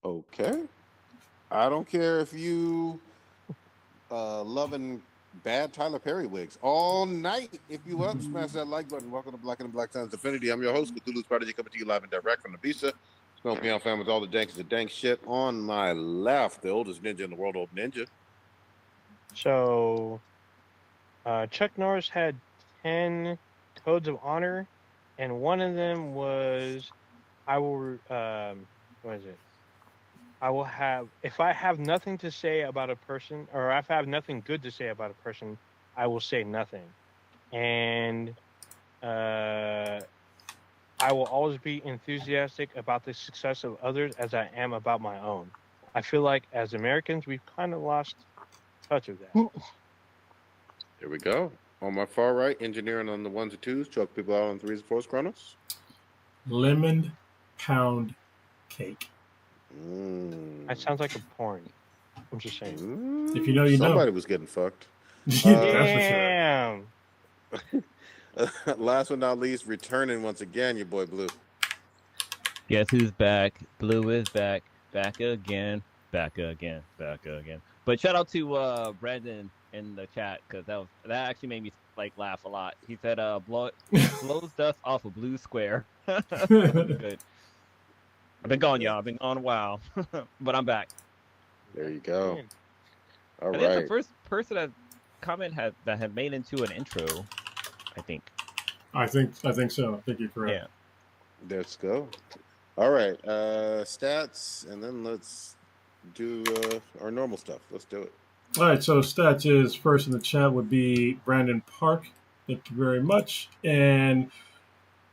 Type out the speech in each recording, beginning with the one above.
Okay. I don't care if you loving bad Tyler Perry wigs all night. If you up, smash that like button. Welcome to Black and the Black Times Infinity. I'm your host, Cthulhu's Prodigy, coming to you live and direct from the Bisa. Smoke me out, fam, with all the dank the dank shit. On my left, the oldest ninja in the world, old ninja. So Chuck Norris had 10 codes of honor, and one of them was I will what is it? I will have if I have nothing to say about a person, or if I have nothing good to say about a person, I will say nothing. And uh I will always be enthusiastic about the success of others as I am about my own. I feel like as Americans, we've kind of lost touch of that. Here we go. On my far right, engineering on the ones and twos, choke people out on threes and fours, Chronos. Lemon pound cake. That sounds like a porn. I'm just saying. If you know, you know. Somebody was getting fucked. That's for sure. Damn. Last but not least, returning once again, your boy Blue. Guess who's back? Blue is back. Back again. Back again. Back again. But shout out to Brandon in the chat, because that actually made me like laugh a lot. He said blows dust off a blue square. Good. I've been gone, y'all. I've been gone a while. But I'm back. There you go. All I think right. the first person that had made into an intro, I think. I think so. I think you're correct. Yeah. Let's go. All right. Stats, and then let's do our normal stuff. Let's do it. All right. So stats is first in the chat would be Brandon Park. Thank you very much. And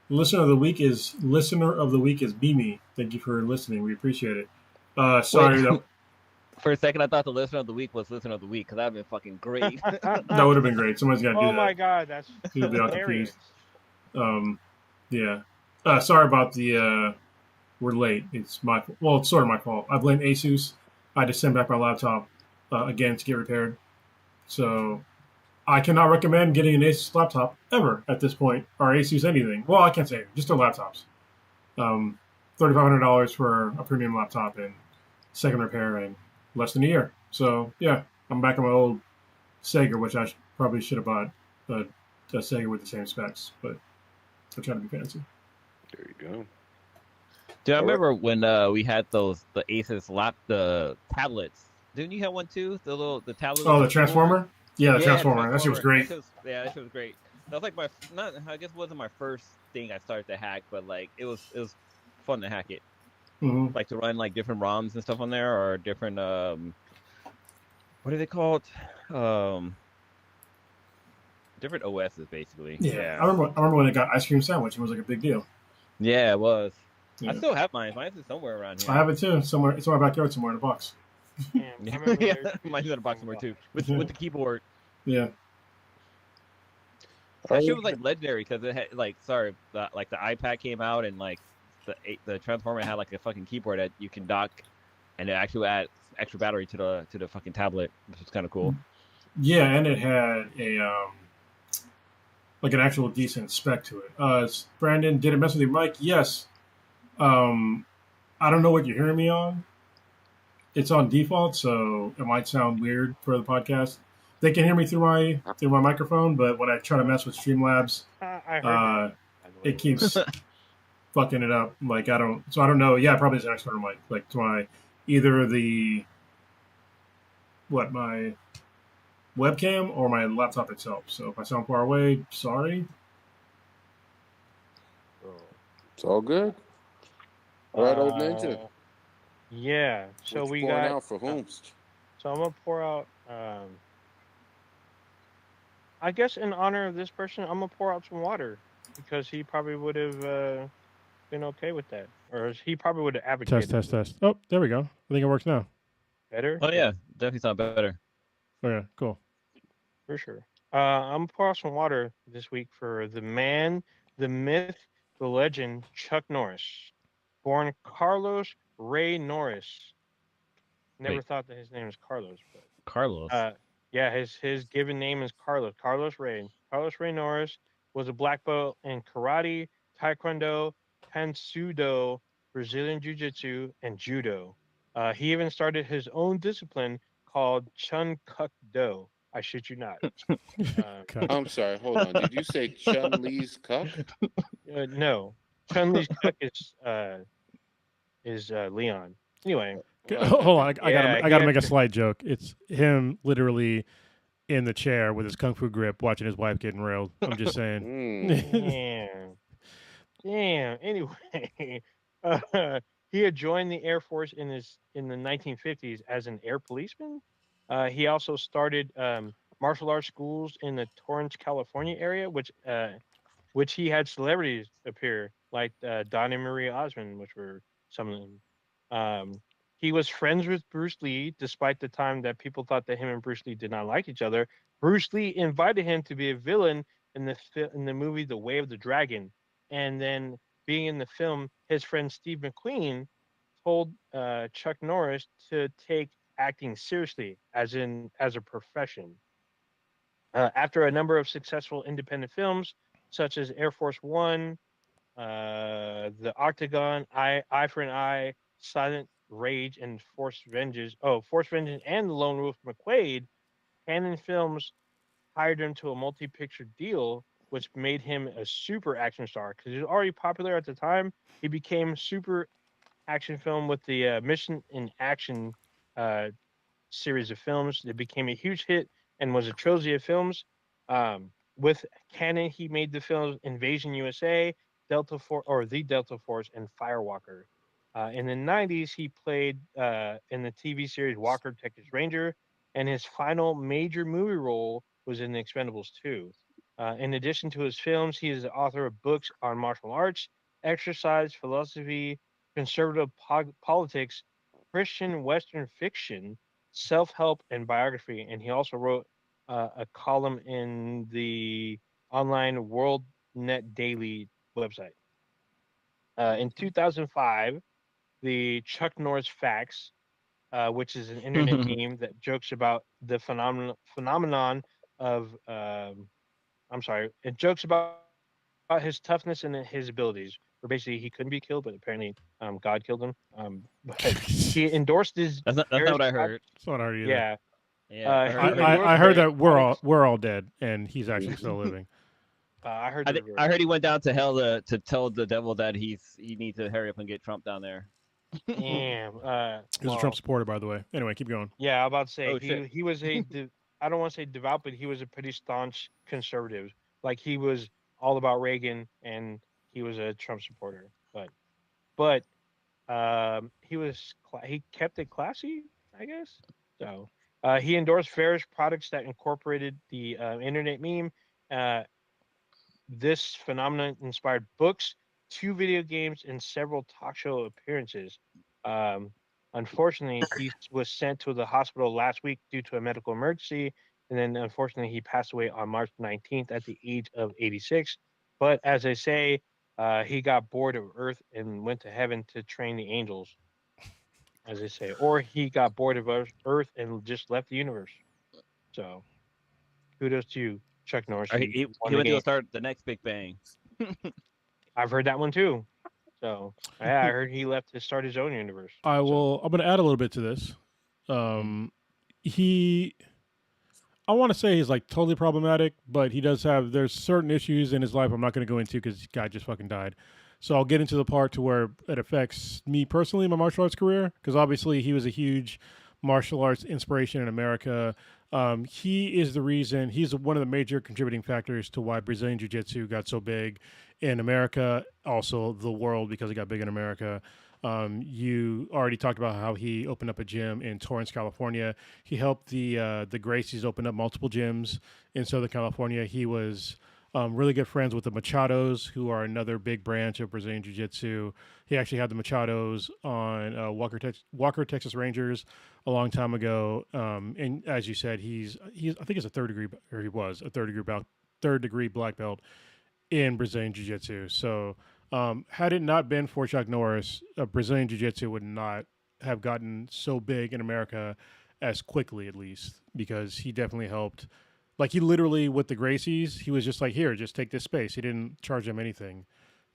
listener of the week is Mimi. Thank you for listening. We appreciate it. Sorry. For a second, I thought the listener of the week was listener of the week, because that'd been fucking great. That would have been great. Somebody's got to do that. Oh my god, that's hilarious. Yeah. Sorry about the. We're late. It's my well. It's sort of my fault. I blame Asus. I had to send back my laptop again to get repaired. So I cannot recommend getting an Asus laptop ever at this point, or Asus anything. Well, I can't say it, just their laptops. $3,500 for a premium laptop and second repair in less than a year. So yeah, I'm back on my old Sega, which I probably should have bought a Sega with the same specs, but I try to be fancy. There you go. Dude, I remember when we had the Asus the tablets. Didn't you have one too? The tablet. Oh, the Transformer? Yeah, the Transformer. That shit was great. That shit was great. That was like I guess it wasn't my first thing I started to hack, but like it was fun to hack it. Mm-hmm. Like to run like different ROMs and stuff on there, or different what are they called? Different OSs basically. Yeah. I remember when it got Ice Cream Sandwich. It was like a big deal. Yeah, it was. Yeah. I still have mine. Mine's somewhere around here. I have it too. Somewhere. It's in my backyard somewhere in a box. Yeah, mine's in a box somewhere too, with the keyboard. Yeah. That shit was like legendary, because it had like the iPad came out, and like the Transformer had like a fucking keyboard that you can dock, and it actually adds extra battery to the fucking tablet, which was kind of cool. Yeah, and it had a like an actual decent spec to it. Brandon, did it mess with your mic? Yes. I don't know what you're hearing me on. It's on default, so it might sound weird for the podcast. They can hear me through my microphone, but when I try to mess with Streamlabs, it keeps fucking it up. Like I don't know. Yeah, probably it's an external mic. Like to my my webcam or my laptop itself. So if I sound far away, sorry. It's all good. All right, old ninja. Yeah. So what we you pouring got out for whom? So I'm gonna pour out. I guess in honor of this person, I'm gonna pour out some water, because he probably would have been okay with that, or he probably would have advocated. Test. Oh, there we go. I think it works now. Better? Oh yeah, definitely sound better. Oh yeah, cool. For sure. I'm gonna pour out some water this week for the man, the myth, the legend, Chuck Norris, born Carlos Ray Norris. Never thought that his name was Carlos, but Carlos. Yeah, his given name is Carlos. Carlos Ray. Carlos Ray Norris was a black belt in karate, taekwondo, Pansudo, Brazilian jiu-jitsu, and judo. He even started his own discipline called Chun Kuk Do. I shit you not. Uh, Cuck. I'm sorry. Hold on. Did you say Chun Li's cuck? no, Chun Li's Kuk is Leon. Anyway, Okay. Hold on, yeah, I he gotta had make a slight joke. It's him literally in the chair with his kung fu grip, watching his wife getting railed. I'm just saying. Mm. damn, damn. Anyway, he had joined the Air Force in the 1950s as an air policeman. He also started martial arts schools in the Torrance, California area, which he had celebrities appear, like Donna Marie Osmond, which were some of them. He was friends with Bruce Lee, despite the time that people thought that him and Bruce Lee did not like each other. Bruce Lee invited him to be a villain in the movie The Way of the Dragon, and then being in the film, his friend Steve McQueen told Chuck Norris to take acting seriously, as a profession. After a number of successful independent films, such as Air Force One, The Octagon, Eye for an Eye, Silent Rage, and Force Vengeance, and The Lone Wolf McQuade, Cannon Films hired him to a multi-picture deal, which made him a super action star because he was already popular at the time. He became super action film with the Mission in Action uh, series of films. It became a huge hit and was a trilogy of films. With Cannon, he made the films Invasion USA, Delta Force, or The Delta Force, and Firewalker. In the 90s, he played in the TV series Walker Texas Ranger, and his final major movie role was in The Expendables 2. In addition to his films, he is the author of books on martial arts, exercise, philosophy, conservative politics, Christian Western fiction, self-help, and biography. And he also wrote a column in the online World Net Daily website. In 2005, the Chuck Norris Facts, which is an internet meme that jokes about the phenomenon of, I'm sorry, it jokes about his toughness and his abilities. Where basically he couldn't be killed, but apparently God killed him. But he endorsed his That's not various what I products. heard. It's not hard either. Yeah, Yeah, I he heard. endorsed I heard various that products. we're all dead, and he's actually still living. I heard the reverse. I heard he went down to hell to tell the devil that he needs to hurry up and get Trump down there. Damn. He's a Trump supporter, by the way. Anyway, keep going. Yeah, I'm about to say Oh shit. he was I don't want to say devout, but he was a pretty staunch conservative. Like he was all about Reagan and he was a Trump supporter. But he kept it classy, I guess. So he endorsed various products that incorporated the internet meme. Uh, this phenomenon inspired books, two video games, and several talk show appearances. Um, Unfortunately, he was sent to the hospital last week due to a medical emergency, and then unfortunately, he passed away on March 19th at the age of 86. But as I say, he got bored of Earth and went to heaven to train the angels, as they say, or he got bored of Earth and just left the universe. So, kudos to you, Chuck Norris. Or You won he the went to game. start the next Big Bang. I've heard that one too. So yeah, I heard he left to start his own universe. I So will. I'm going to add a little bit to this. He, I want to say he's like totally problematic, but he does have. There's certain issues in his life I'm not going to go into because this guy just fucking died. So I'll get into the part to where it affects me personally, my martial arts career, because obviously he was a huge martial arts inspiration in America. He is the reason. He's one of the major contributing factors to why Brazilian Jiu Jitsu got so big in America, also the world because it got big in America. You already talked about how he opened up a gym in Torrance, California. He helped the Gracies open up multiple gyms in Southern California. He was really good friends with the Machados, who are another big branch of Brazilian Jiu Jitsu. He actually had the Machados on Walker, Texas Rangers a long time ago. And as you said, he's I think it's a third degree, or he was a third degree black belt in Brazilian Jiu Jitsu. So had it not been for Chuck Norris, Brazilian Jiu Jitsu would not have gotten so big in America as quickly, at least, because he definitely helped. Like he literally with the Gracies, he was just like, "Here, just take this space." He didn't charge them anything,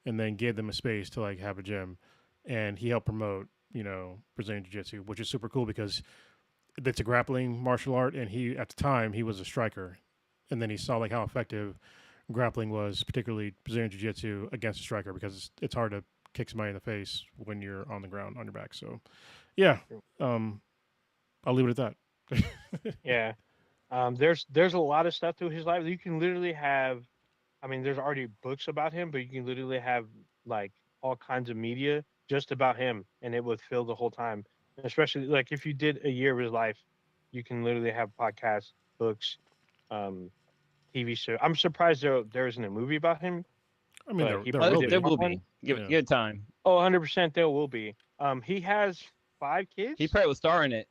and then gave them a space to like have a gym, and he helped promote Brazilian Jiu-Jitsu, which is super cool because it's a grappling martial art, and he at the time he was a striker, and then he saw like how effective grappling was, particularly Brazilian Jiu-Jitsu against a striker, because it's hard to kick somebody in the face when you're on the ground on your back. So, yeah, I'll leave it at that. Yeah. There's a lot of stuff to his life. You can literally have, I mean, there's already books about him, but you can literally have like all kinds of media just about him, and it would fill the whole time. And especially like if you did a year of his life, you can literally have podcasts, books, um, TV show. I'm surprised there isn't a movie about him, I mean, but he there probably will did be. There will one. be. Give Yeah. give it time. Oh, 100% there will be. He has 5 kids. He probably was starring it.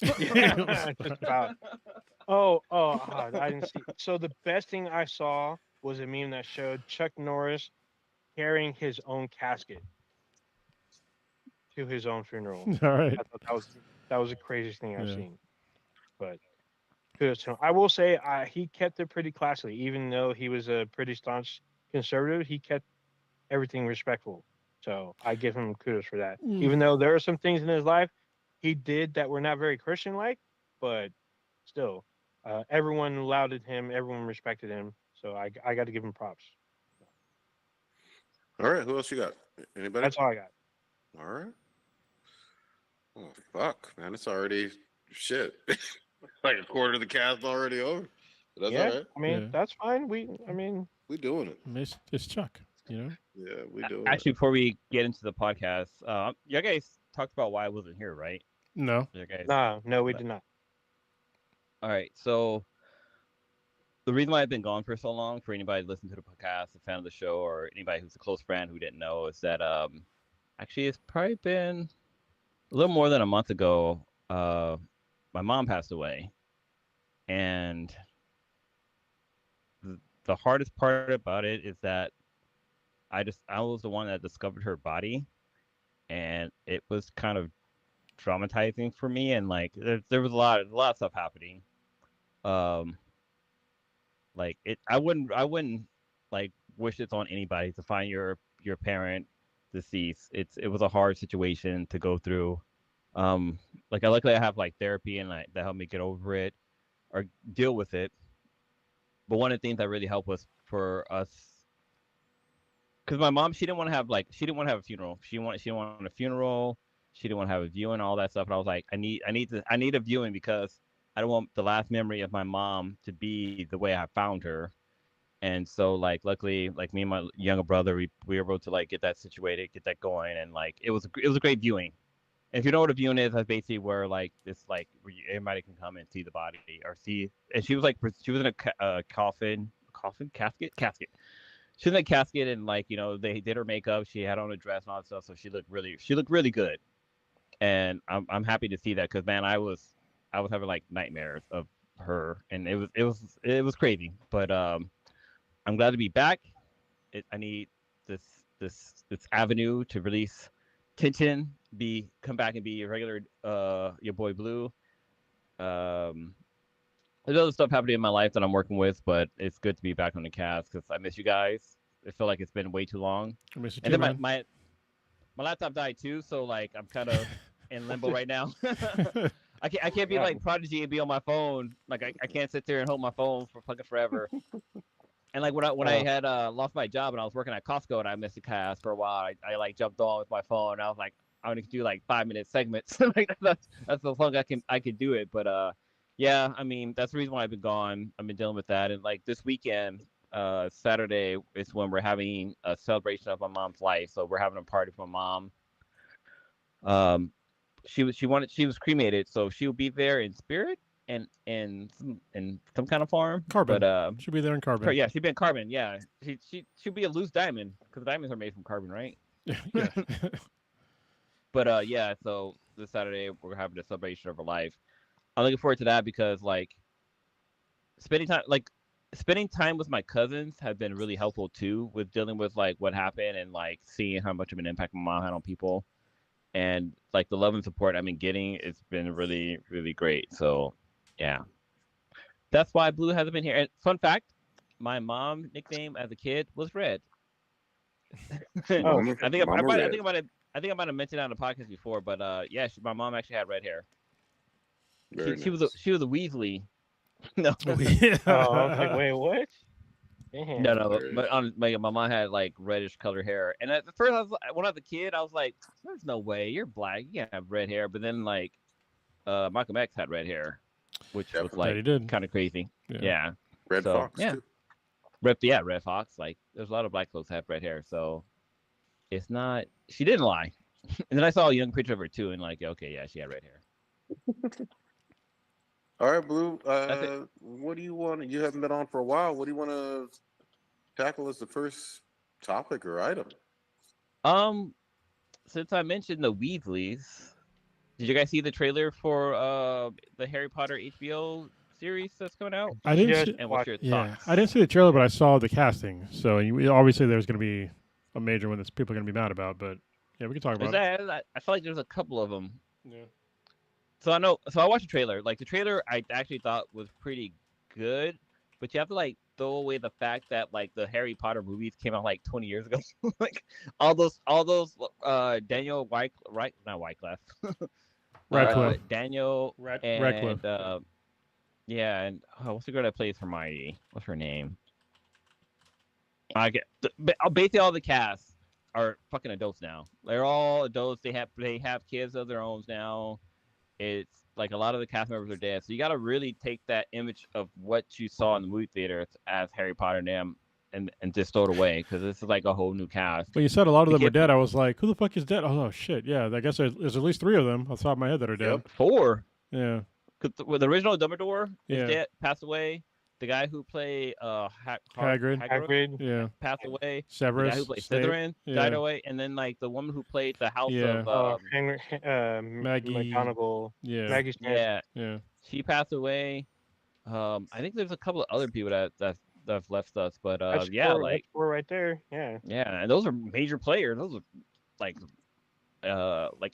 Yeah, just about. I didn't see. So the best thing I saw was a meme that showed Chuck Norris carrying his own casket to his own funeral. All right. I thought that was the craziest thing I've Yeah. seen. But kudos to him. I will say he kept it pretty classy, even though he was a pretty staunch conservative. He kept everything respectful. So I give him kudos for that. Even though there are some things in his life he did that were not very Christian-like, but still, everyone lauded him, everyone respected him. So I got to give him props. All right, who else you got? Anybody? That's all I got. All right. Oh fuck, man, it's already shit. Like a quarter of the cast already over. But that's Yeah, all right. I mean Yeah. that's fine. We doing it. It's Chuck. Yeah, we doing Actually, before we get into the podcast, you guys talked about why I wasn't here, right? No. You guys. no, we did not. All right. So the reason why I've been gone for so long, for anybody listening to the podcast, a fan of the show, or anybody who's a close friend who didn't know, is that actually it's probably been a little more than a month ago. My mom passed away, and the hardest part about it is that I was the one that discovered her body, and it was kind of traumatizing for me, and like there was a lot of stuff happening. Like I wouldn't like wish this on anybody to find your parent deceased. It was a hard situation to go through. Like luckily I have like therapy and that helped me get over it or deal with it. But one of the things that really helped was for us, because my mom, she didn't want to have a funeral. She didn't want a funeral. She didn't want to have a viewing, all that stuff. And I was like, I need a viewing because I don't want the last memory of my mom to be the way I found her. And so like luckily, like me and my younger brother, we were able to like get that situated, get that going, and like it was a great viewing. And if you know what a viewing is, that's basically where like this like where everybody can come and see the body or see. And she was in a casket. She was in a casket, and like they did her makeup. She had on a dress and all that stuff, so she looked really good. And I'm happy to see that because man, I was having like nightmares of her, and it was crazy. But I'm glad to be back. I need this avenue to release tension, come back and be a regular your boy Blue. There's other stuff happening in my life that I'm working with, but it's good to be back on the cast because I miss you guys. I feel like it's been way too long. I miss you And too, then man. my laptop died too, so like I'm kind of in limbo right now. I can't be like Prodigy and be on my phone. Like I can't sit there and hold my phone for fucking forever. And like when I had lost my job and I was working at Costco and I missed the cast for a while, I like jumped on with my phone. And I was like, I want to do like 5-minute segments. Like that's the long I can do it. But yeah, I mean that's the reason why I've been gone. I've been dealing with that. And like this weekend, Saturday is when we're having a celebration of my mom's life. So we're having a party for my mom. She was cremated, so she'll be there in spirit and in some kind of form. Carbon. But Should be there in carbon. yeah, she'd be in carbon. Yeah, she'd be a loose diamond because diamonds are made from carbon, right? Yeah. But yeah, so this Saturday we're having a celebration of her life. I'm looking forward to that because like spending time with my cousins have been really helpful too with dealing with like what happened and like seeing how much of an impact my mom had on people. And like the love and support I've been getting, it's been really, really great. So yeah, that's why Blue hasn't been here. And fun fact, my mom nickname as a kid was Red. Oh, I think about it. I think I might have mentioned that on the podcast before, but yeah, my mom actually had red hair. She was a Weasley. No, Yeah. Oh, I was like, wait, what? no, Damn. no. But my mom had like reddish colored hair, and at first when I was a kid, I was like, "There's no way you're black. You can't have red hair." But then like, Malcolm X had red hair, which was Definitely. That like he did. kind of crazy. Yeah. Yeah. Red So Fox yeah, too. Red Fox. Like, there's a lot of black folks that have red hair, so it's not. She didn't lie. And then I saw a young picture of her too, and like, okay, yeah, she had red hair. All right, Blue. That's it. What do you want? You haven't been on for a while. What do you want to tackle as the first topic or item? Um, since I mentioned the Weasleys, did you guys see the trailer for the Harry Potter HBO series that's coming out? I didn't Just see. And what's your Yeah, thoughts? I didn't see the trailer, but I saw the casting. So obviously there's going to be a major one that people are going to be mad about. But yeah, we can talk about it. I feel like there's a couple of them. Yeah. So I know. So I watched the trailer. Like the trailer, I actually thought was pretty good, but you have to like throw away the fact that like the Harry Potter movies came out like 20 years ago. Like all those Daniel not Wycliffe. Radcliffe. Daniel and Radcliffe. yeah, and what's the girl that plays Hermione? What's her name? I get basically all the cast are fucking adults now. They're all adults. They have kids of their own now. It's like a lot of the cast members are dead, so you got to really take that image of what you saw in the movie theater as Harry Potter and them, and just throw it away because this is like a whole new cast. When you said a lot of them are dead, I was like, who the fuck is dead? Oh shit, yeah. I guess there's at least 3 of them off the top of my head that are dead. Yep. 4. Yeah. Cause the original Dumbledore Yeah. is dead, passed away. The guy who played Hagrid. Yeah. passed away. Severus. The guy who played Snape. Slytherin died away, and then like the woman who played the house Yeah. of Maggie. McGonagall. Yeah. Maggie Smith. Yeah. she passed away. I think there's a couple of other people that left us, but That's yeah, four, like that's 4 right there. Yeah. yeah, and those are major players. Those are like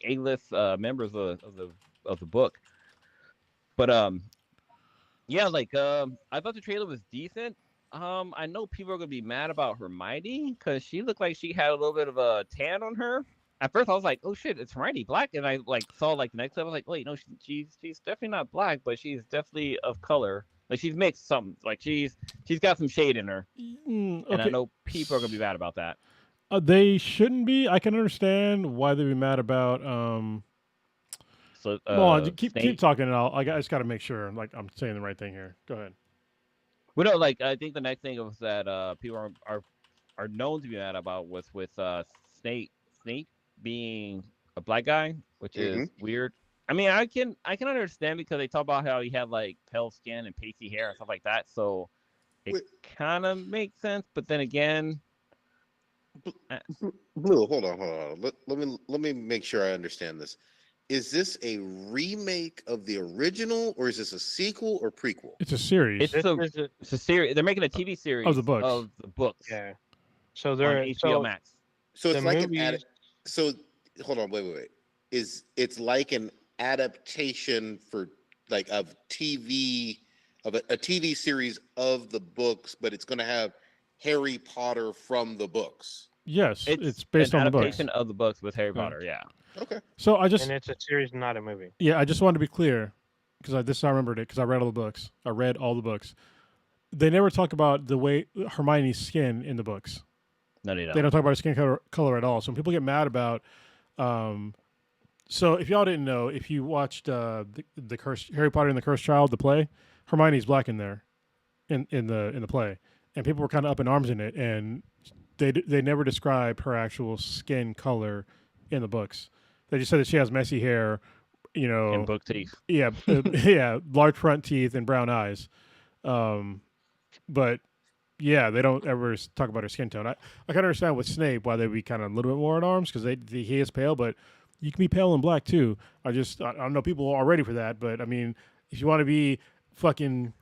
A-list members of the book. But yeah, like I thought the trailer was decent. I know people are gonna be mad about Hermione because she looked like she had a little bit of a tan on her. At first, I was like, "Oh shit, it's Hermione black," and I like saw like the next level. I was like, "Wait, no, she's definitely not black, but she's definitely of color. Like she's mixed something. Like she's got some shade in her." Okay. And I know people are gonna be mad about that. They shouldn't be. I can understand why they'd be mad about. So Well, keep talking, and I just got to make sure like I'm saying the right thing here. Go ahead. Well, no, like I think the next thing was that people are known to be mad about was with Snape being a black guy, which is weird. I mean, I can understand because they talk about how he had like pale skin and pasty hair and stuff like that, so it kind of makes sense. But then again, Blue, hold on. Let me make sure I understand this. Is this a remake of the original, or is this a sequel or prequel? It's a series. It's a series. They're making a TV series of the books. Yeah. So they're on HBO Max. So it's like movies... So hold on, wait. It's like an adaptation for like of TV of a TV series of the books, but it's going to have Harry Potter from the books. Yes, it's based on the books. Adaptation of the books with Harry Potter. Yeah. Okay. So and it's a series, not a movie. Yeah, I just wanted to be clear because I remembered it because I read all the books. They never talk about the way Hermione's skin in the books. No, they don't. They don't talk about her skin color at all. So when people get mad about, so if y'all didn't know, if you watched the Harry Potter and the Cursed Child, the play, Hermione's black in there, in the play, and people were kind of up in arms in it, and they never described her actual skin color in the books. They just said that she has messy hair, and book teeth. Yeah, yeah, large front teeth and brown eyes. But yeah, they don't ever talk about her skin tone. I can understand with Snape why they'd be kind of a little bit more in arms because he is pale, but you can be pale and black too. I don't know people are ready for that, but I mean, if you want to be fucking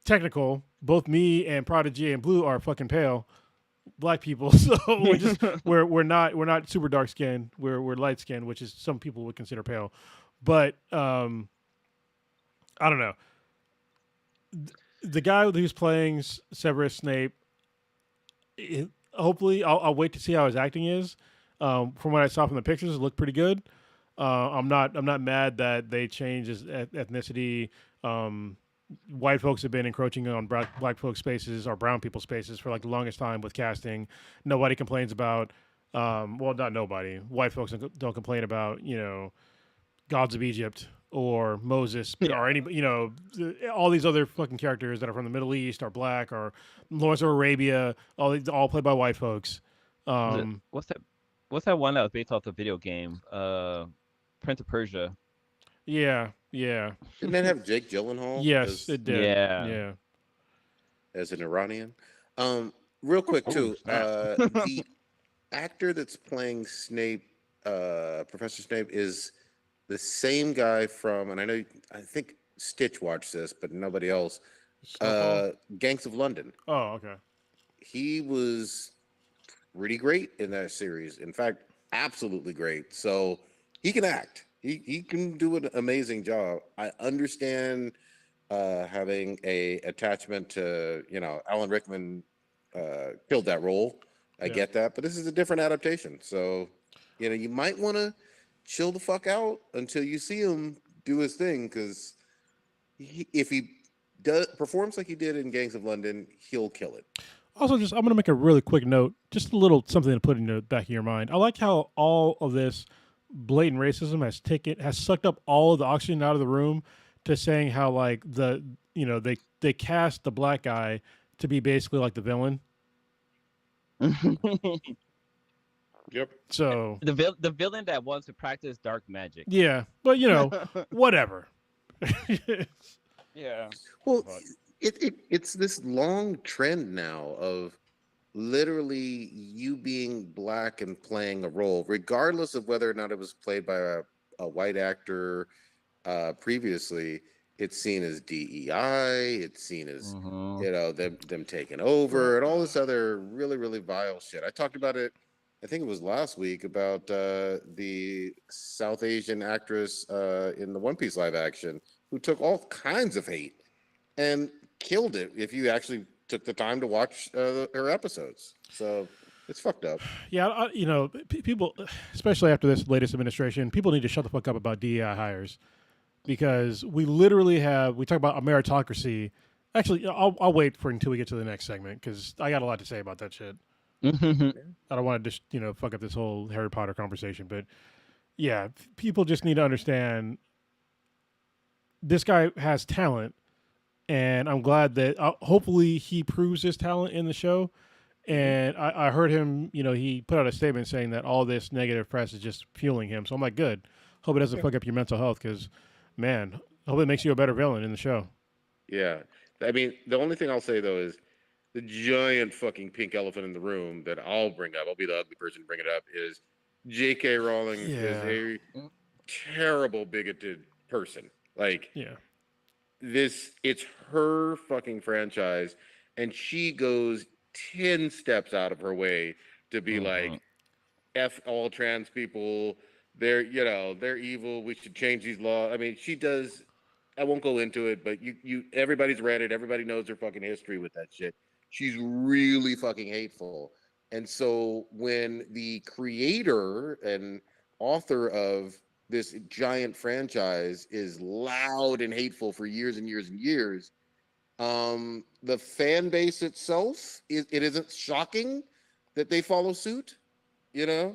technical, both me and Prodigy and Blue are fucking pale black people, so we're not super dark skinned. We're light skinned, which is some people would consider pale. But I don't know. The guy who's playing Severus Snape, hopefully I'll wait to see how his acting is. From what I saw from the pictures, it looked pretty good. I'm not mad that they changed his ethnicity. White folks have been encroaching on black folks' spaces or brown people's spaces for like the longest time with casting. Nobody complains about. Well, not nobody. White folks don't complain about gods of Egypt or Moses or any all these other fucking characters that are from the Middle East or black or Lawrence of Arabia. All played by white folks. What's that? What's that one that was based off the video game? Prince of Persia. Yeah. Didn't that have Jake Gyllenhaal? Yes, it did. Yeah. As an Iranian. Real quick too, the actor that's playing Snape, Professor Snape, is the same guy from, and I think Stitch watched this, but nobody else. Gangs of London. Oh, okay. He was pretty great in that series. In fact, absolutely great. So he can act. He can do an amazing job. I understand having a attachment to Alan Rickman killed that role. I get that, but this is a different adaptation. So you might want to chill the fuck out until you see him do his thing, because if he performs like he did in Gangs of London, he'll kill it. Also, I'm going to make a really quick note, just a little something to put in the back of your mind. I like how all of this blatant racism has sucked up all of the oxygen out of the room to saying how like they cast the black guy to be basically like the villain. Yep. So the villain that wants to practice dark magic. Yeah, but whatever. Yeah. Well, it's this long trend now of literally you being black and playing a role, regardless of whether or not it was played by a white actor previously. It's seen as DEI. It's seen as them taking over and all this other really, really vile shit. I talked about it, I think it was last week, about the South Asian actress in the One Piece live action who took all kinds of hate and killed it if you actually took the time to watch her episodes. So it's fucked up. Yeah, people, especially after this latest administration, people need to shut the fuck up about DEI hires, because we literally we talk about a meritocracy. Actually, I'll wait until we get to the next segment, because I got a lot to say about that shit. I don't want to just fuck up this whole Harry Potter conversation, but yeah, people just need to understand this guy has talent, and I'm glad that hopefully he proves his talent in the show. And I heard him, he put out a statement saying that all this negative press is just fueling him. So I'm like, good. Hope it doesn't fuck up your mental health, because, man, I hope it makes you a better villain in the show. Yeah. I mean, the only thing I'll say, though, is the giant fucking pink elephant in the room that I'll bring up, I'll be the ugly person to bring it up, is J.K. Rowling is a terrible, bigoted person. Like, it's her fucking franchise, and she goes 10 steps out of her way to be like, F all trans people, they're evil, we should change these laws. I mean, she does. I won't go into it, but everybody's read it, everybody knows her fucking history with that shit. She's really fucking hateful. And so when the creator and author of this giant franchise is loud and hateful for years and years and years, the fan base itself, it isn't shocking that they follow suit, Yeah,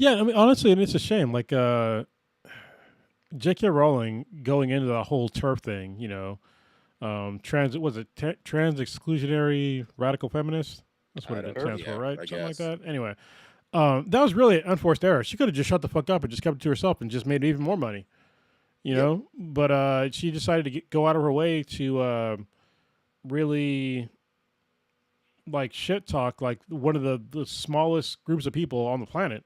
I mean, honestly, and it's a shame. Like, J.K. Rowling going into the whole TERF thing, trans exclusionary radical feminist? That's what it stands for, right? Something like that. Anyway, that was really an unforced error. She could have just shut the fuck up and just kept it to herself and just made even more money. But she decided to go out of her way to really like shit talk like one of the smallest groups of people on the planet.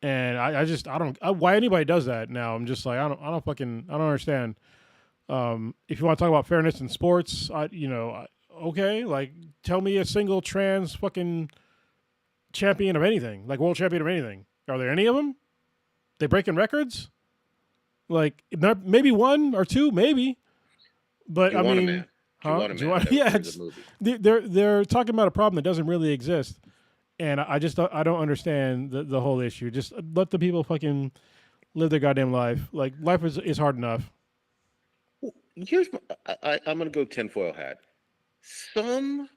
And I don't why anybody does that now. I'm just like, I don't understand. If you want to talk about fairness in sports, okay, like tell me a single trans fucking champion of anything, like world champion of anything. Are there any of them? They breaking records? Like maybe one or two, maybe. But I mean, they're talking about a problem that doesn't really exist. And I just I don't understand the whole issue. Just let the people fucking live their goddamn life. Like life is hard enough. Here's I'm gonna go tinfoil hat. Some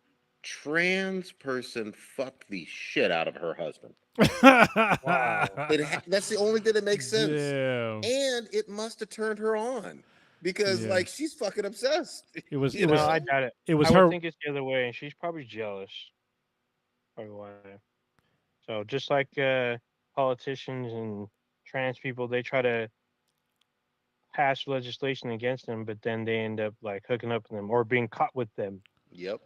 trans person fucked the shit out of her husband. Wow. That's the only thing that makes sense, Damn. and it must have turned her on because Yeah. like she's fucking obsessed. It was You it No, was I know? doubt it. it was I would her. think it's the other way, and she's probably jealous. Probably why. So just like politicians and trans people, they try to pass legislation against them, but then they end up like hooking up with them or being caught with them. Yep.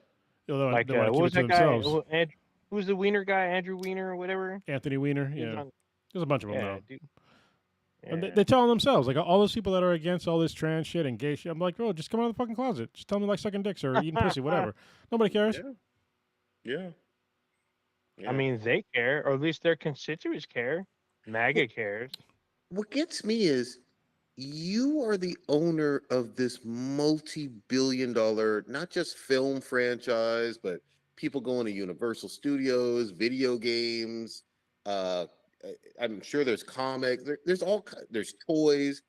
Like They want to what keep was it to that guy? themselves. Who was the Wiener guy? Andrew Wiener or whatever. Anthony Weiner. He was Yeah. on. There's a bunch of them Yeah, though. dude. And Yeah. they tell themselves, like all those people that are against all this trans shit and gay shit. I'm like, bro, just come out of the fucking closet. Just tell me like sucking dicks or eating pussy, whatever. Nobody cares. Yeah. Yeah. I Yeah. mean, they care, or at least their constituents care. MAGA cares. What gets me is you are the owner of this multi-billion dollar, not just film franchise, but people going to Universal Studios, video games. Uh, I'm sure there's comics. There's toys.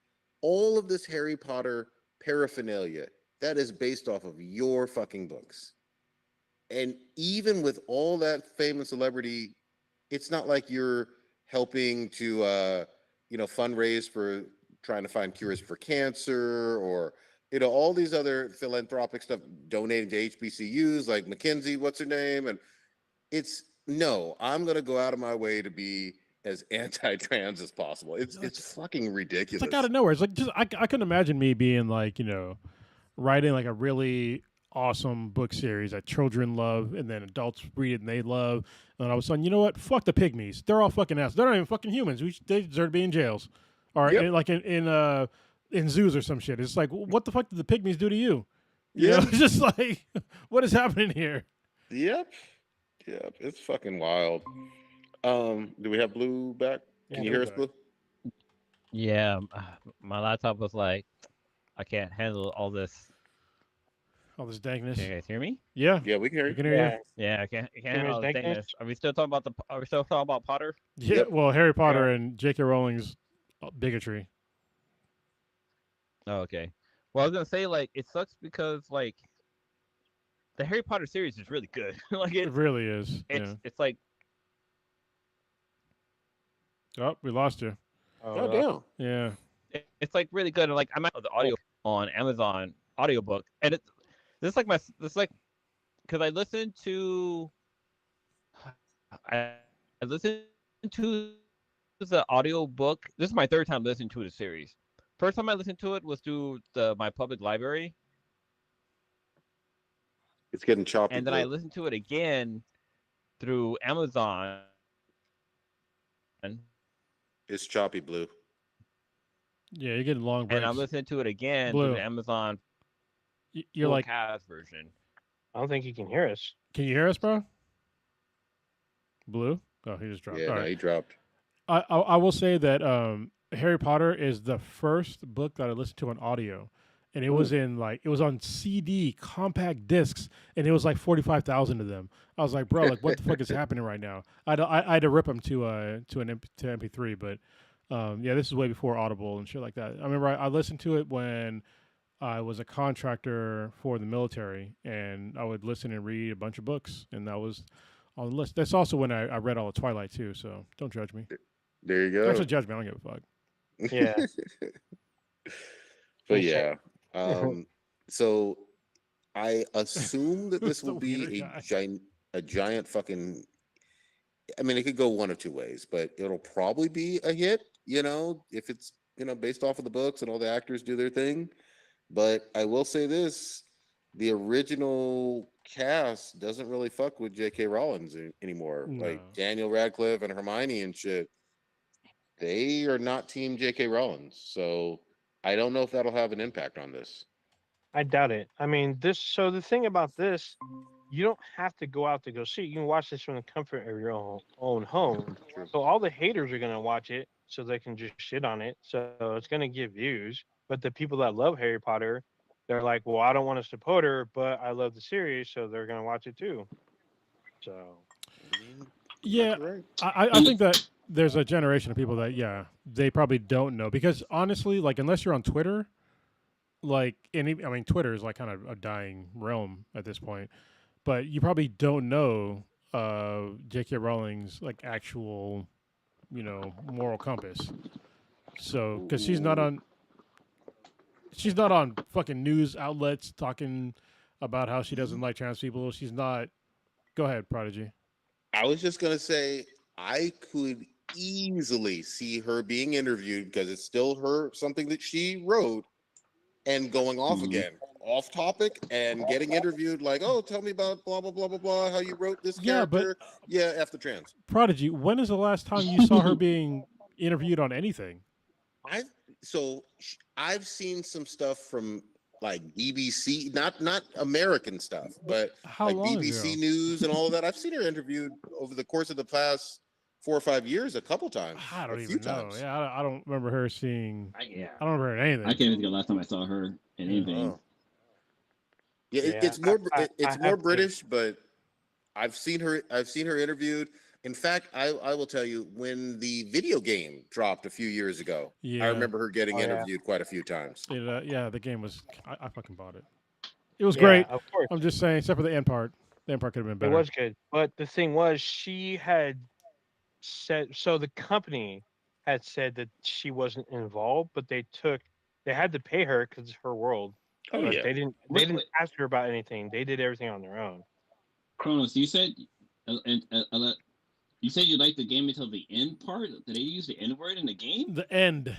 All of this Harry Potter paraphernalia that is based off of your fucking books. And even with all that fame and celebrity, it's not like you're helping to fundraise for trying to find cures for cancer or all these other philanthropic stuff, donating to HBCUs like McKinsey, what's her name? And it's no, I'm gonna go out of my way to be as anti-trans as possible. It's fucking ridiculous. It's like out of nowhere. It's like just I couldn't imagine me being like writing like a really awesome book series that children love and then adults read it and they love. And all of a sudden, you know what? Fuck the pygmies. They're all fucking assholes. They're not even fucking humans. They deserve to be in jails or Yep. in zoos or some shit. It's like, what the fuck did the pygmies do to you? You Yeah. know, it's just like, what is happening here? Yep. Yep. It's fucking wild. Do we have Blue back? Can you hear us, back. Blue? Yeah, my laptop was like, I can't handle all this. All this dankness. Can you guys hear me? Yeah. Yeah, we can hear We you. can hear Yeah. you. Yeah, I can't Too handle much all this dankness? dankness. Are we still talking about Are we still talking about Potter? Yeah. Yep. Well, Harry Potter and J.K. Rowling's bigotry. Oh, okay. Well, I was gonna say like it sucks because like the Harry Potter series is really good. Like It really is. it's like Oh, we lost you. Oh, damn. Yeah. it's like really good. And like I'm at the audio on Amazon audiobook, and this is like because I listened to the audiobook. This is my third time listening to the series. First time I listened to it was through my public library, It's getting choppy. and then I listened to it again through Amazon. It's choppy, Blue. Yeah, you're getting long breaks. And I'm listening to it again Blue. through the Amazon You're like, cast version. I don't think you can hear us. can you hear us, bro? Blue? Oh, he just dropped. Yeah, All no, right. he dropped. I will say that Harry Potter is the first book that I listened to on audio, and it was it was on CD compact discs, and it was like 45,000 of them. I was like, bro, like what the fuck is happening right now? I had to rip them to MP3, but yeah, this is way before Audible and shit like that. I remember I listened to it when I was a contractor for the military, and I would listen and read a bunch of books, and that was on the list. That's also when I read all of Twilight too, so don't judge me. There you go. Actually, judge me. I don't give a fuck. Yeah. But yeah. So I assume that this The will be wiener guy. a giant fucking. I mean, it could go one of two ways, but it'll probably be a hit. If it's based off of the books and all the actors do their thing. But I will say this: the original cast doesn't really fuck with J.K. Rowling anymore. No. Like Daniel Radcliffe and Hermione and shit. They are not Team J.K. Rowling, so I don't know if that'll have an impact on this. I doubt it. I mean, so the thing about this, you don't have to go out to go see it. You can watch this from the comfort of your own home. True. So all the haters are going to watch it so they can just shit on it. So it's going to get views. But the people that love Harry Potter, they're like, well, I don't want to support her, but I love the series, so they're going to watch it too. So Yeah, Correct. I think that there's a generation of people that they probably don't know because honestly, like unless you're on Twitter, like I mean Twitter is like kind of a dying realm at this point, but you probably don't know J.K. Rowling's like actual moral compass. So because she's not on fucking news outlets talking about how she doesn't like trans people. She's not. Go ahead, Prodigy. I was just gonna say I could easily see her being interviewed because it's still something that she wrote and going off again, off topic and getting interviewed like, oh, tell me about blah blah blah blah blah, how you wrote this Yeah, but character. Yeah, F the trans. Prodigy, when is the last time you saw her being interviewed on anything? I've seen some stuff from like BBC, not American stuff, but How like long BBC ago? News and all of that. I've seen her interviewed over the course of the past 4 or 5 years a couple times. I don't a few even know. times. Yeah, I don't remember her seeing. Yeah. I don't remember her in anything. I can't even think of the last time I saw her in anything. Oh. Yeah, Yeah, it's more it's I more have to- British, but I've seen her interviewed. In fact, I will tell you when the video game dropped a few years ago, Yeah. I remember her getting Oh, yeah. interviewed quite a few times. Yeah, the game was. I fucking bought it. It was Yeah, great. of course. I'm just saying, except for the end part. The end part could have been It better. was good. But the thing was, she had said, so the company had said that she wasn't involved, but they had to pay her because it's her world. Oh But yeah, they didn't Wait. ask her about anything. They did everything on their own. Kronos, you said you said you liked the game until the end part. Did they use the N word in the game? The end.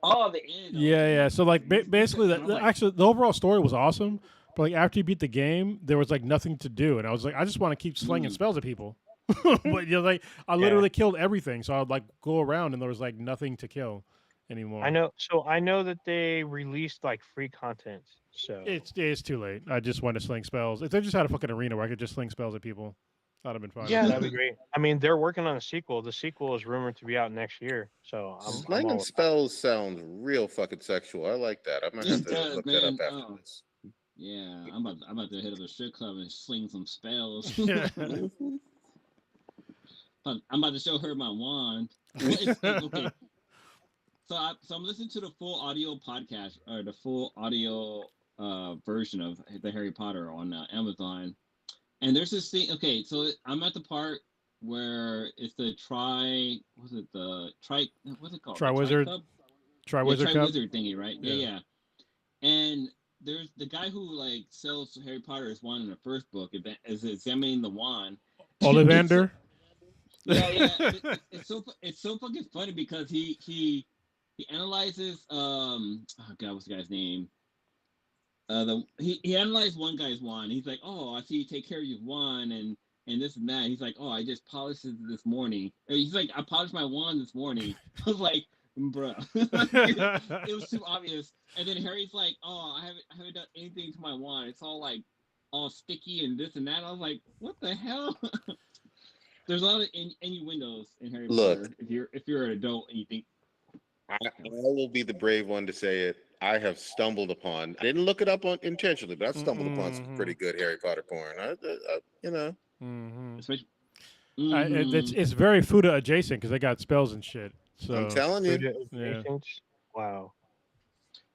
Oh, the end. Yeah. So like basically, I'm like- actually the overall story was awesome. But like after you beat the game, there was like nothing to do, and I was like, I just want to keep slinging spells at people. But like I literally killed everything, so I would like go around, and there was like nothing to kill anymore. I know. So I know that they released like free content. So It's too late. I just want to sling spells. If they just had a fucking arena where I could just sling spells at people, that'd have been fine. yeah, that'd be great. I mean, they're working on a sequel. The sequel is rumored to be out next year. So I'm slanging all spells sounds real fucking sexual. I like that. I'm gonna have to does, look that up man. after Oh. this. Yeah, I'm about to hit up a strip club and sling some spells. I'm about to show her my wand. Okay. So I'm listening to the full audio podcast or the full audio version of the Harry Potter on Amazon, and there's this thing. Okay, so I'm at the part where it's the what's it called? Triwizard. Triwizard Cup. Triwizard thingy, right? Yeah. And there's the guy who like sells Harry Potter's wand in the first book is examining the wand. Ollivander. Yeah. It's so fucking funny because he analyzes oh god, what's the guy's name? He analyzed one guy's wand. He's like, oh, I see you take care of your wand and this and that. He's like, oh, I just polished it this morning. He's like, I polished my wand this morning. I was like, bro, it was too obvious. And then Harry's like, oh, I haven't done anything to my wand. It's all like all sticky and this and that. I was like, what the hell? There's a lot of innuendos in Harry Potter. If you're an adult and you think, I will be the brave one to say it. I have stumbled upon. I didn't look it up intentionally, but I've stumbled upon some pretty good Harry Potter porn. You know. especially, It's very Fuda adjacent because they got spells and shit. So I'm telling you. Yeah. Wow.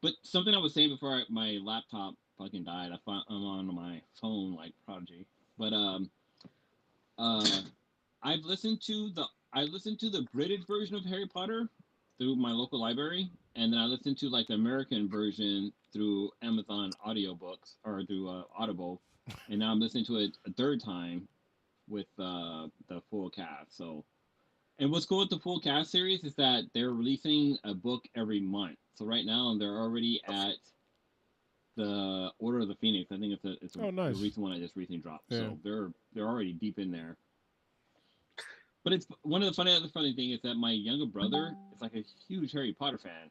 But something I was saying before my laptop fucking died. I'm on my phone like Prodigy. But I listened to the British version of Harry Potter through my local library, and then I listened to like the American version through Amazon audiobooks or through Audible, and now I'm listening to it a third time with the full cast. So, and what's cool with the full cast series is that they're releasing a book every month. So right now they're already at the Order of the Phoenix. I think it's Oh, nice. the recent one I just recently dropped. Yeah. So they're already deep in there. But it's one of the other funny thing is that my younger brother is like a huge Harry Potter fan.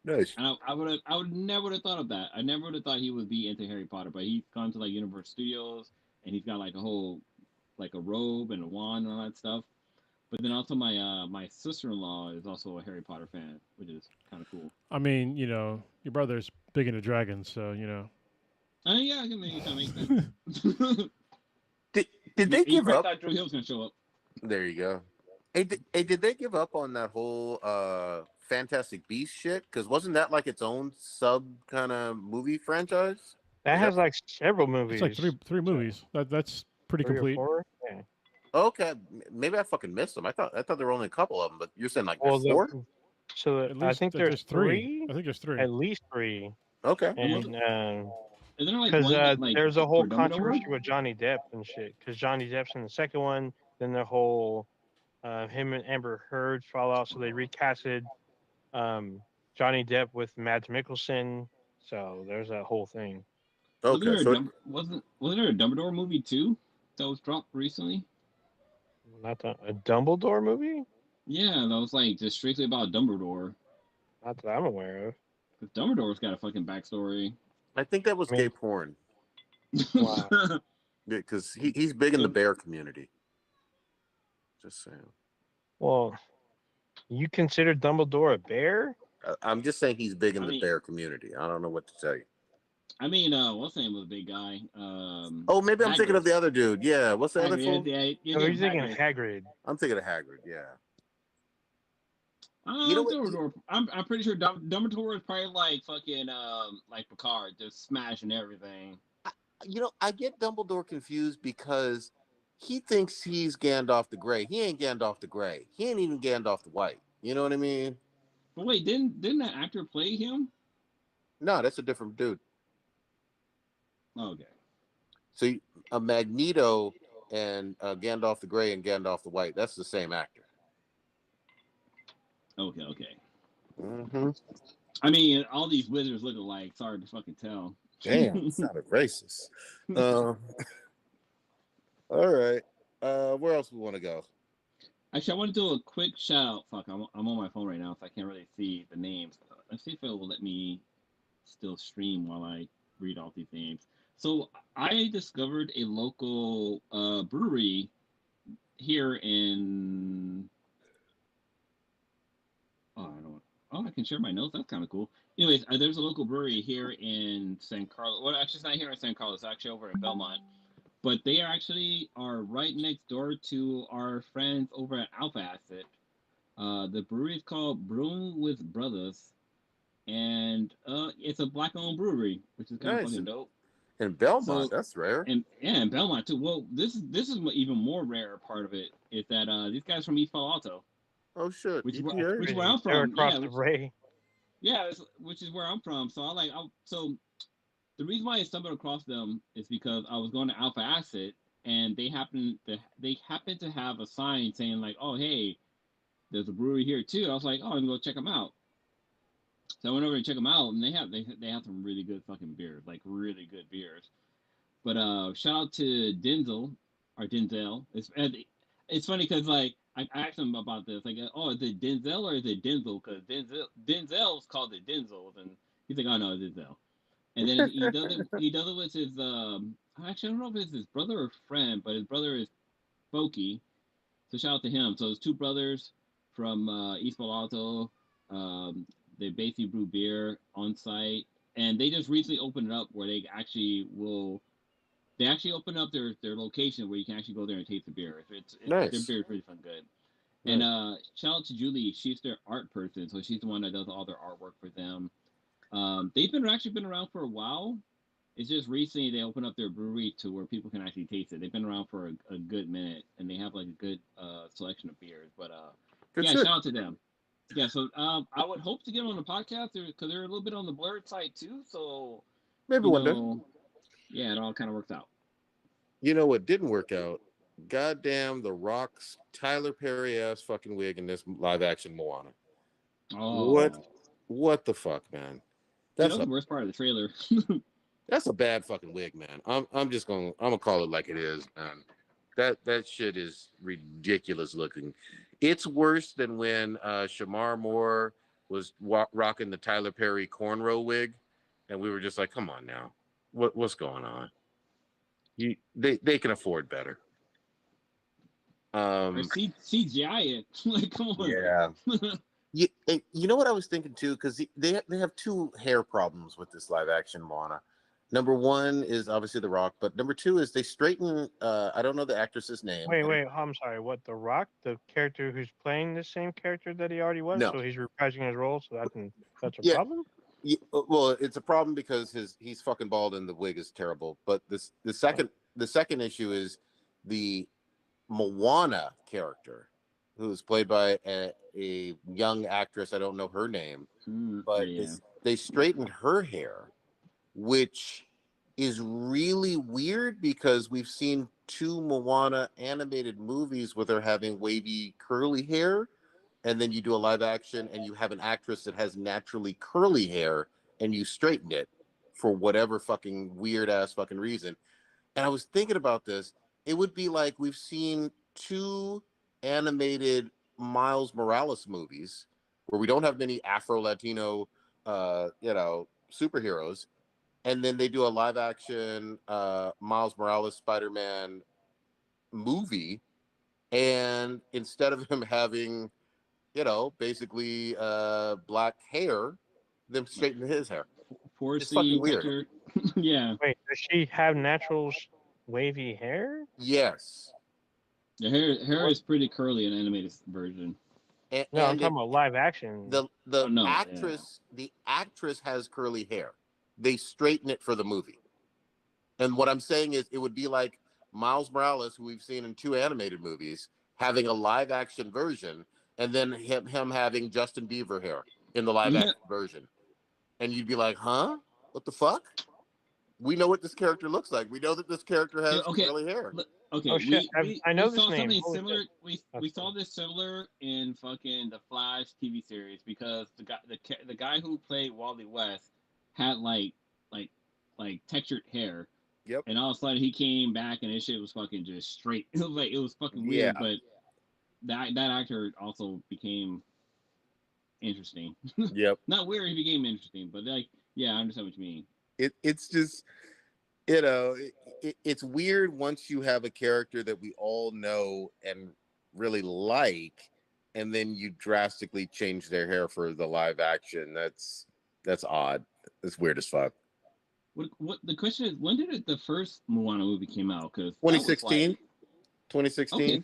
Nice. And I would never have thought of that. I never would have thought he would be into Harry Potter, but he's gone to like Universal Studios and he's got like a whole like a robe and a wand and all that stuff. But then also my sister-in-law is also a Harry Potter fan, which is kind of cool. I mean, your brother's big into dragons, so Yeah, I can make that make sense. Did they give up? I thought Drew Hill was gonna show up. There you go. Hey, did they give up on that whole Fantastic Beast shit? Because wasn't that like its own sub kind of movie franchise? That Is that has like several It's like movies. three movies. That's pretty 3 or complete. 4. Yeah. okay? Maybe I fucking missed them. I thought there were only a couple of them, but you're saying like there's Well, four? At I least think there's there's three. 3, I think there's three. at least 3, Okay. And was and is there like because one like there's a whole for Dumbledore? controversy with Johnny Depp and shit. Because Johnny Depp's in the second one, then the whole him and Amber Heard fall out, so they recasted um, Johnny Depp with Mads Mikkelsen. So there's that whole thing. Okay. So Wasn't there a Dumbledore movie too that was dropped recently? Not a Dumbledore movie? Yeah, that was like just strictly about Dumbledore. Not that I'm aware of. Because Dumbledore's got a fucking backstory. I think that was I mean, gay porn. wow. Because he's big in the bear community. Just saying. Well, you consider Dumbledore a bear? I'm just saying he's big in I the mean- bear community. I don't know what to tell you. I mean, what's the name of the big guy? Oh, maybe I'm thinking of the other dude. Yeah, what's the other fool? Yeah, No, he's thinking Hagrid. I'm thinking of Hagrid. Yeah. You know what? Dumbledore. I'm pretty sure Dumbledore is probably like fucking like Picard, just smashing everything. I get Dumbledore confused because he thinks he's Gandalf the Grey. He ain't Gandalf the Grey. He ain't even Gandalf the White. You know what I mean? But wait, didn't that actor play him? No, that's a different dude. Okay. So a Magneto and Gandalf the Grey and Gandalf the White, that's the same actor. Okay. Mm-hmm. I mean, all these wizards look alike. Sorry to fucking tell. Damn, sounded racist. All right. Where else we want to go? Actually, I want to do a quick shout out. Fuck, I'm on my phone right now, so I can't really see the names. Let's see if it will let me still stream while I read all these names. So I discovered a local brewery here in. I can share my notes. That's kind of cool. Anyways, there's a local brewery here in San Carlos. Well, actually, it's not here in San Carlos. It's actually over in Belmont. But they are right next door to our friends over at Alpha Acid. The brewery is called Brewing with Brothers, and it's a black-owned brewery, which is kind of fucking dope. In Belmont, that's rare. And in Belmont too. Well, this is even more rare part of it is that these guys from East Palo Alto. Oh shit! Which is where I'm They're from. across the Ray. Yeah, which is where I'm from. So so the reason why I stumbled across them is because I was going to Alpha Acid and they happened to have a sign saying like, "Oh, hey, there's a brewery here too." I was like, "Oh, I'm gonna go check them out." So I went over and check them out, and they have some really good fucking beers, like really good beers. But shout out to Denzel or Denzel. It's funny because like I asked him about this, like, oh, is it Denzel or is it Denzel? Because Denzel's called it Denzel, and he's like, oh no, it's Denzel. And then he does it with his actually I don't know if it's his brother or friend, but his brother is Boki. So shout out to him. So it's two brothers from East Palo Alto. They basically brew beer on site, and they just recently opened it up where they actually opened up their location where you can actually go there and taste the beer. Nice. Their beer is really fun good. Nice. And shout out to Julie. She's their art person, so she's the one that does all their artwork for them. They've actually been around for a while. It's just recently they opened up their brewery to where people can actually taste it. They've been around for a good minute, and they have like a good selection of beers. But shout out to them. Yeah, so I would hope to get them on the podcast because they're a little bit on the blurred side too. So maybe one day. Yeah, it all kind of works out. You know what didn't work out? Goddamn The Rock's Tyler Perry ass fucking wig in this live action Moana. Oh, what the fuck, man? That's the worst part of the trailer. That's a bad fucking wig, man. I'm gonna call it like it is, man. That shit is ridiculous looking. It's worse than when Shamar Moore was rocking the Tyler Perry cornrow wig, and we were just like, come on now, what's going on? They can afford better. Or CGI it. Like, come on. Yeah. You know what I was thinking too, because they have two hair problems with this live action Moana. Number one is obviously The Rock, but number two is they straighten. I don't know the actress's name. Wait. I'm sorry. What? The Rock, the character who's playing the same character that he already was, No. so he's reprising his role. So that's a Yeah. problem. Yeah, well, it's a problem because he's fucking bald and the wig is terrible. But the second issue is the Moana character, who is played by a young actress. I don't know her name, but they straightened her hair, which is really weird because we've seen 2 Moana animated movies with her having wavy curly hair, and then you do a live action and you have an actress that has naturally curly hair and you straighten it for whatever fucking weird ass fucking reason. And I was thinking about this. It would be like we've seen 2 animated Miles Morales movies where we don't have many Afro Latino superheroes, and then they do a live action Miles Morales Spider-Man movie, and instead of him having basically black hair, them straighten his hair. It's fucking weird. Yeah. Wait, does she have natural wavy hair? Yes. The hair is pretty curly in the animated version. No, I'm talking about live action. The actress has curly hair. They straighten it for the movie. And what I'm saying is it would be like Miles Morales, who we've seen in 2 animated movies, having a live action version, and then him having Justin Bieber hair in the live action version. And you'd be like, huh? What the fuck? We know what this character looks like. We know that this character has curly hair. Okay, oh, shit. I know we this saw name. Something similar. We saw this similar in fucking the Flash TV series because the guy who played Wally West had like textured hair. Yep. And all of a sudden he came back and his shit was fucking just straight. It was fucking weird, but that actor also became interesting. Yep. Not weird, he became interesting, but I understand what you mean. It's just it's weird once you have a character that we all know and really like, and then you drastically change their hair for the live action. That's odd. It's weird as fuck. What the question is, when did the first Moana movie came out? Because 2016. 2016. Okay.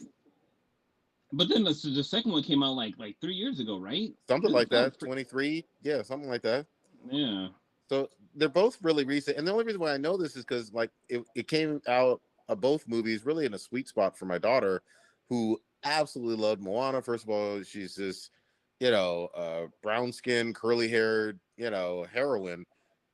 But then the second one came out like 3 years ago, right? Something like that. 23. Yeah, something like that. Yeah. So they're both really recent. And the only reason why I know this is because it came out of both movies really in a sweet spot for my daughter, who absolutely loved Moana. First of all, she's this, brown skin, curly haired, heroine.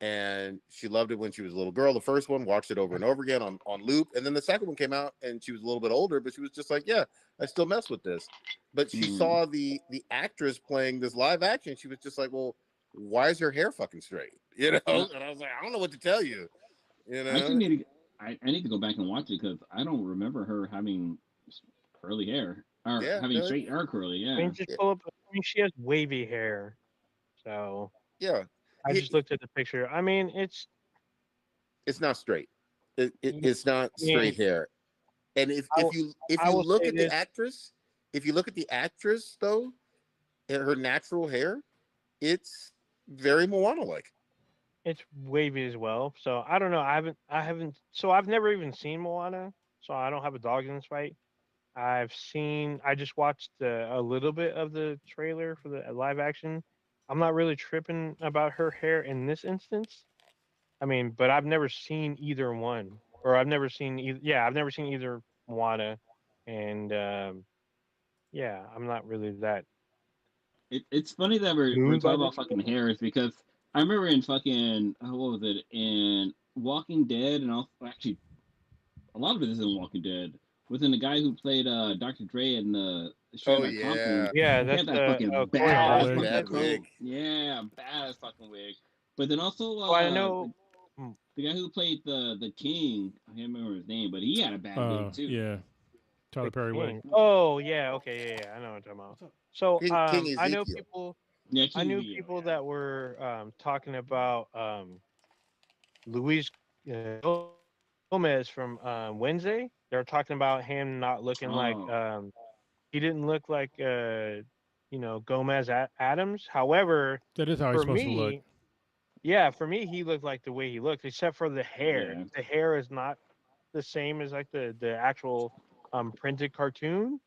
And she loved it when she was a little girl. The first one, watched it over and over again on loop. And then the second one came out and she was a little bit older, but she was just like, yeah, I still mess with this. But she saw the actress playing this live action. She was just like, well, why is her hair fucking straight? And I was like, I don't know what to tell you. I actually need to go back and watch it because I don't remember her having curly hair or having straight or curly. Yeah. I mean, just pull up. I mean, she has wavy hair, so yeah. I just looked at the picture. I mean, it's not straight. It's not straight hair. And if you look at the actress, though, and her natural hair, it's very Moana-like. It's wavy as well. So I don't know. I haven't. So I've never even seen Moana. So I don't have a dog in this fight. I just watched a little bit of the trailer for the live action. I'm not really tripping about her hair in this instance. I mean, but I've never seen either one, or I've never seen either. Yeah, I've never seen either Moana, and I'm not really that. It's funny that we're talking about fucking hairs because I remember in fucking what was it in Walking Dead, and also actually a lot of it is in Walking Dead. Within the guy who played Dr. Dre in the show Compton, that's that fucking badass fucking wig. Yeah, badass fucking wig. But then also, I know the guy who played the king. I can't remember his name, but he had a bad wig too. Yeah, Tyler Perry wig. Oh yeah, okay, yeah, I know what you're talking about. So King I know people. Yeah, I knew people that were talking about Luis Gomez from Wednesday. They're talking about him not looking like he didn't look like Gomez Adams. However, that is how he's supposed to look. Yeah, for me, he looked like the way he looked, except for the hair. Yeah. The hair is not the same as like the actual printed cartoon.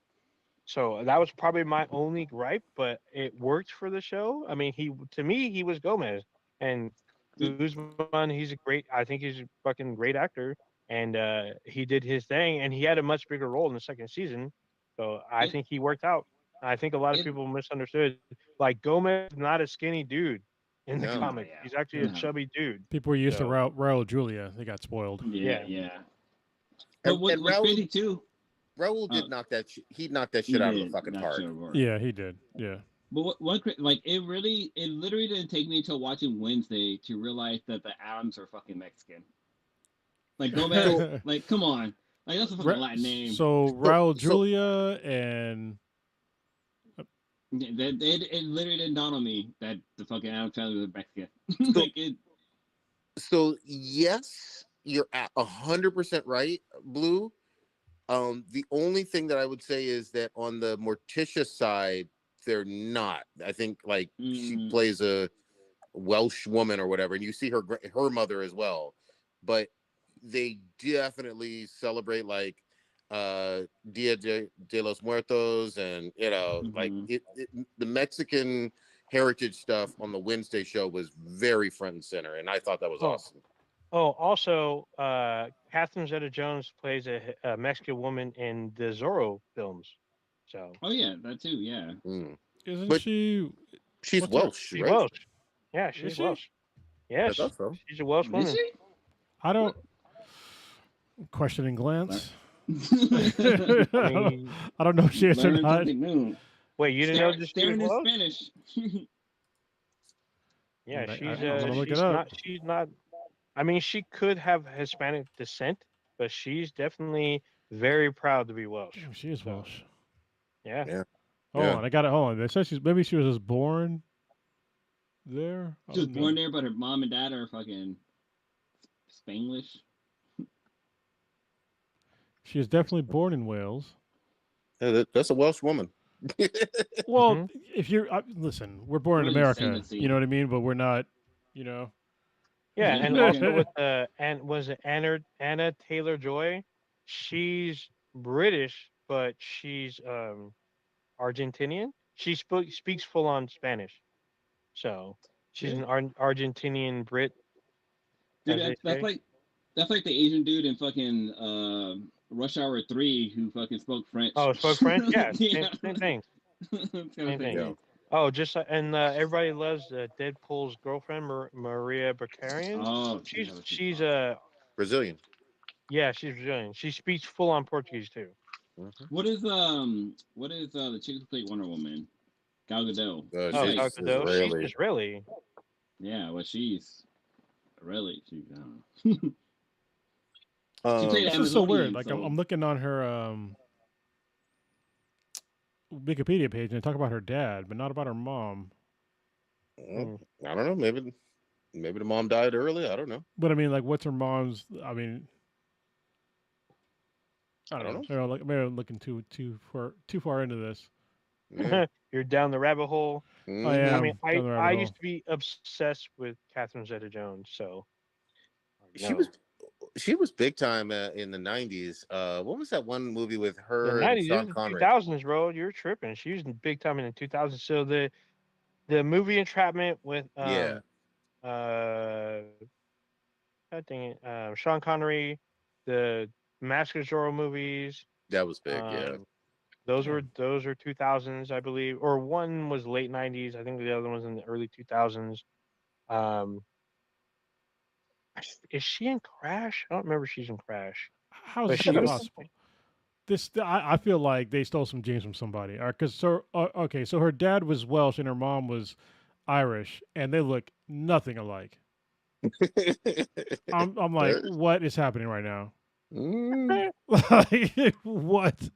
So that was probably my only gripe, but it worked for the show. I mean, he to me he was Gomez, and Guzman, I think he's a fucking great actor, and he did his thing, and he had a much bigger role in the second season. So I It think he worked out. I think a lot of it people misunderstood. Like Gomez is not a skinny dude in the No. no, comics. yeah. He's actually a No. chubby dude. People were used to So Raul Julia. They got spoiled. Yeah, yeah. yeah. But And, what's Raul crazy too? did knock that. He knocked that He shit out of the did fucking not park. show work. Yeah, he did. Yeah. But like it literally didn't take me until watching Wednesday to realize that the Adams are fucking Mexican. Like Gomez, like come on, like that's a fucking Latin name. So Raul So Julia and It literally didn't dawn on me that the fucking Adams family was Mexican. so Like it, so yes, you're at 100% right, Blue. The only thing that I would say is that on the Morticia side, they're not. I think like she mm, plays a Welsh woman or whatever, and you see her mother as well. But they definitely celebrate like Dia de los Muertos, and like mhm. the Mexican heritage stuff on the Wednesday show was very front and center, and I thought that was Oh, awesome. also, Catherine Zeta-Jones plays a Mexican woman in the Zorro films. So Oh yeah, that too. Yeah. Mm. isn't But she? she's What's her? Welsh, she's right? Welsh. Yeah, Is she's she? Welsh. I Yes, thought so. she's a Welsh Is woman. she? I What? don't. Questioning glance. I I mean, don't know if she is or Learn not. something new. wait, you didn't know that she was Staring in Welsh? Spanish. Yeah, I'm gonna look it up. she's not. I mean, she could have Hispanic descent, but she's definitely very proud to be Welsh. Damn, she is So Welsh. yeah. Yeah. Hold Yeah. on, I got it. Hold on. They said maybe she was just born there. I She was don't born know. there, but her mom and dad are fucking Spanglish. She is definitely born in Wales. Yeah, that's a Welsh woman. Well, hmm if you're listen, we're born in Really America. saintly. You know what I mean? But we're not. You know. Yeah, Yeah, and also okay. with and was it Anna Taylor Joy? She's British, but she's Argentinian. She speaks full on Spanish, so she's Yeah. an Argentinian Brit, Dude, as they that's say. like the Asian dude in fucking Rush Hour 3 who fucking spoke French. Oh, spoke French. Yeah, Yeah. same thing. It's kind of Same thing. thing. Yeah. Oh, just and everybody loves Deadpool's girlfriend, Maria Bacarian. Oh, geez, She's that was too she's far. uh Brazilian. yeah, she's Brazilian. She speaks full on Portuguese too. Mhm. What is the chick who played Wonder Woman? Gal Gadot. She's Oh, like, She's Gal Gadot. She's Israeli. Israeli. yeah, well, she's really, she's, I don't know. She played Um, This is so weird. Amazonian, Like so I'm looking on her Wikipedia page and they talk about her dad, but not about her mom. Hmm. I don't know. Maybe the mom died early. I don't know. But I mean, like, what's her mom's? I mean, I I don't don't know. know. Maybe I'm looking too far into this. Yeah. You're down the rabbit hole. I I Hmm. mean, am down the rabbit I hole. used to be obsessed with Catherine Zeta-Jones, so I She know. was big time in the '90s. What was that one movie with The her and 90s, Sean the Connery? 2000s, bro. You're tripping. She was big time in the 2000s. So the movie Entrapment with Yeah, uh I think Sean Connery, the Mask of Zorro movies, that was big. Yeah. um those were Damn. 2000s, I believe, or one was late 90s. I think the other one was in the early 2000s. Um, is she in Crash? I don't remember if she's in Crash, How is but this she even was. possible? I feel like they stole some genes from somebody. Because okay, so her dad was Welsh and her mom was Irish, and they look nothing alike. I'm like, what is happening right now? Mm, Like, what?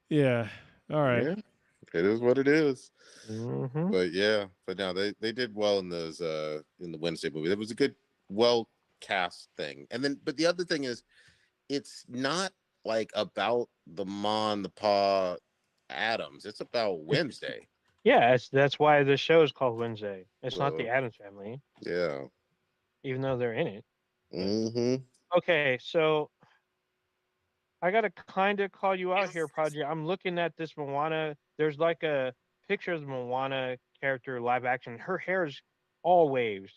Yeah. All right. yeah, it is what it is. Mm-hmm. But yeah, but no, they did well in those in the Wednesday movie. It was a good, well cast thing. And then, but the other thing is, it's not like about the Ma and the Pa Adams. It's about Wednesday. Yeah, that's why the show is called Wednesday. It's not the Addams Family, Yeah. even though they're in it. Mm-hmm. Okay, so I gotta kind of call you out here, Project. I'm looking at this Moana. There's like a picture of the Moana character live action. Her hair is all waves.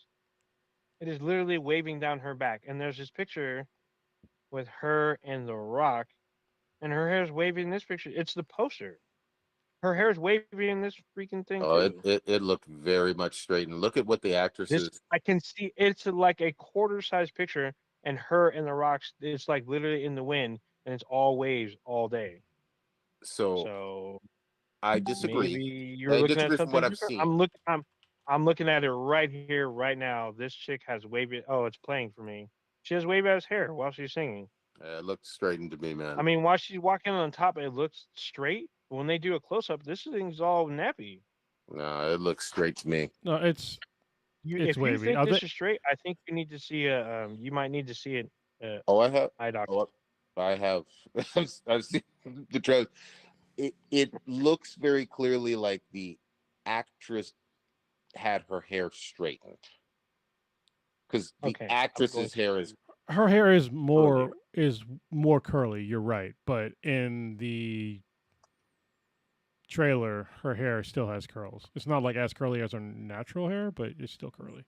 It is literally waving down her back. And there's this picture with her and The Rock, and her hair is waving in this picture. It's the poster. Her hair is wavy in this freaking thing Oh, too. it looked very much straightened. Look at what the This actresses. I can see. It's like a quarter size picture, and her and The Rock's. It's like literally in the wind, and it's all waves all day. So So I maybe disagree. you're I looking at disagree from what something I've different. seen. I'm looking at it right here, right now. This chick has wavy. Oh, it's playing for me. She has wavy ass hair while she's singing. It looked straightened to me, I man. mean, while she's walking on top, it looks straight. But when they do a close up, this thing's all nappy. No, it looks straight to me. No, it's If you wavy. think this is straight, I think you need to see a. You might need to see it. Oh, I have. Eye doctor. Oh, I have. I've seen the trailer. It looks very clearly like the actress had her hair straightened because the Okay, actress's hair is her hair is curlier. more curly. You're right, but in the trailer, her hair still has curls. It's not like as curly as her natural hair, but it's still curly.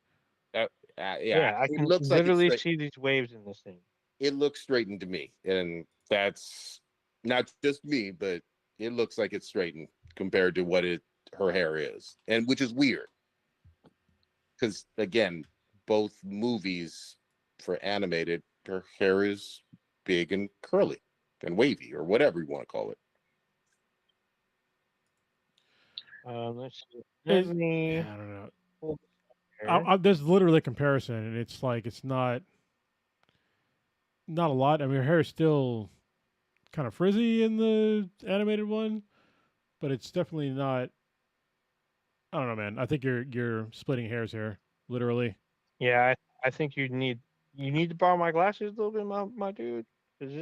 Yeah, I it can looks like it's literally straight. see these waves in this thing. It looks straightened to me, and that's not just me, but it looks like it's straightened compared to what it her hair is, and which is weird because again, both movies for animated, her hair is big and curly and wavy or whatever you want to call it. Let's see. Let me. I don't know. Pull this up here. There's literally a comparison, and it's like it's not a lot. I mean, her hair is still kind of frizzy in the animated one, but it's definitely not. I don't know, man. I think you're splitting hairs here, literally. Yeah, I think you need to borrow my glasses a little bit, my dude, because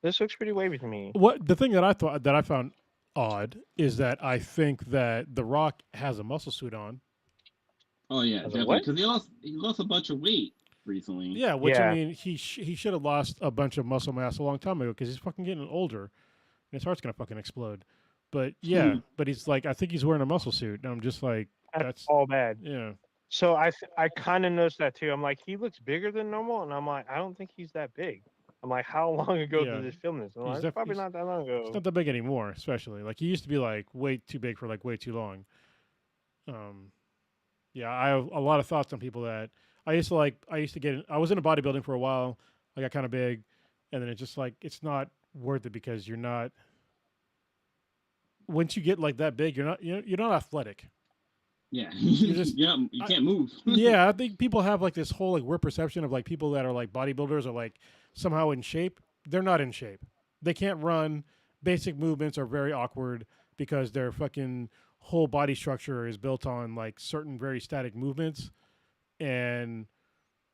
this looks pretty wavy to me. What the thing that I found odd is that I think that The Rock has a muscle suit on. Oh yeah, As a definitely. what? Because he lost a bunch of weight recently. Yeah, which I Yeah. mean, he should have lost a bunch of muscle mass a long time ago because he's fucking getting older, and his heart's gonna fucking explode. But yeah, but he's like, I think he's wearing a muscle suit, and I'm just like, That's all bad. yeah. So I kind of noticed that too. I'm like, he looks bigger than normal, and I'm like, I don't think he's that big. I'm like, how long ago Yeah. did this film this? I'm He's like, def- probably not that long He's ago. not that big anymore, especially like he used to be like way too big for like way too long. Yeah, I have a lot of thoughts on people that I used to get. I was in a bodybuilding for a while. I got kind of big, and then it's just like it's not worth it because you're not. Once you get like that big, you're not athletic. Yeah, just- yeah, you can't move. Yeah, I think people have like this whole like weird perception of like people that are like bodybuilders are like somehow in shape. They're not in shape. They can't run. Basic movements are very awkward because their fucking whole body structure is built on like certain very static movements, and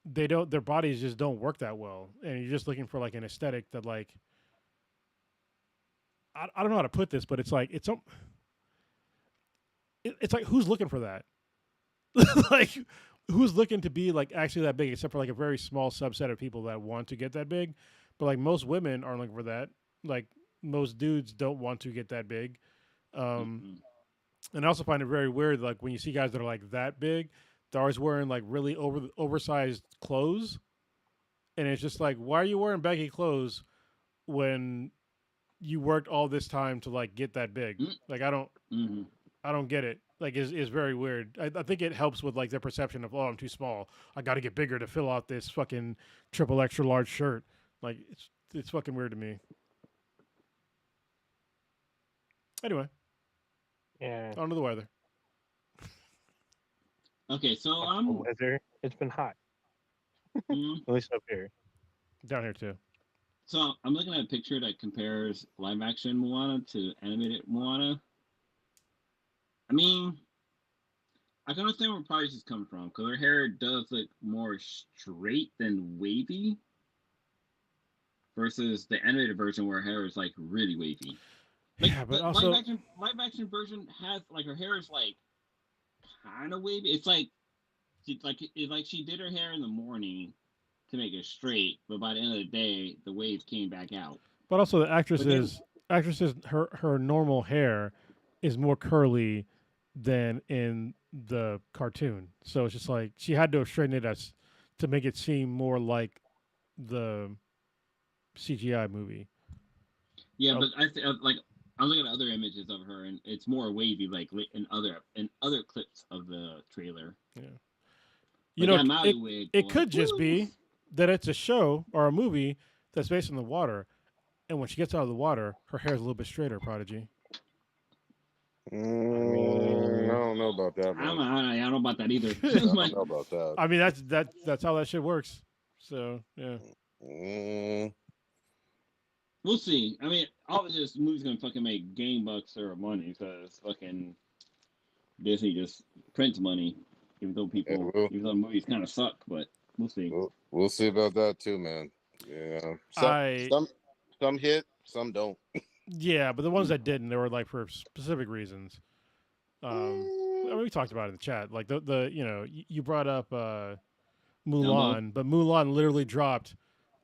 their bodies just don't work that well. And you're just looking for like an aesthetic that like I don't know how to put this, but it's like it's like who's looking for that? Like who's looking to be like actually that big except for like a very small subset of people that want to get that big, but like most women aren't looking for that. Like most dudes don't want to get that big. And I also find it very weird like when you see guys that are like that big, they're always wearing like really oversized clothes, and it's just like, why are you wearing baggy clothes when you worked all this time to like get that big? Like I don't get it. Like is very weird. I think it helps with like their perception of, oh, I'm too small. I got to get bigger to fill out this fucking triple extra large shirt. Like it's fucking weird to me. Anyway, Yeah. on to the weather. Okay, so weather. It's been hot. At least up here. Down here too. So I'm looking at a picture that compares live action Moana to animated Moana. I mean, I can understand where Prodigy's is coming from because her hair does look more straight than wavy versus the animated version where her hair is like really wavy. Like Yeah, but the also live action version has like her hair is like kind of wavy. It's like she did her hair in the morning to make it straight, but by the end of the day, the waves came back out. the But then, actresses her normal hair is more curly than in the cartoon. So it's just like she had to have straightened it as to make it seem more like the CGI movie. yeah, but like I'm looking at other images of her, and it's more wavy, like in other clips of the trailer. Yeah. You But know, that Maui wig, it boy, could just woo! be that it's a show or a movie that's based in the water, and when she gets out of the water, her hair is a little bit straighter. Prodigy. I I mean, don't know about that, man. I don't know about that either. I Like, don't know about that. I mean, that's how that shit works. So yeah. Mm, we'll see. I mean, obviously, this movie's gonna fucking make game bucks or money because fucking Disney just prints money, yeah, even though movies kind of suck. But we'll see. we'll see about that too, man. Yeah, I some hit, some don't. Yeah, but the ones that didn't, they were like for specific reasons. I mean, we talked about it in the chat. Like the you know you brought up Dumbo. Mulan, but Mulan literally dropped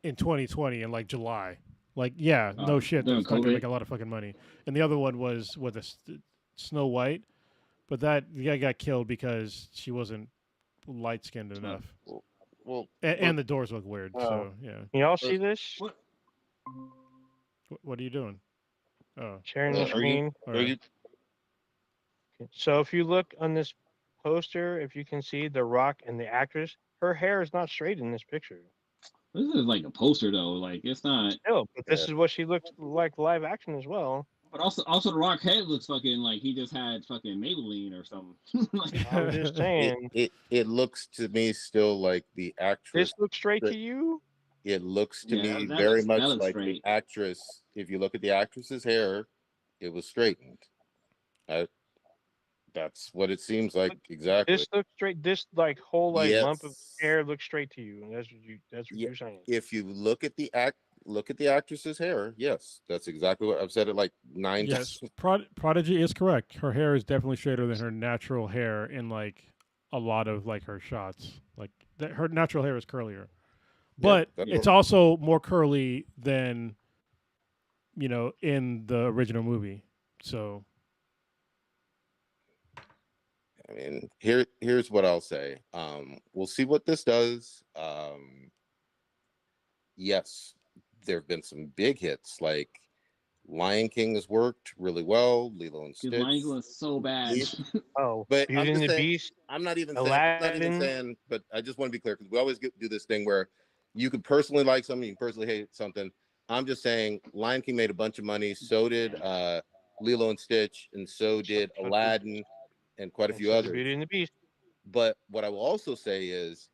in 2020 in like July. Like yeah, no shit, During that's not gonna COVID. make a lot of fucking money. And the other one was with Snow White, but that the guy got killed because she wasn't light skinned enough, Well, and the doors look weird. So yeah, Can y'all see this? What? what are you doing? Oh, Sharing the are you? screen. all Are right. you? So if you look on this poster, if you can see The Rock and the actress, her hair is not straight in this picture. This is like a poster though. Like it's not. No, but Yeah. this is what she looks like live action as well. But also the Rock head looks fucking like he just had fucking Maybelline or something. Like, I'm just saying. It looks to me still like the actress. This looks straight to you? It looks to yeah, me that very looks, much that looks like straight. the actress. If you look at the actress's hair, it was straightened. That's what it seems like exactly. This looks straight. This like whole like lump of Yes. hair looks straight to you, and that's what Yeah. you're saying. If you look at the actress's hair, yes, that's exactly what I've said it like 9 Yes, times. Prodigy is correct. Her hair is definitely straighter than her natural hair in like a lot of like her shots. Like her natural hair is curlier, but that's it's what- also more curly than in the original movie. So I mean, here's what I'll say. We'll see what this does. Yes, there have been some big hits like Lion King has worked really well. Lilo and Dude, Stitch. Lion King was so bad. Oh, But Beauty and the Beast. I'm not even Aladdin. saying, but I just want to be clear because we always do this thing where you could personally like something, you can personally hate something. I'm just saying Lion King made a bunch of money. So did Lilo and Stitch, and so did Aladdin, and quite a few others. Beauty and the Beast. But what I will also say is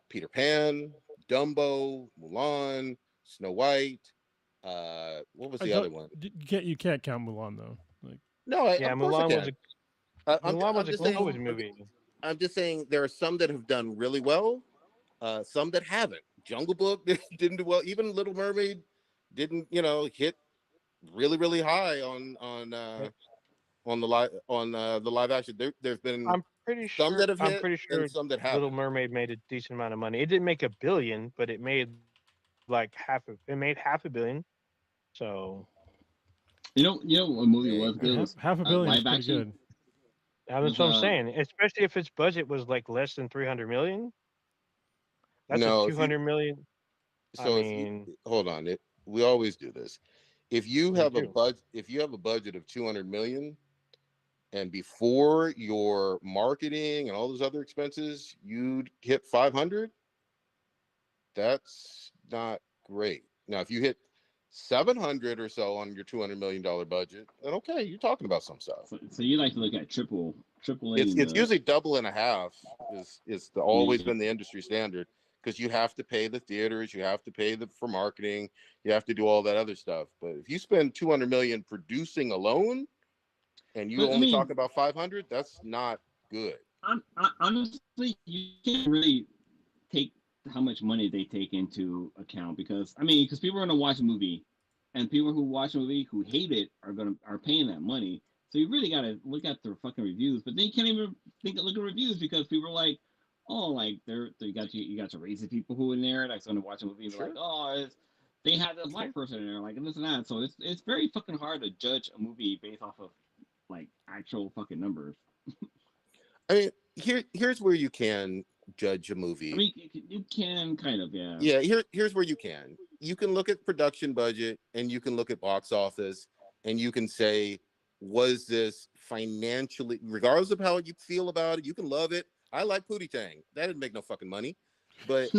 Peter Pan, Dumbo, Mulan, Snow White. What was the other one? You can't count Mulan though. Like No, Yeah, of course I Mulan can. was a Mulan was a just saying, COVID movie. I'm just saying there are some that have done really well, some that haven't. Jungle Book didn't do well. Even Little Mermaid didn't, hit really, really high on the live action. There's been I'm pretty sure. some that have hit I'm pretty sure and some that Little haven't. Mermaid made a decent amount of money. It didn't make $1 billion, but it made like it made $500 million. So You know what movie was good? Was half a billion is live pretty action. good. that's what I'm saying. Especially if its budget was like less than 300 million. That's No, a 200 million. So hold on, we always do this. If you have a budget of 200 million, and before your marketing and all those other expenses, you'd hit 500. That's not great. Now, if you hit 700 or so on your $200 million budget, then okay, you're talking about some stuff. So you like to look at triple A. It's usually double and a half is always been the industry standard. Because you have to pay the theaters, you have to pay for marketing, you have to do all that other stuff. But if you spend 200 million producing alone, and you only talk about 500, that's not good. Honestly, you can't really take how much money they take into account because people are going to watch a movie and people who watch a movie who hate it are paying that money. So you really gotta look at their fucking reviews. But then you can't even look at reviews because people are like, oh, like you got your racist people who in there that's gonna watch a movie and be like, oh, they had this black person in there, like and this and that. So it's very fucking hard to judge a movie based off of like actual fucking numbers. I mean, here's where you can judge a movie. I mean, you can kind of, yeah. Yeah, here's where you can. You can look at production budget and you can look at box office and you can say, was this financially, regardless of how you feel about it, you can love it. I like Pootie Tang. That didn't make no fucking money. But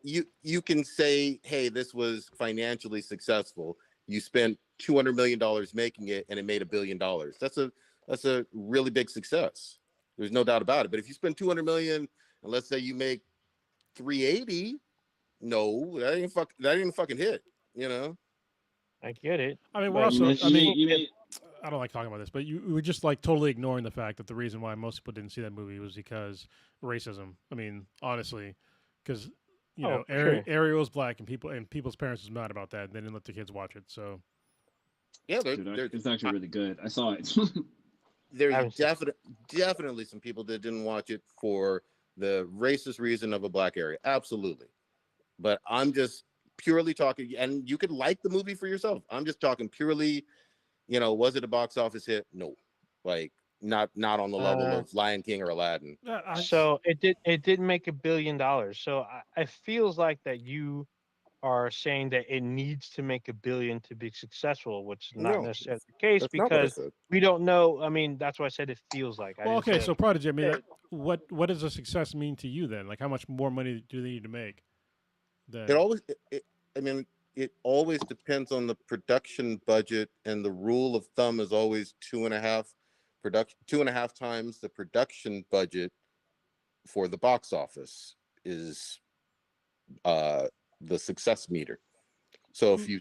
you can say, hey, this was financially successful. You spent $200 million making it and it made $1 billion. That's a really big success. There's no doubt about it. But if you spend 200 million and let's say you make 380, no, that ain't fucking hit, you know? I get it. I mean, but we're also. I mean, you I don't like talking about this, but we were just like totally ignoring the fact that the reason why most people didn't see that movie was because racism. I mean, honestly, because sure. Ariel's black and people's parents was mad about that, and they didn't let the kids watch it. So Yeah, it's actually really good. I saw it. there's definitely some people that didn't watch it for the racist reason of a black area. Absolutely. But I'm just purely talking, and you could like the movie for yourself. I'm just talking purely, was it a box office hit? No. Like not on the level of Lion King or Aladdin. So it did make $1 billion. So it feels like that you are saying that it needs to make $1 billion to be successful, which is not No, necessarily the case that's not what I because said. we don't know. I mean, that's why I said it feels like. well, okay, so Prodigy, I mean, what does a success mean to you then? Like, how much more money do they need to make? It always depends on the production budget, and the rule of thumb is always 2.5 times the production budget for the box office is the success meter. So if you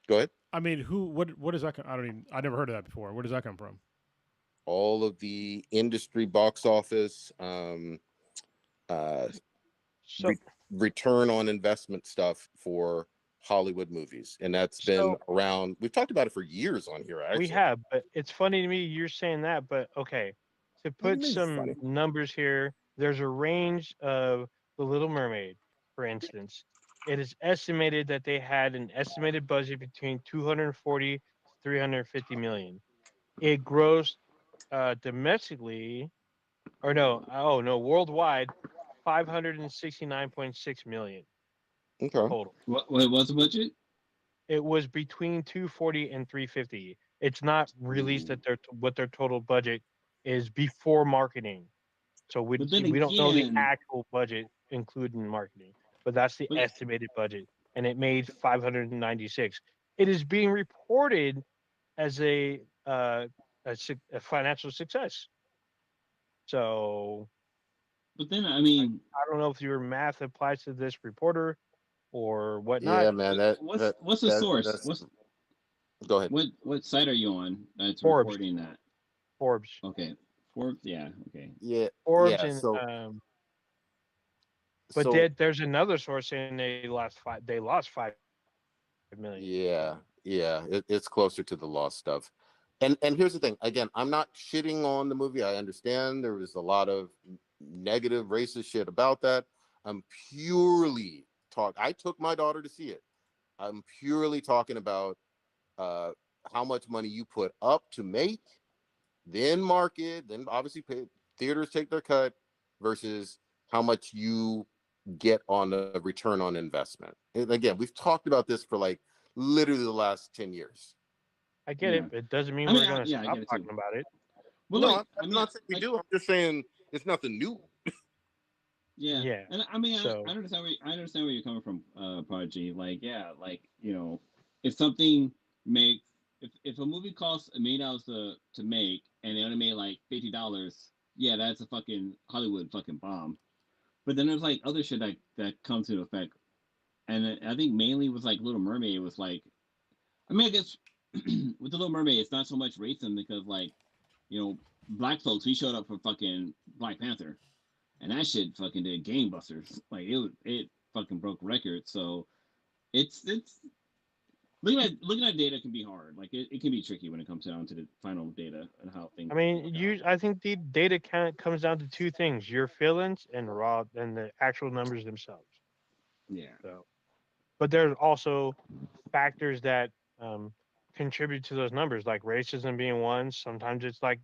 go ahead. I mean, what does that come? I never heard of that before. Where does that come from? All of the industry box office, return on investment stuff for Hollywood movies, and that's been around. We've talked about it for years on here. Actually, we have, but it's funny to me you're saying that. But okay, to put some numbers here, there's a range of The Little Mermaid, for instance. It is estimated that they had an estimated budget between 240 to 350 million. It grossed domestically, or no, worldwide, 569.6 million total. What was the budget? It was between 240 and 350. It's not released at what their total budget is before marketing. So we don't know the actual budget including marketing, but that's the estimated budget, and it made 596. It is being reported as a financial success. So, but then I mean, I don't know if your math applies to this reporter or whatnot. Yeah, man. What's the source? Go ahead. What site are you on that's Forbes. reporting that? Forbes. Okay. Forbes. Yeah. Okay. Yeah. Forbes yeah, and so, but there's another source saying they lost 5 million. Yeah. It's closer to the lost stuff. And here's the thing. Again, I'm not shitting on the movie. I understand there was a lot of negative racist shit about that. I'm purely I took my daughter to see it. I'm purely talking about how much money you put up to make, then market, then obviously theaters take their cut versus how much you get on the return on investment. And again, we've talked about this for like literally the last 10 years. I get it, but it doesn't mean we're going to stop talking about it. Well, no, I'm not saying we do. I'm just saying it's nothing new. Yeah. And I mean, I understand where you're coming from, Prodigy. Like, yeah, like, if something makes if a movie costs $1 million to make and they only made like $50, yeah, that's a fucking Hollywood fucking bomb. But then there's like other shit that comes into effect, and I think mainly with like Little Mermaid, it was like, I mean, I guess with the Little Mermaid, it's not so much racism because like, black folks, we showed up for fucking Black Panther. And that shit fucking did gangbusters. Like it fucking broke records. So it's looking at data can be hard. Like it can be tricky when it comes down to the final data and how things. I mean, I think the data comes down to two things: your feelings and the actual numbers themselves. Yeah. So, but there's also factors that um, contribute to those numbers, like racism being one. Sometimes it's like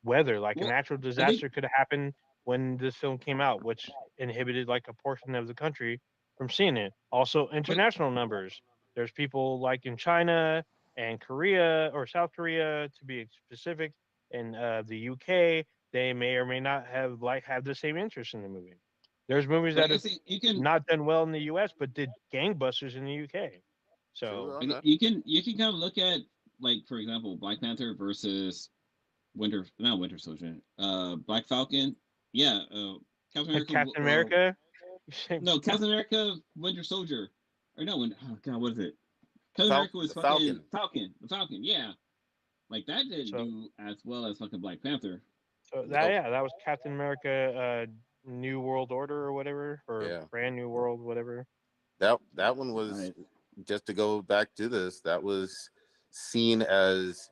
weather, like a Well, natural I think, disaster could have happened when this film came out, which inhibited like a portion of the country from seeing it. Also, but international numbers. There's people like in China and Korea or South Korea, to be specific, and the UK. They may or may not have the same interest in the movie. There's movies but I that have guess you can not done well in the US, but did gangbusters in the UK. True. So Okay. you can kind of look at, like, for example, Black Panther versus not Winter Soldier, Black Falcon. Yeah, Captain America. Captain America. No, Captain America, Winter Soldier, or no, oh god, what is it? Captain America was The fucking Falcon. The Falcon. Yeah, like that didn't So do as well as fucking Black Panther. Nope. that was Captain America, New World Order or whatever, or Yeah. Brand New World, whatever. That one was, Right. just to go back to this. That was seen as,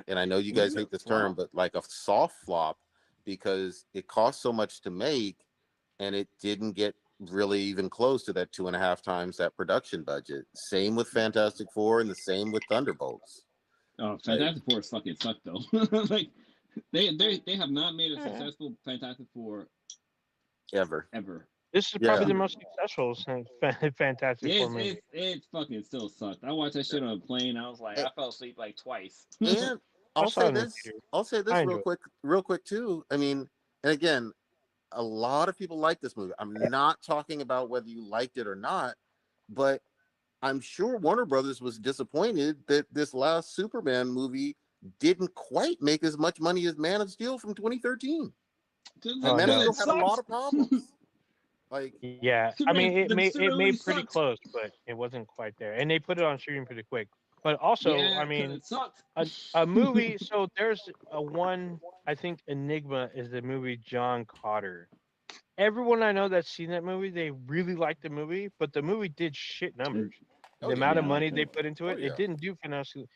and I know you Was guys it a hate this term, flop? but like a soft flop because it cost so much to make, and it didn't get really even close to that 2.5 times that production budget. Same with Fantastic Four, and the same with Thunderbolts. Oh, Like, Fantastic Four fucking sucked though. Like they have not made a Eh, successful Fantastic Four ever. ever. This is probably Yeah. the most successful Fantastic Four movie. It's fucking still sucked. I watched that shit on a plane. I was like, I fell asleep like twice. And I I'll saw it say in the this. theater. I'll say I this enjoyed it. real quick too. I mean, and again, a lot of people like this movie. I'm not talking about whether you liked it or not, but I'm sure Warner Brothers was disappointed that this last Superman movie didn't quite make as much money as Man of Steel from 2013. And Oh, Man of no. Steel It had a lot sucks. of problems. Like, Yeah, I mean, Superman, the it Superman movie made pretty sucks. close, but it wasn't quite there, and they put it on streaming pretty quick. But also, Yeah, I because mean, it sucked. a movie. So there's a one. I think Enigma is the movie John Carter. Everyone I know that's seen that movie, they really liked the movie, but the movie did shit numbers. oh The yeah, amount of Yeah, money like they put into oh it, it yeah. didn't do financially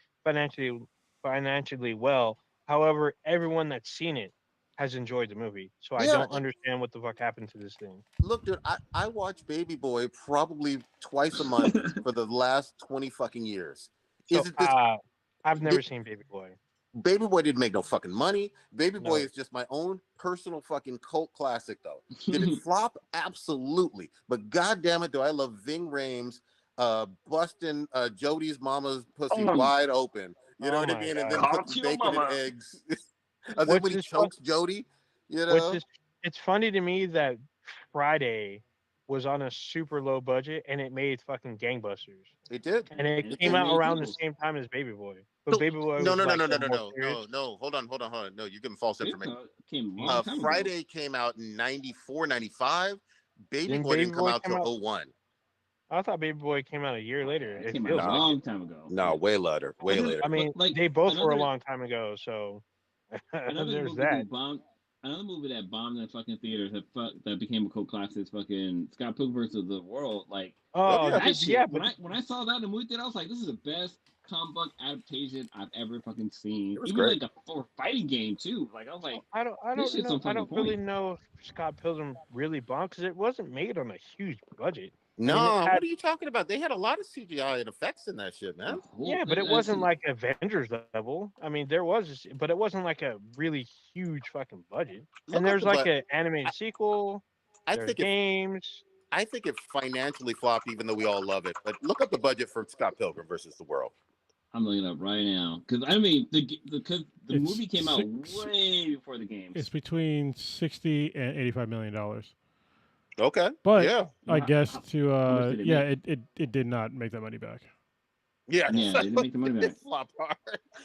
financially well. However, everyone that's seen it has enjoyed the movie. So I Yeah, don't understand what the fuck happened to this thing. look, dude, I watch Baby Boy probably twice a month for the last 20 fucking years. So Is it this? I've never Did, seen Baby Boy. Baby Boy didn't make no fucking money. Baby Boy No. is just my own personal fucking cult classic, though. Did it flop? Absolutely. But god damn it, do I love Ving Rhames busting Jody's mama's pussy wide open. You know Oh what I my mean? And god. then Call putting to your bacon and mama. eggs. And then Which when he is fun, chokes Jody, you which know? is it's funny to me that Friday was on a super low budget and it made fucking gangbusters. It did. And it It came out made around the tools. same time as Baby Boy. But No, Baby Boy no, was no, no, like no, no, a no, more no, serious. no. Hold on. No, you're giving false Baby information. came a long time ago. Friday came out in 94, 95. Baby Then Boy Baby didn't come Boy out came till out. 01. I thought Baby Boy came out a year later. It It came out a feels like it. long time ago. No, way later. Way Another, later. I mean, like they both were a another long time ago, so another there's movie that. who bombed. Another movie that bombed in fucking theaters that became a cult classic is fucking Scott Pilgrim versus the World. Like Oh Oh, yeah. that shit. yeah, When but I saw that in the movie theater, I was like, this is the best comic book adaptation I've ever fucking seen. It was Even great. like for fighting game too. Like I was like, I this don't shit's know. on I fucking don't really point. know if Scott Pilgrim really bombed because it wasn't made on a huge budget. I No, mean, it what had are you talking about? They had a lot of CGI and effects in that shit, man. yeah, but it wasn't like Avengers level. I mean, there was, but it wasn't like a really huge fucking budget. And Look up there's the like but an animated sequel. I There's think it games. I think it financially flopped, even though we all love it. But look up the budget for Scott Pilgrim versus the World. I'm looking it up right now because I mean because the It's movie came out six- way before the game. It's between $60 and $85 million. Okay. But yeah. I guess to How much did it yeah, make? it did not make that money back. Yeah. Yeah, they didn't make the money back. It flopped hard.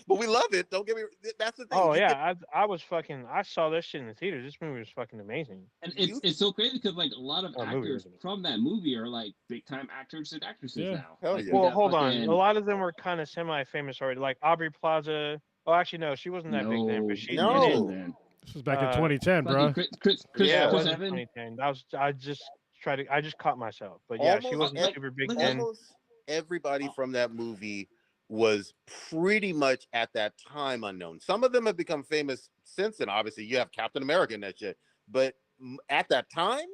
But we love it. Don't get me. That's the thing. Oh You yeah, I was fucking. I saw this shit in the theater. This movie was fucking amazing. And it's so crazy because like a lot of Oh, movie, actors isn't it? from that movie are like big time actors and actresses Yeah. now. Hell Like, yeah. we Well, got hold on. fucking- A lot of them were kind of semi-famous already, like Aubrey Plaza. Oh, actually, no, she wasn't that big then, but she's No. in it. Then. This was back in Uh, 2010, bro. Fucking Chris Yeah, it Chris wasn't Evans. 2010. I just caught myself, but yeah, she Almost wasn't ev- super big look then. almost everybody from that movie was pretty much at that time unknown. Some of them have become famous since then. Obviously, you have Captain America and that shit. But at that time,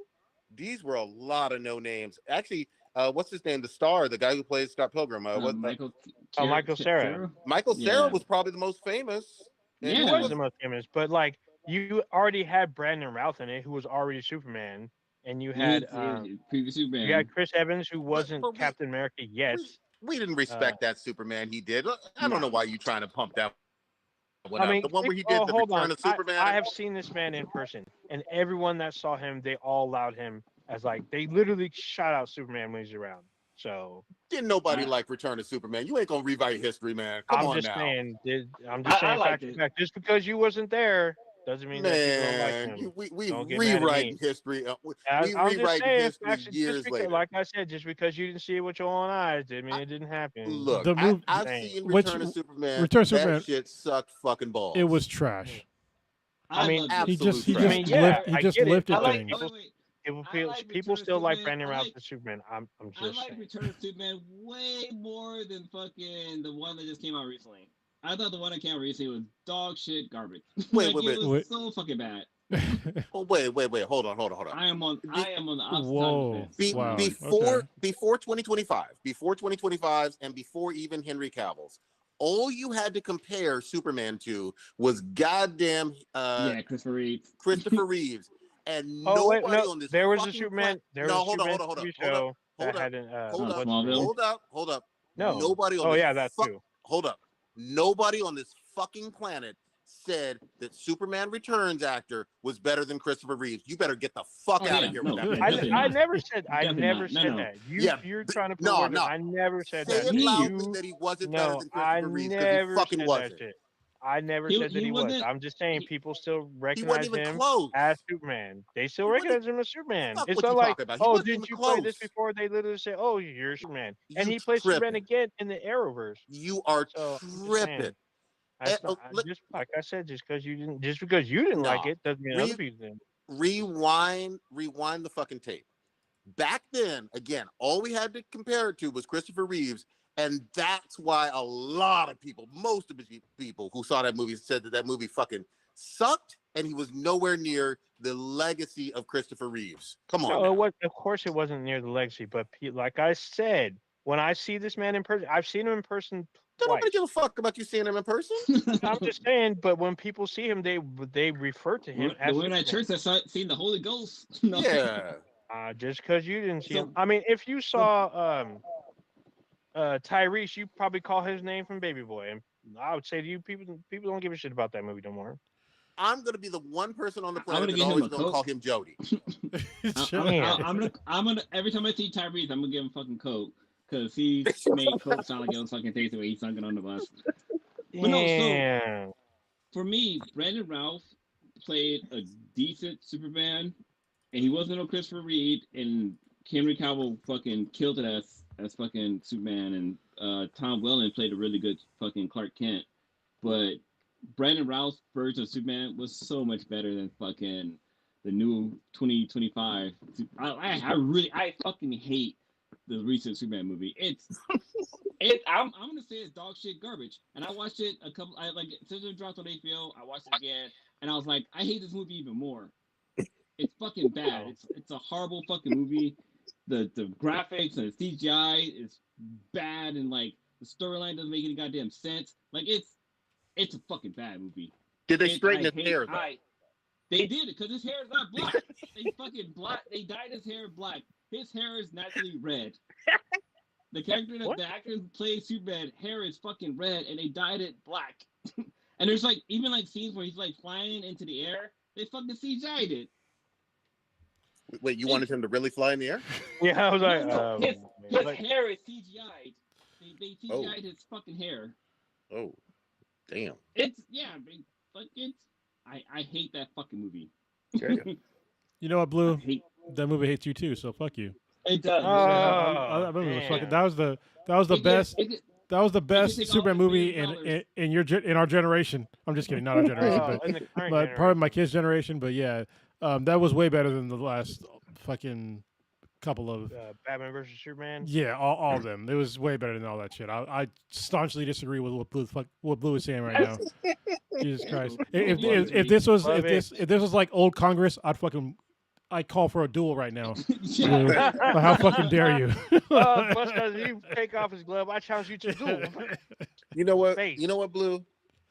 these were a lot of no names. Actually, what's his name? The star, the guy who plays Scott Pilgrim. Michael Michael Cera. Michael Cera was probably the most famous. He was the most famous, but like you already had Brandon Routh in it, who was already Superman, and you had previous Superman. You had Chris Evans, who wasn't Captain America yet. We didn't respect that Superman he did. I don't know why you're trying to pump that one up. The one where he did the Return of Superman. I have seen this man in person, and everyone that saw him, they all allowed him as like they literally shout out Superman when he's around. So didn't nobody like Return of Superman? You ain't gonna rewrite history, man. Come on now. I'm just saying, fact. Just because you wasn't there doesn't mean that people don't like him. We rewrite history. We rewrite history years later. Like I said, just because you didn't see it with your own eyes didn't mean it didn't happen. Look, I've seen Return of Superman. That shit sucked fucking balls. It was trash. I mean, he just lifted things. People still like Brandon Routh as Superman. I'm just saying. Return of Superman way more than fucking the one that just came out recently. I thought the one that came out recently was dog shit garbage. Wait, so fucking bad. Wait. Hold on. I am on the opposite side. Before 2025, and before even Henry Cavill's, all you had to compare Superman to was goddamn Christopher Reeves. And nobody on this. There was a Superman. Hold up. No. Nobody on that too. Hold up. Nobody on this fucking planet said that Superman Returns actor was better than Christopher Reeves. You better get the fuck out of here with that. I never said that. You're trying to prove that. I never said that. Say it loudly that he wasn't better than Christopher Reeves because he fucking wasn't. I never said that he was. I'm just saying people still recognize him as Superman. They still recognize him as Superman. It's not like, oh, didn't you play this before? They literally say, oh, you're Superman. And he plays Superman again in the Arrowverse. You are tripping. Just like I said, just because you didn't like it doesn't mean other people didn't. Rewind the fucking tape. Back then, again, all we had to compare it to was Christopher Reeves. And that's why a lot of people, most of the people who saw that movie said that movie fucking sucked, and he was nowhere near the legacy of Christopher Reeves. Come on. Of course, it wasn't near the legacy, but like I said, when I see this man in person, I've seen him in person. Don't nobody give a fuck about you seeing him in person. I'm just saying, but when people see him, they refer to him as. The way at church, I seen the Holy Ghost. Yeah. Just because you didn't see him. I mean, if you saw Tyrese, you probably call his name from Baby Boy, and I would say to you, people don't give a shit about that movie no more. I'm gonna be the one person on the planet that's always gonna call him Jody. I'm gonna every time I see Tyrese, I'm gonna give him fucking Coke because he made Coke sound like it was fucking tasty when he sung it on the bus. But no, so for me, Brandon Routh played a decent Superman, and he wasn't no Christopher Reeve, and Henry Cavill fucking killed it as fucking Superman, and Tom Welling played a really good fucking Clark Kent, but Brandon Routh's version of Superman was so much better than fucking the new 2025. I fucking hate the recent Superman movie. I'm gonna say it's dog shit garbage. And I watched it since it dropped on HBO, I watched it again, and I was like, I hate this movie even more. It's fucking bad. It's a horrible fucking movie. The graphics and the CGI is bad, and like the storyline doesn't make any goddamn sense. Like it's a fucking bad movie. Did they straighten his hair though? They did it because his hair is not black. They fucking black. They dyed his hair black. His hair is naturally red. The character the actor who plays Superman hair is fucking red, and they dyed it black. And there's like even like scenes where he's like flying into the air. They fucking CGI'd it. Wait, you wanted him to really fly in the air? Yeah, I was like, his hair is CGI'd. They CGI'd his fucking hair. Oh, damn. I hate that fucking movie. Okay. You know what, Blue? That movie hates you too, so fuck you. It does. That was the best Superman movie in our generation. I'm just kidding, not our generation, but part of my kids' generation. But yeah, that was way better than the last fucking couple of Batman versus Superman. Yeah, all of them. It was way better than all that shit. I staunchly disagree with what Blue is saying right now. Jesus Christ! If this was like old Congress, I'd call for a duel right now. Blue, how fucking dare you? Plus, because you take off his glove, I challenge you to duel. You know what? Face. You know what, Blue?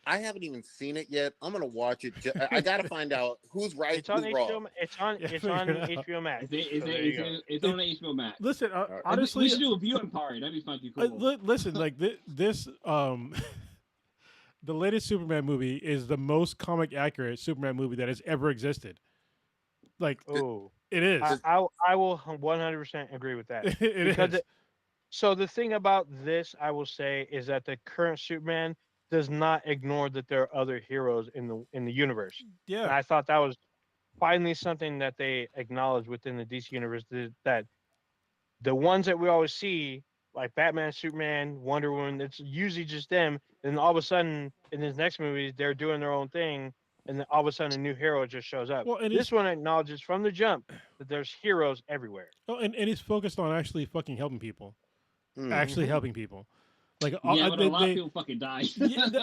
I haven't even seen it yet. I'm gonna watch it. I gotta find out who's right, It's on who's HBO. wrong. It's on HBO Max. It's on HBO Max. Listen, Right. honestly, We should do a viewing party. That'd be fucking cool. listen, like this the latest Superman movie is the most comic accurate Superman movie that has ever existed. Like, it is. I will 100% agree with that. It is. So the thing about this, I will say, is that the current Superman does not ignore that there are other heroes in the universe. Yeah. And I thought that was finally something that they acknowledged within the DC universe, that the ones that we always see, like Batman, Superman, Wonder Woman, it's usually just them. And all of a sudden, in this next movie, they're doing their own thing, and then all of a sudden, a new hero just shows up. Well, and this one acknowledges from the jump that there's heroes everywhere. Oh, and he's focused on actually fucking helping people. Actually helping people. Like, but a lot of people fucking die.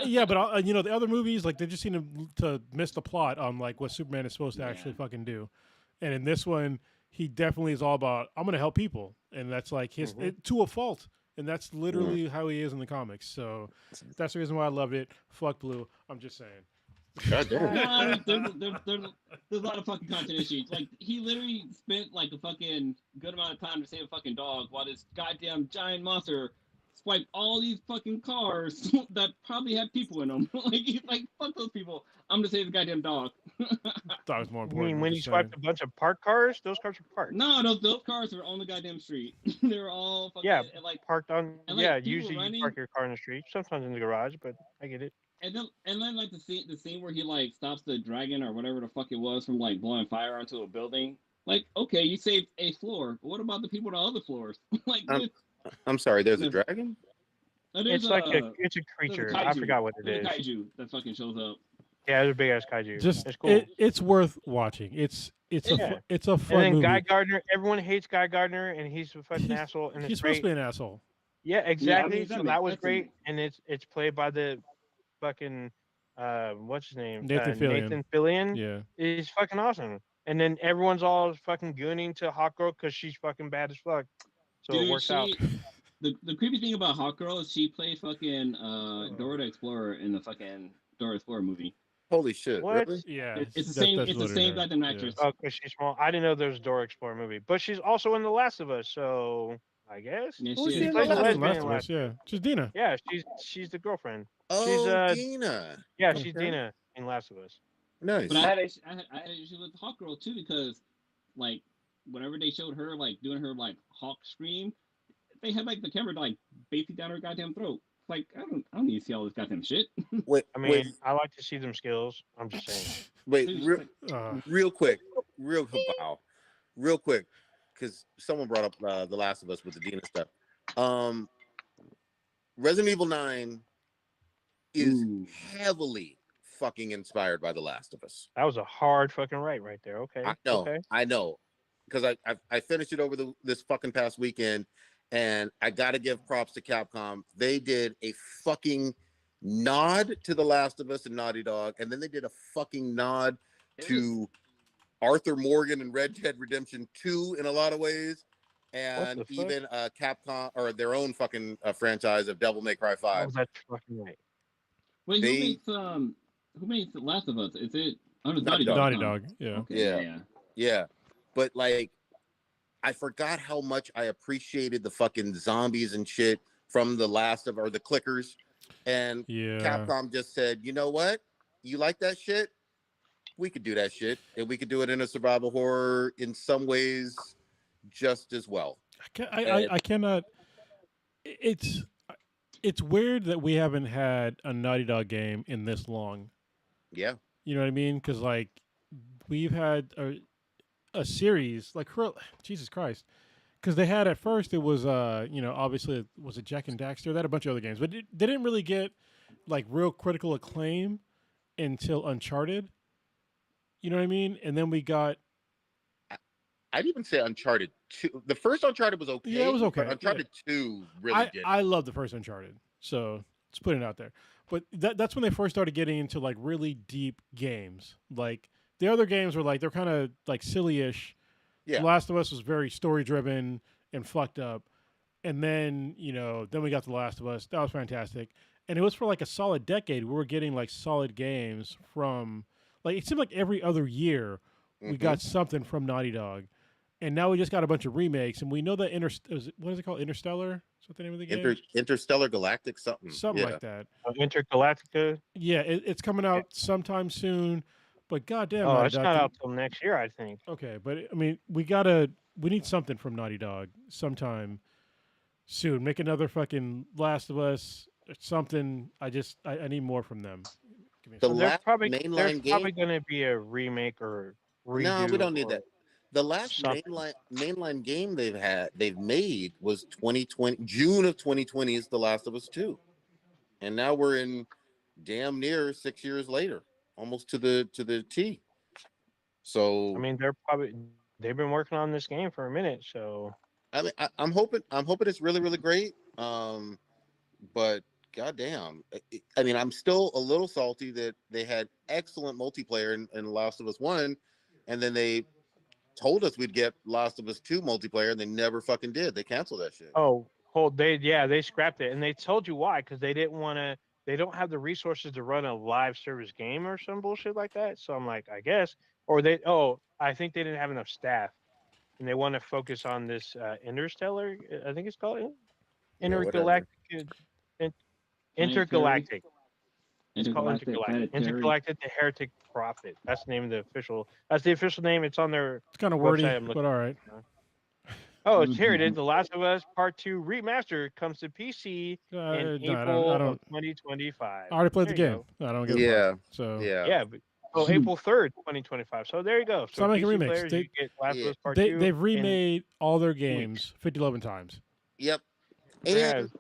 Yeah, but you know, the other movies, like, they just seem to miss the plot on like what Superman is supposed to actually fucking do. And in this one, he definitely is all about, I'm going to help people, and that's like his to a fault, and that's literally how he is in the comics. So that's the reason why I loved it. Fuck Blue. I'm just saying. God damn. There's a lot of fucking content issues. Like, he literally spent like a fucking good amount of time to save a fucking dog while this goddamn giant monster swiped all these fucking cars that probably had people in them. He's like, fuck those people. I'm gonna save the goddamn dog. Thought it was more important. You mean when he swiped a bunch of parked cars? Those cars are parked. No, those cars are on the goddamn street. They're all fucking parked on. and, Usually you park your car in the street. Sometimes in the garage, but I get it. And then like the scene where he like stops the dragon or whatever the fuck it was from like blowing fire onto a building. Like, okay, you saved a floor, but what about the people on the other floors? Like, I'm sorry, there's a dragon? It's a creature. I forgot what it is. A kaiju that fucking shows up. Yeah, it's a big ass kaiju. Just it's cool. It's worth watching. It's a fun and then movie. Guy Gardner, everyone hates Guy Gardner, and he's a fucking asshole. And he's supposed to be an asshole. Yeah, exactly. Yeah, so that was great, and it's played by the fucking what's his name? Nathan Fillion. Nathan Fillion. Yeah, he's fucking awesome. And then everyone's all fucking gooning to Hawk Girl because she's fucking bad as fuck. So it works out. The creepy thing about Hawk Girl is she played fucking Dora the Explorer in the fucking Dora the Explorer movie. Holy shit! What? Really? Yeah, it's the same. It's the same goddamn actress. Oh, because she's small. I didn't know there was a Dora Explorer movie, but she's also in The Last of Us. So I guess yeah, she plays the Last of Us. Yeah, she's Dina. Yeah, she's the girlfriend. Oh, Dina. Yeah, she's Dina in Last of Us. Nice. But I had an issue with Hawk Girl too because, like, whenever they showed her like doing her like Hawk scream, they had like the camera like basically down her goddamn throat. Like, I don't need to see all this goddamn shit. Wait, I mean, I like to see them skills. I'm just saying. Wait, real quick, real quick, because someone brought up The Last of Us with the Dina stuff. Resident Evil 9 is heavily fucking inspired by The Last of Us. That was a hard fucking right there. Okay. I know, because I finished it over this fucking past weekend. And I got to give props to Capcom. They did a fucking nod to The Last of Us and Naughty Dog. And then they did a fucking nod to Arthur Morgan and Red Dead Redemption 2 in a lot of ways. And even Capcom, or their own fucking franchise of Devil May Cry 5. Oh, that's fucking right. Wait, who makes The Last of Us? Is it Naughty Dog? Yeah. Okay, yeah. But like, I forgot how much I appreciated the fucking zombies and shit from the clickers. And Capcom just said, you know what? You like that shit? We could do that shit. And we could do it in a survival horror in some ways just as well. I cannot. It's weird that we haven't had a Naughty Dog game in this long. Yeah. You know what I mean? Because, like, we've had a series like Jesus Christ, because they had at first it was obviously it was a Jack and Daxter. They had a bunch of other games, but they didn't really get like real critical acclaim until Uncharted. You know what I mean? And then we got I'd even say Uncharted 2. The first Uncharted was okay. Yeah, it was okay. But Uncharted 2 really did. I love the first Uncharted, so let's put it out there. But that's when they first started getting into like really deep games. Like the other games were like they're kind of like silly-ish. Yeah. The Last of Us was very story-driven and fucked up. And then then we got The Last of Us. That was fantastic. And it was for like a solid decade. We were getting like solid games from like it seemed like every other year we got something from Naughty Dog. And now we just got a bunch of remakes, and we know that what is it called? Interstellar? Is that the name of the game? Interstellar Galactic something. Something like that. Intergalactica. Yeah, it's coming out sometime soon. But goddamn, Oh, Naughty it's Dog not out till next year, I think. Okay, but I mean, we need something from Naughty Dog sometime soon. Make another fucking Last of Us or something. I need more from them. Give me a The second. There's last probably mainline probably game. going to be a remake or redo. No, we don't need that. The last something. mainline game they've made was 2020. June of 2020 is The Last of Us 2, and now we're in damn near 6 years later, almost to the T. So I mean, they've been working on this game for a minute, so I mean, I'm hoping it's really really great. But goddamn, I mean, I'm still a little salty that they had excellent multiplayer in Last of Us 1, and then they told us we'd get Last of Us 2 multiplayer, and they never fucking did. They canceled that shit. they scrapped it, and they told you why, because they didn't want to. They don't have the resources to run a live service game or some bullshit like that. So I'm like, I guess, or I think they didn't have enough staff, and they want to focus on this Interstellar. I think it's called Intergalactic. Intergalactic. It's called Intergalactic the Heretic Prophet. That's the name of the official. That's the official name. It's on their. It's kind of wordy, website. but all right. Oh, here it is. The Last of Us Part 2 Remaster comes to PC in April of 2025. I already played the game. I don't give a fuck. So yeah, but April 3rd, 2025. So there you go. So making PC remakes. Players, you get Last of Us Part 2. They've remade all their games 50-11 times. Yep. And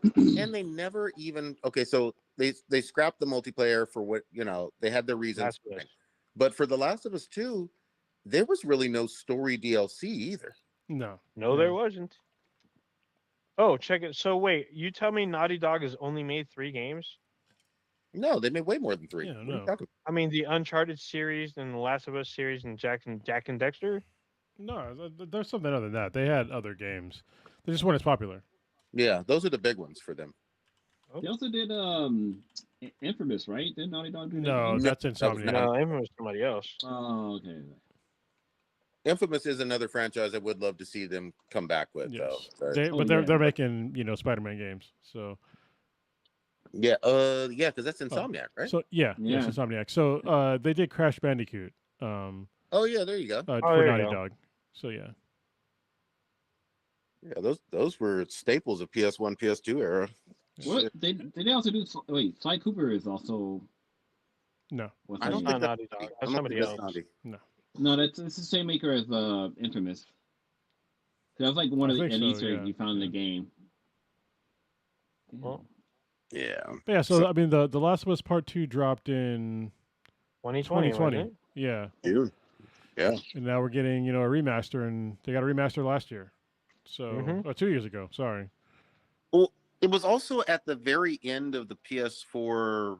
they never even so they scrapped the multiplayer for what they had their reasons. But for The Last of Us 2, there was really no story DLC either. No, there wasn't. Oh, check it. So wait, you tell me Naughty Dog has only made 3 games? No, they made way more than 3. Yeah, no. I mean, the Uncharted series and the Last of Us series and Jack and Dexter. No, there's something other than that. They had other games. They just weren't as popular. Yeah, those are the big ones for them. They also did Infamous, right? Did Naughty Dog do that? No, that's Insomniac. No, Infamous is somebody else. Oh, okay. Infamous is another franchise I would love to see them come back with, yes. though. They're making Spider-Man games, so yeah, because that's Insomniac, right? So yes, Insomniac. So they did Crash Bandicoot. Oh yeah, there you go. For Naughty Dog. So yeah. Yeah, those were staples of PS1, PS2 era. What did they also do? Wait, Sly Cooper is also. No, I don't think Naughty Dog. That's somebody else. No, it's the same maker as Infamous. That was like one of the Easter eggs you found in the game. Well, yeah. But yeah. So I mean, the Last of Us Part 2 dropped in 2020. Yeah. June. Yeah. And now we're getting a remaster, and they got a remaster last year. So 2 years ago. Sorry. Well, it was also at the very end of the PS4,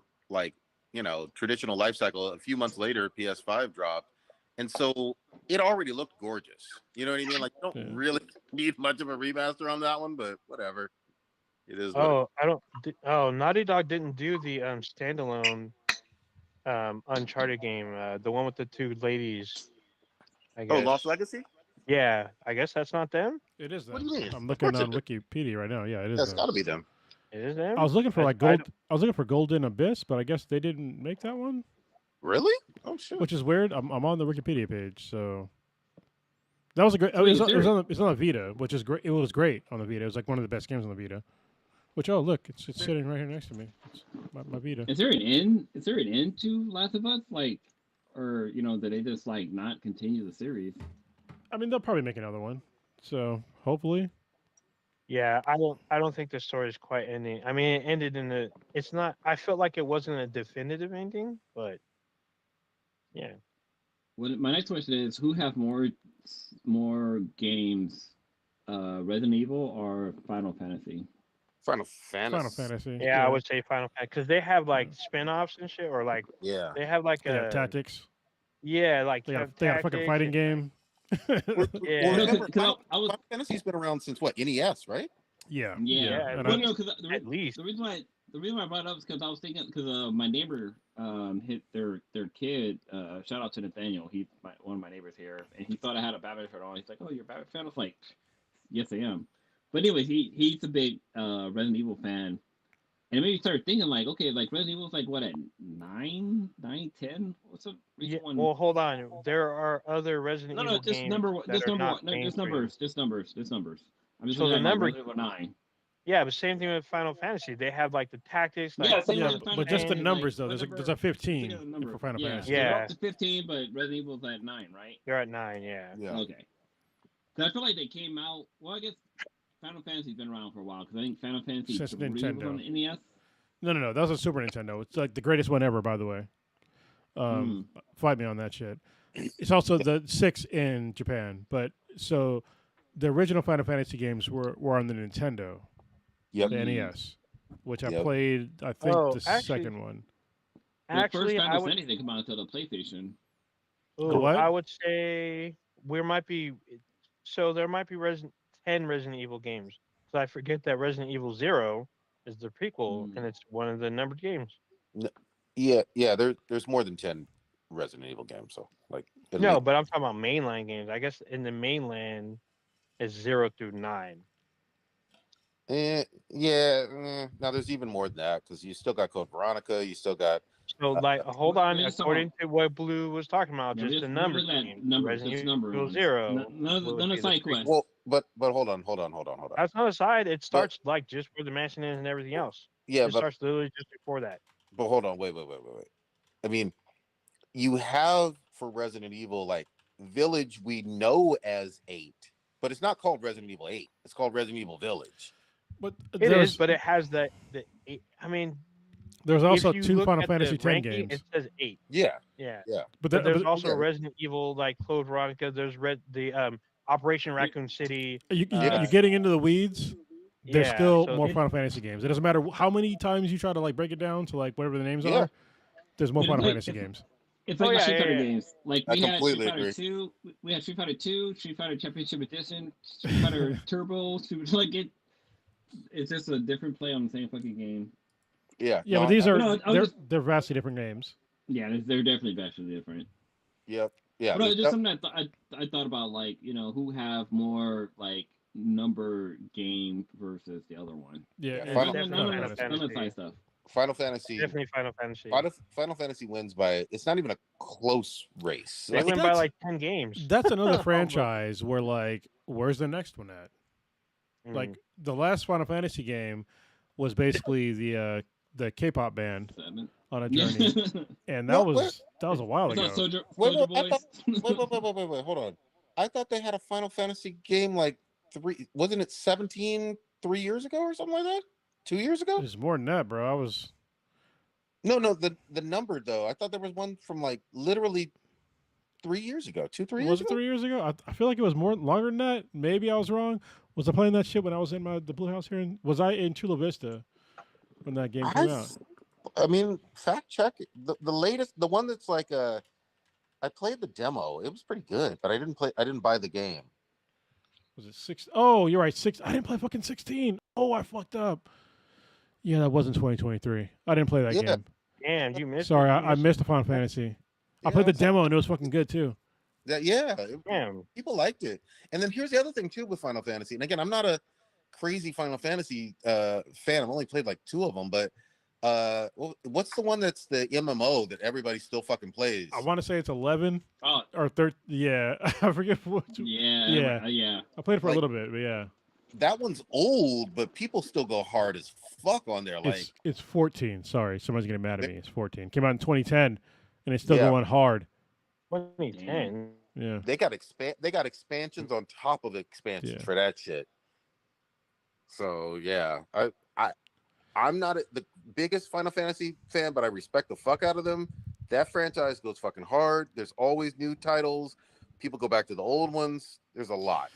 traditional life cycle. A few months later, PS5 dropped, and so it already looked gorgeous. You know what I mean? Like, you don't really need much of a remaster on that one, but whatever. It is. Naughty Dog didn't do the standalone Uncharted game, the one with the 2 ladies. I guess. Oh, Lost Legacy? Yeah, I guess that's not them. It is them. What do you mean? I'm looking on Wikipedia right now. Yeah, it is. That's got to be them. It is them. I was looking for I was looking for Golden Abyss, but I guess they didn't make that one. Really? Oh shit. Which is weird. I'm on the Wikipedia page, so that was a great. It was on the Vita, which is great. It was great on the Vita. It was like one of the best games on the Vita. Which look, it's sitting right here next to me. It's my Vita. Is there an end? Is there an end to Last of Us? Or did they just not continue the series? I mean, they'll probably make another one. So hopefully. Yeah, I don't think the story is quite ending. I mean, it ended in it's not. I felt like it wasn't a definitive ending, but yeah. My next question is: who have more games, Resident Evil or Final Fantasy? Final Final Fantasy. Fantasy. Yeah, I would say Final Fantasy because they have like spin-offs and shit, or like Yeah. they have like They have a tactics. like They got a fucking fighting game. Well, Yeah. No, remember, because I was Final Fantasy's been around since what? NES, right? yeah. yeah. Yeah, And Well, I, no, because at least. the reason why I brought it up is because I was thinking because my neighbor hit their kid. Shout out to Nathaniel. He's one of my neighbors here, and he thought I had a Batman shirt on. He's like, "Oh, you're a Batman fan?" I was like, "Yes, I am." But anyways, he's a big Resident Evil fan, and it made me start thinking like, okay, like Resident Evil's like what at 10? What's the Yeah. recent one? Well, hold on. There are other Resident No, Evil just games that just are number not one. No, just mainstream. numbers. I'm just So looking the at like number, Resident Evil 9. yeah, but same thing with Final Fantasy. They have like the tactics, like Yeah, same yeah, like Final but just the Fantasy, numbers like though. There's whatever. a 15 Look at the number. for Final Yeah, Fantasy. they're Yeah. up to 15, but Resident Evil's at 9, right? They're at 9. Yeah. Yeah. Okay. Because I feel like they came out. Well, I guess Final Fantasy's been around for a while. Because I think Final Fantasy Since 3 was Nintendo. on the NES. No. That was a Super Nintendo. It's like the greatest one ever, by the way. Fight me on that shit. It's also the 6 in Japan, but so the original Final Fantasy games were on the Nintendo, Yep. the NES, which I Yep. played. I think Oh, the actually- second one. The first Actually, I Final would. Fantasy didn't come out until the PlayStation. The what? I would say we might be. So there might be 10 Resident Evil games. So I forget that Resident Evil 0 is the prequel, and it's one of the numbered games. Yeah. There's more than 10 Resident Evil games. So like, at No, least- but I'm talking about mainline games. I guess in the mainland is 0 through 9. Now there's even more than that because you still got Code Veronica. You still got. So like, hold on. Wait, so- According to what Blue was talking about, Yeah, just just the numbers. that Games. numbers, Resident just Evil number ones. 0. None would of be the the side prequel. quests. Well, but hold on. That's not a side. It starts like just where the mansion is and everything else. Yeah, It starts literally just before that. but hold on. Wait. I mean, you have for Resident Evil like Village we know as 8, but it's not called Resident Evil 8. It's called Resident Evil Village. But It is, but it has the. I mean, there's also if you 2 look Final at Fantasy the 10 ranking, games. It says 8. Yeah. Yeah. But But there's also yeah. Resident Evil like Code Veronica. There's Operation Raccoon City. You're Yeah. getting into the weeds. There's Yeah, still so more it- Final Fantasy games. It doesn't matter how many times you try to like break it down to like whatever the names Yeah. are. There's more Yeah, Final like, Fantasy games. It's Oh, like the yeah, Street Fighter yeah. games. Like I we had Street completely Fighter agree. 2, we had Street Fighter 2, Street Fighter Championship Edition, Street Fighter Turbo, like it's just a different play on the same fucking game. Yeah. Yeah, no, but these I- are No, I was they're vastly different games. Yeah, they're definitely vastly different. Yep. Yeah. But there's just something I thought about, like, who have more like number game versus the other one. Yeah, Yeah, and Final- None Definitely of Final the side Fantasy. stuff. Final Fantasy. Definitely Final Fantasy. Final Fantasy wins by. It's not even a close race. They Like, win by that's- like 10 games. that's another franchise where like, where's the next one at? Mm. Like the last Final Fantasy game was basically the K-pop band 7. on a Yeah. journey, and No, that was a while It's ago. not Soldier Wait, Boys. wait, hold on. I thought they had a Final Fantasy game like 3. Wasn't it 17 3 years ago or something like that? 2 years ago? It's more than that, bro. I was No. The number though. I thought there was one from like literally 3 years ago. 3 years was it ago. 3 years ago? I feel like it was longer than that. Maybe I was wrong. Was I playing that shit when I was in the Blue House here? Was I in Chula Vista when that game came out? I mean, fact check it. The latest, the one that's like I played the demo. It was pretty good, but I didn't buy the game. Was it 6? Oh, you're right. 6. I didn't play fucking 16. Oh, I fucked up. Yeah, that wasn't 2023. I didn't play that Yeah. game. Damn, you missed. Sorry, it. I missed the Final Fantasy. I played the demo and it was fucking good too. Damn. People liked it. And then here's the other thing too with Final Fantasy. And again, I'm not a crazy Final Fantasy fan. I've only played like 2 of them, but what's the one that's the MMO that everybody still fucking plays? I want to say it's 11 Oh, or 13. Yeah, I forget what. yeah. I played it for Like- a little bit, but yeah, That one's old, but people still go hard as fuck on there. Like, it's 14. Sorry, somebody's getting mad at me. It's 14. Came out in 2010, and it's still Yeah. going hard. 2010. Yeah, they got expansions on top of expansions Yeah. for that shit. So yeah, I'm not the biggest Final Fantasy fan, but I respect the fuck out of them. that franchise goes fucking hard. There's always new titles. People go back to the old ones. There's a lot.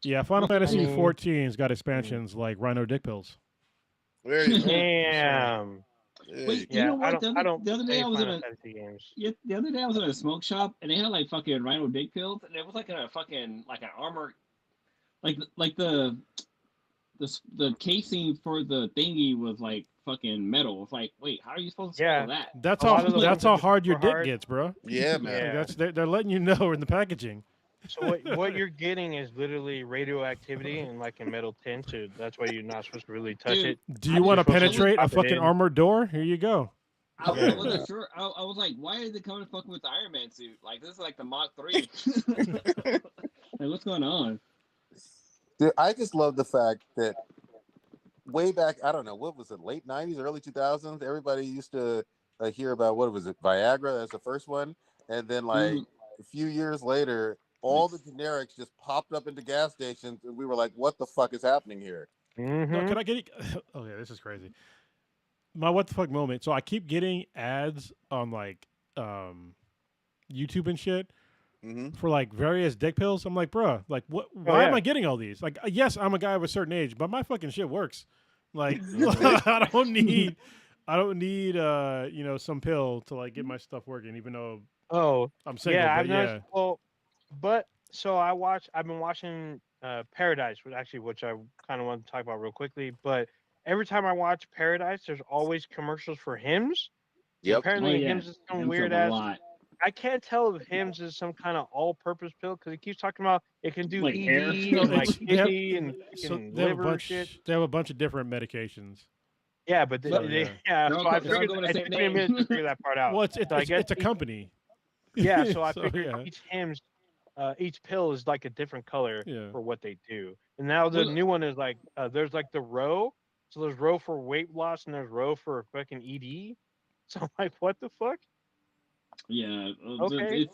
Yeah, Final Fantasy 14's got expansions like Rhino Dick Pills. There you go. Damn. Wait, Yeah, you know what? I don't The other day play I was Final in a Fantasy games. the other day I was in a smoke shop and they had like fucking Rhino Dick Pills and it was like a fucking like an armor, like the casing for the thingy was like fucking metal. It's like, wait, how are you supposed to swallow that? That's how hard your dick gets, bro. Yeah, man. Yeah. That's they're letting you know in the packaging. So what you're getting is literally radioactivity and like a metal tin. So that's why you're not supposed to really touch Dude, it. Do you want to penetrate a pop it fucking in. armored door? Here you go. I wasn't sure. I was like, why are they coming fucking with the Iron Man suit? Like this is like the Mach 3. Like what's going on? Dude, I just love the fact that way back, I don't know, what was it, late 90s, early 2000s? Everybody used to hear about, what was it, Viagra? That's the first one. And then, like, a few years later, all the generics just popped up into gas stations, and we were like, what the fuck is happening here? Mm-hmm. No, can I get? Oh yeah, this is crazy. My what the fuck moment. So I keep getting ads on like YouTube and shit for like various dick pills. I'm like, bruh, like what? Why am I getting all these? Like, yes, I'm a guy of a certain age, but my fucking shit works. Like, I don't need, you know, some pill to like get my stuff working, even though I'm single. Yeah, but I've noticed. Well, but so I've been watching Paradise, which I kind of want to talk about real quickly. But every time I watch Paradise, there's always commercials for Hims. Yep. Apparently, Hims is some weird ass. I can't tell if Hims is some kind of all-purpose pill because he keeps talking about it can do like ED and like kidney and liver shit. They have a bunch of different medications. Yeah, but so I figured it took me a minute to figure that part out. Well, it's a company. Yeah, so I figured each Hims, each pill is like a different color for what they do. And now the new one is like there's like the row. So there's row for weight loss and there's row for fucking ED. So I'm like, what the fuck? Yeah. Okay.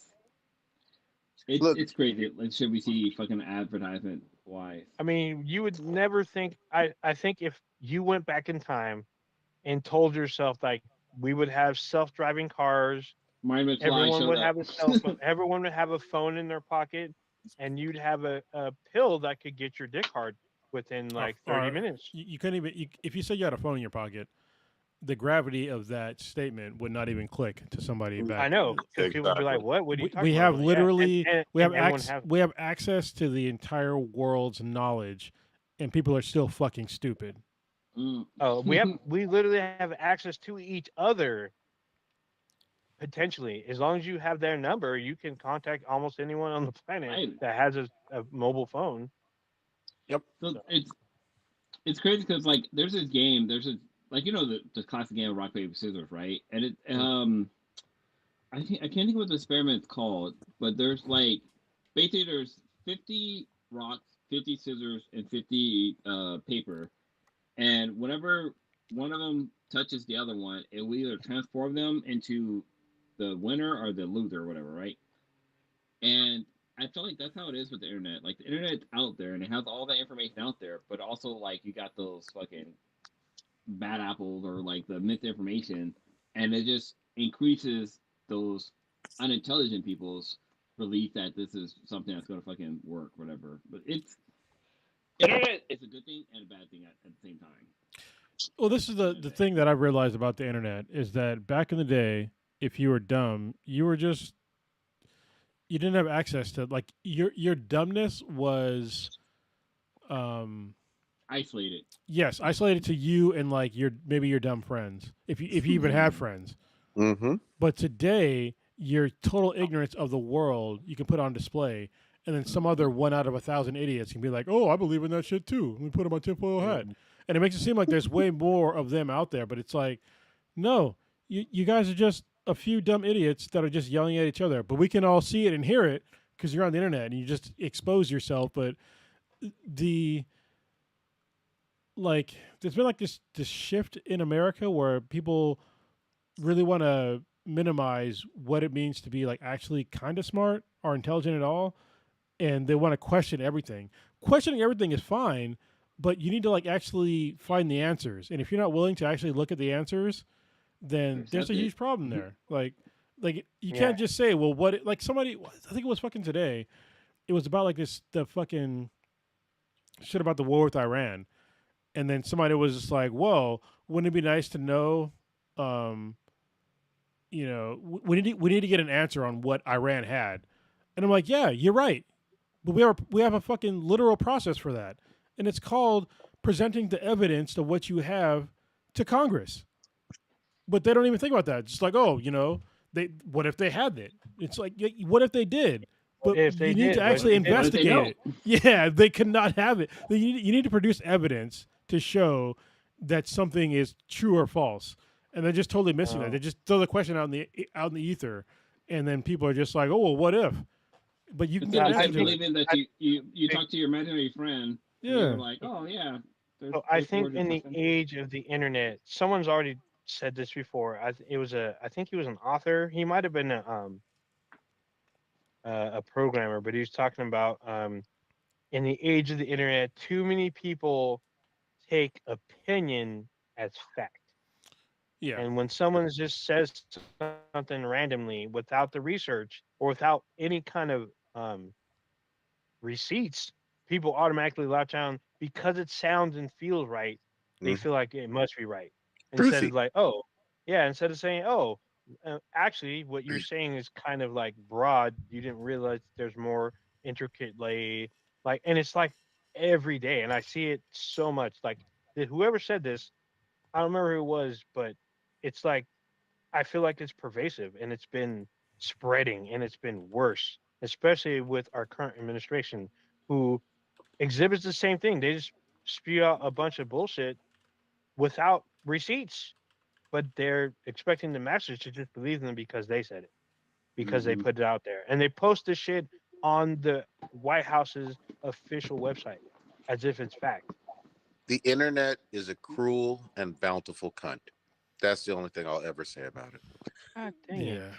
It's crazy. Like, should we see fucking advertisement wise? I mean, you would never think. I think if you went back in time and told yourself like we would have self-driving cars, everyone would have a cell phone, everyone would have a phone in their pocket, and you'd have a pill that could get your dick hard within like 30 minutes. You couldn't even if you said you had a phone in your pocket, the gravity of that statement would not even click to somebody back. I know. People would be like, "What? What are you talking we about?" have literally we have access to the entire world's knowledge, and people are still fucking stupid. Oh, we literally have access to each other. Potentially, as long as you have their number, you can contact almost anyone on the planet that has a mobile phone. Yep. So it's crazy because like there's this game, like you know the classic game of rock paper scissors, right? And it I can't think of what the experiment's called, but there's like basically there's 50 rocks, 50 scissors, and 50 paper, and whenever one of them touches the other one, it will either transform them into the winner or the loser or whatever, right? And I feel like that's how it is with the internet. Like the internet's out there and it has all that information out there, but also like you got those fucking bad apples or like the misinformation, and it just increases those unintelligent people's belief that this is something that's going to fucking work, whatever. But internet is a good thing and a bad thing at the same time. Well, this is the thing that I've realized about the internet is that back in the day, if you were dumb, you didn't have access to like your dumbness was isolated. Yes, isolated to you and like maybe your dumb friends, if you even had friends. Mm-hmm. But today, your total ignorance of the world you can put on display, and then some other one out of 1,000 idiots can be like, "Oh, I believe in that shit too. Let me put on my tinfoil hat," and it makes it seem like there's way more of them out there. But it's like, no, you guys are just a few dumb idiots that are just yelling at each other. But we can all see it and hear it because you're on the internet and you just expose yourself. But there's been like this shift in America where people really want to minimize what it means to be like actually kind of smart or intelligent at all, and they want to question everything. Questioning everything is fine, but you need to like actually find the answers. And if you're not willing to actually look at the answers, then there's a huge problem there. Like Like you can't just say, well, what? Like somebody, I think it was fucking today. It was about like the fucking shit about the war with Iran, and then somebody was just like, well, wouldn't it be nice to know, um, we need to get an answer on what Iran had, and I'm like, yeah, you're right, but we have a fucking literal process for that, and it's called presenting the evidence of what you have to Congress. But they don't even think about that. It's like, oh, what if they had it? It's like, what if they did? But you need to actually investigate it. Yeah, they cannot have it. You need to produce evidence to show that something is true or false. And they're just totally missing that. They just throw the question out in the ether, and then people are just like, oh, well, what if? But you can get I believe in that you talk to your imaginary friend. Yeah. You're like, oh yeah. So I think in the age of the internet, someone's already said this before. I think he was an author. He might have been a programmer, but he was talking about in the age of the internet, too many people take opinion as fact. Yeah. And when someone just says something randomly without the research or without any kind of receipts, people automatically latch on because it sounds and feels right. They feel like it must be right. Instead of like, oh, yeah, instead of saying, oh, actually, what you're saying is kind of like broad. You didn't realize there's more intricately, and it's like every day. And I see it so much. Like, whoever said this, I don't remember who it was, but it's like, I feel like it's pervasive and it's been spreading and it's been worse, especially with our current administration who exhibits the same thing. They just spew out a bunch of bullshit without receipts, but they're expecting the masses to just believe them because they said it, because they put it out there. And they post this shit on the White House's official website as if it's fact. The internet is a cruel and bountiful cunt. That's the only thing I'll ever say about it. God dang it.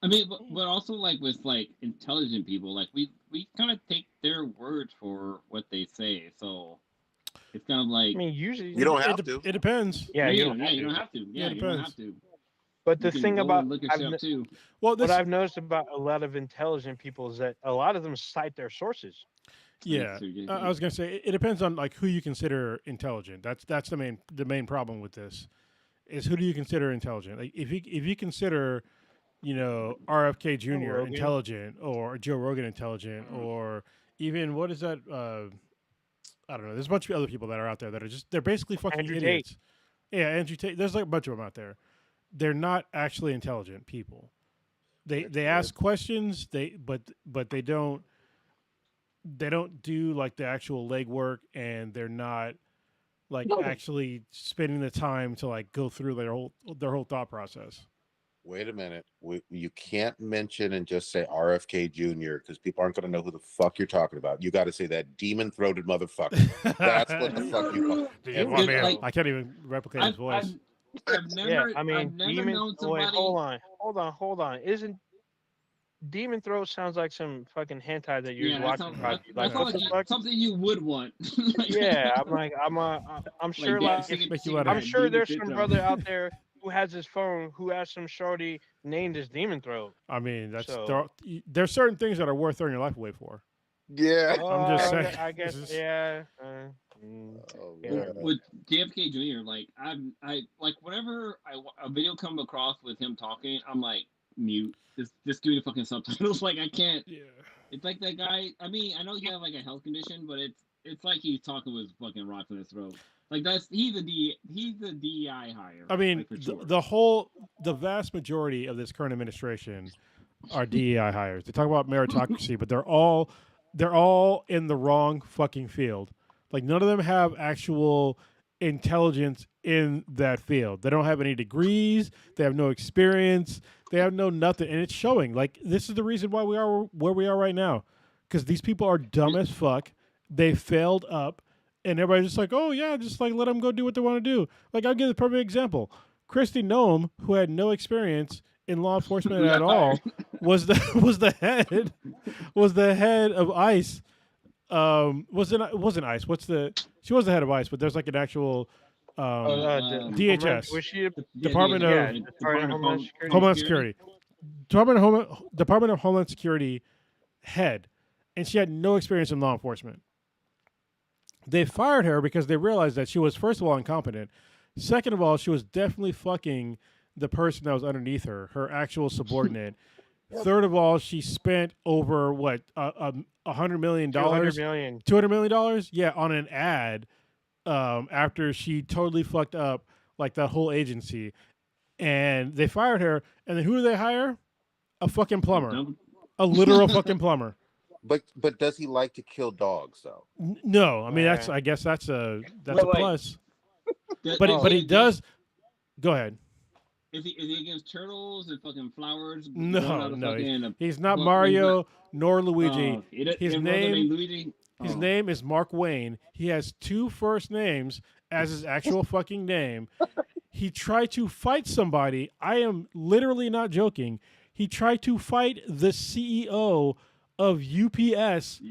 I mean, but also like with like intelligent people, like we kind of take their word for what they say. So it's kind of like, I mean, usually you don't have to. It depends. Yeah, you don't have to. Yeah, it you don't have to. But the thing about what I've noticed about a lot of intelligent people is that a lot of them cite their sources. Yeah, I was gonna say it depends on like who you consider intelligent. That's the main problem with this is who do you consider intelligent? Like if you consider, RFK Jr. intelligent or Joe Rogan intelligent or even what is that? I don't know. There's a bunch of other people that are out there that are they're basically fucking Andrew idiots. Tate. Yeah, Andrew Tate. There's like a bunch of them out there. They're not actually intelligent people. They ask questions. But they don't do like the actual legwork, and they're not like actually spending the time to like go through their whole thought process. Wait a minute. You can't mention and just say RFK Jr. because people aren't going to know who the fuck you're talking about. You got to say that demon-throated motherfucker. That's what the fuck you call. I can't even replicate his voice. I've never Demon. known somebody. Hold on. Isn't Demon Throat sounds like some fucking hentai that you're watching? Like something you would want. Yeah, I'm sure I'm sure there's some brother out there who has his phone who has some shorty named as Demon Throat. I mean, there's certain things that are worth throwing your life away for. Yeah, I'm just saying. I guess yeah. With JFK Jr., like I like whenever a video come across with him talking, I'm like mute. Just give me the fucking subtitles. Like I can't. Yeah. It's like that guy. I mean, I know he has like a health condition, but it's like he's talking with fucking rock in his throat. Like he's a DEI hire. I mean, like the vast majority of this current administration are DEI hires. They talk about meritocracy, but they're all in the wrong fucking field. Like none of them have actual intelligence in that field. They don't have any degrees. They have no experience. They have no nothing, and it's showing. Like this is the reason why we are where we are right now, because these people are dumb as fuck. They failed up, and everybody's just like, oh yeah, just like let them go do what they want to do. Like I'll give the perfect example. Christy Noem, who had no experience in law enforcement at all, was the head of ICE. Wasn't ICE? She was the head of ICE, but there's like an actual DHS. Was she Department of Department of Homeland Security? Homeland Security. Department of Homeland Security head, and she had no experience in law enforcement. They fired her because they realized that she was, first of all, incompetent. Second of all, she was definitely fucking the person that was underneath her, her actual subordinate. Third of all, she spent over what $100 million, $200 million, $200 million, yeah, on an ad. After she totally fucked up like that whole agency, and they fired her. And then who do they hire? A fucking plumber, a literal fucking plumber. But does he like to kill dogs though? No, I mean I guess that's a plus. But he does. Go ahead. Is he against turtles and fucking flowers? No. He's not Mario nor Luigi. His name is Mark Wayne. He has 2 first names as his actual fucking name. He tried to fight somebody. I am literally not joking. He tried to fight the CEO of UPS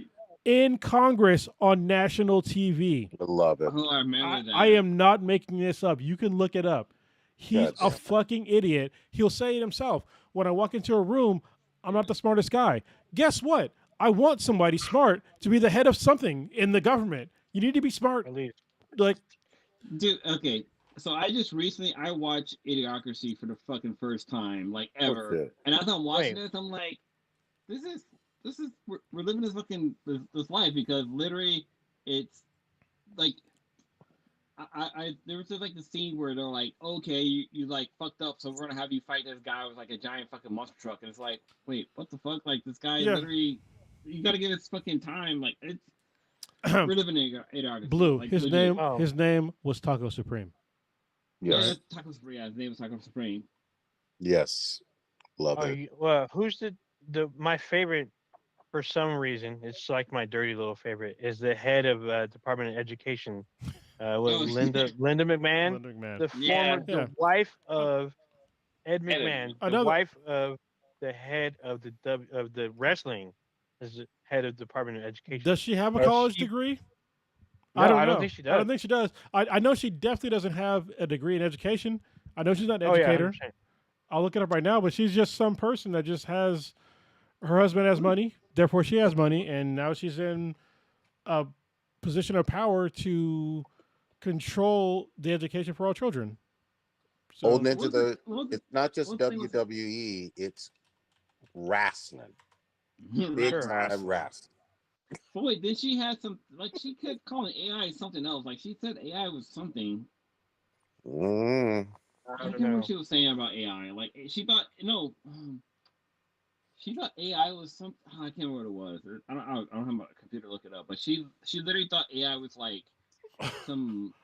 in Congress on national TV. I love it. Oh, I remember that. I am not making this up. You can look it up. He's a fucking idiot. He'll say it himself. When I walk into a room, I'm not the smartest guy. Guess what? I want somebody smart to be the head of something in the government. You need to be smart. At least. Like, dude, okay. So I just recently watched Idiocracy for the fucking first time, like ever. Okay. And as I'm watching this, I'm like, this is we're living this fucking this life, because literally it's like I there was just like the scene where they're like, okay, you like fucked up, so we're gonna have you fight this guy with like a giant fucking monster truck, and it's like, wait, what the fuck? Like this guy literally, you gotta give it fucking time. Like it's we're living in Idiocracy. Blue. Like, his name was Taco Supreme. Yes. Taco Supreme. Yeah, his name was Taco Supreme. Yes. Love it. Well, who's my favorite? For some reason, it's like my dirty little favorite, is the head of Department of Education, Linda McMahon, the wife of Ed McMahon, the wife of the head of the wrestling, is the head of Department of Education. Does she have a college degree? No, I don't think she does. I don't think she does. I know she definitely doesn't have a degree in education. I know she's not an educator. Yeah, I'll look it up right now, but she's just some person that just has, her husband has money, therefore she has money, and now she's in a position of power to control the education for all children. So, old Ninja, it's not just WWE, it's wrestling. Big time wrestling. Boy, then she had some, like, she kept calling AI something else. Like, she said AI was something. I can't remember what she was saying about AI. Like, she thought, she thought AI was something. I can't remember what it was. I don't have my computer to look it up. But she literally thought AI was like some,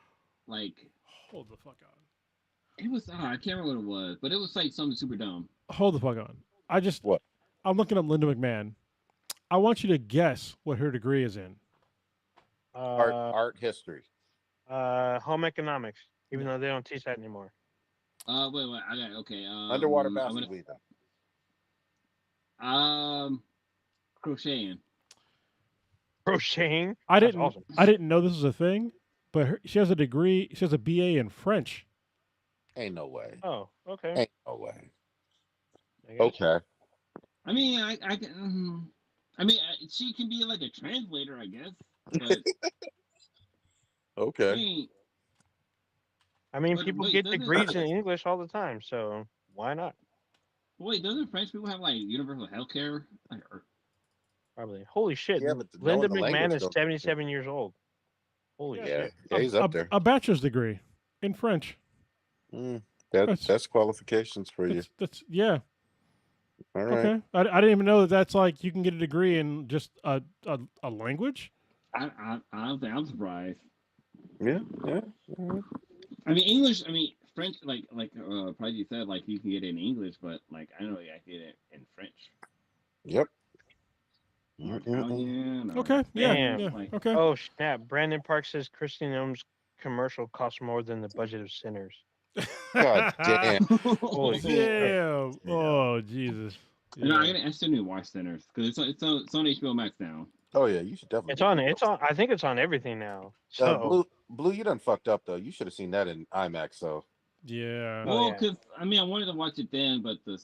like. Hold the fuck on. It was, I can't remember what it was, but it was like something super dumb. Hold the fuck on. I'm looking up Linda McMahon. I want you to guess what her degree is in. Art history. Home economics, even though they don't teach that anymore. Wait, I got it. Okay. Underwater basket weaving. Crocheting. Crocheting? I didn't know this was a thing, but she has a degree. She has a BA in French. Ain't no way. Oh, okay. Ain't no way. Okay. I mean, I mean, she can be like a translator, I guess. But, okay. I mean, people get degrees in English all the time, so why not? Wait, doesn't French people have like universal health care? Probably. Holy shit! Yeah, Linda McMahon is 77 years old. Holy shit! Yeah, he's up there. A bachelor's degree in French. That's qualifications for you. That's yeah. All right. Okay. I didn't even know that's like you can get a degree in just a language. I don't think I'm surprised. Yeah. I mean, English. I mean, French. Like Prodigy said, like you can get it in English, but like I know you can get it in French. Yep. Okay. Yeah. Okay. Oh snap! Brandon Park says Christine Ohm's commercial costs more than the budget of Sinners. God damn! Holy damn! Oh Jesus! Yeah. No, I still need to watch Sinners because it's on HBO Max now. Oh yeah, you should definitely It's get on. the It's on. I think it's on everything now. Blue, you done fucked up though. You should have seen that in IMAX. So Yeah. Oh, Well, yeah. because I mean, I wanted to watch it then, but the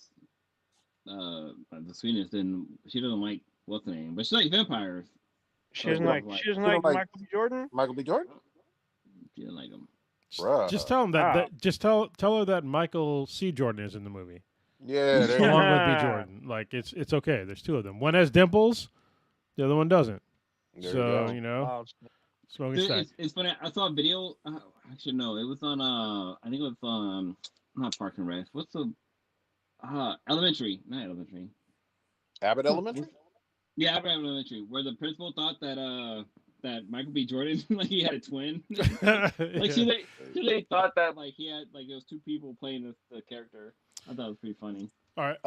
sweetness didn't. She doesn't like what's the name, but she likes vampires. She So doesn't I was like. like, She doesn't You don't like like- Michael B. Jordan. Michael B. Jordan, she didn't like them. bruh. Just tell him that, Ah. just tell her that Michael C. Jordan is in the movie Yeah, there you along go. with B. Jordan. Like it's okay. There's two of them. One has dimples, the other one doesn't. There So you go. know, Wow. smoking stack. It's funny. I saw a video. Actually, no, it was on. I think it was not Park and Rec. What's the Elementary? Not Elementary. Abbott Elementary. Yeah, Abraham Elementary, where the principal thought that Michael B. Jordan like he had a twin. Like she thought that like he had like it was two people playing the character. I thought it was pretty funny. All right.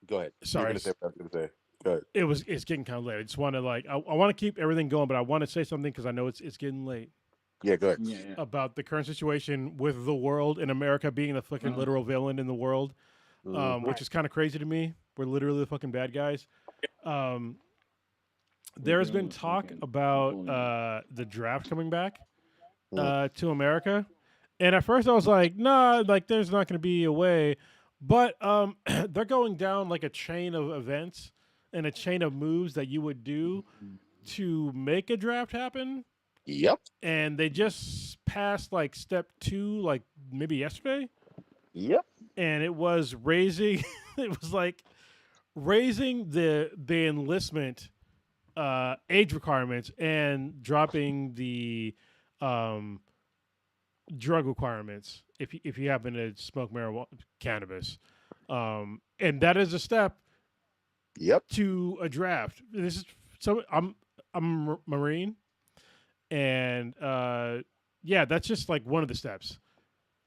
Go ahead. Sorry. You're gonna say what I was gonna say. Go ahead. It's getting kind of late. I just want to I want to keep everything going, but I want to say something because I know it's getting late Yeah, go ahead. Yeah. about the current situation with the world and America being the fucking literal villain in the world, which is kind of crazy to me. We're literally the fucking bad guys. There has been talk about the draft coming back to America, and at first I was like, nah, like there's not going to be a way, but they're going down like a chain of events and a chain of moves that you would do to make a draft happen. Yep. And they just passed like step 2, like maybe yesterday. Yep. And it was raising. It was like raising the enlistment age requirements and dropping the drug requirements if you happen to smoke marijuana, cannabis, and that is a step. Yep. To a draft. This is so I'm a Marine, and yeah, that's just like one of the steps.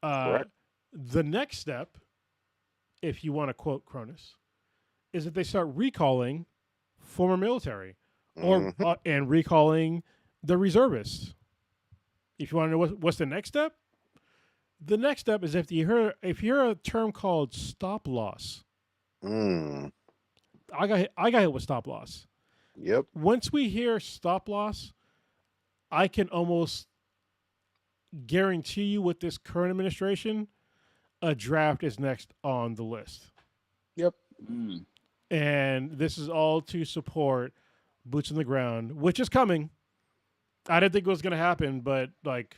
Correct. The next step, if you want to quote Cronus, is that they start recalling former military or and recalling the reservists. If you want to know what's the next step, the next step is if you hear a term called stop loss. I got hit with stop loss. Yep. Once we hear stop loss, I can almost guarantee you with this current administration, a draft is next on the list. Yep. And this is all to support boots on the ground, which is coming. I didn't think it was going to happen, but like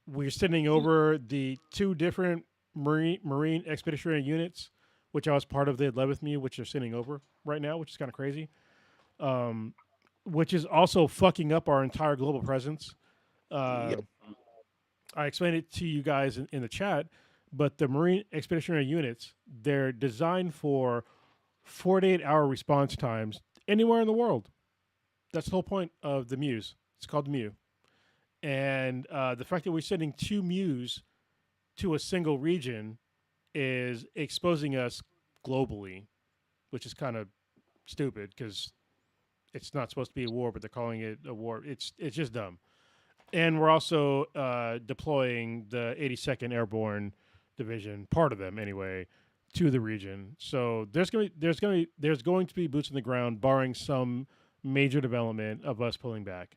we're sending over the 2 different Marine expeditionary units, which I was part of the 11th MU, which they're sending over right now, which is kind of crazy. Which is also fucking up our entire global presence. I explained it to you guys in the chat, but the Marine expeditionary units, they're designed for 48-hour response times anywhere in the world. That's the whole point of the MUs. It's called the MU. And the fact that we're sending 2 MUs to a single region is exposing us globally, which is kind of stupid because it's not supposed to be a war, but they're calling it a war. It's just dumb. And we're also deploying the 82nd Airborne Division, part of them anyway, to the region. So there's going to be boots on the ground, barring some major development of us pulling back.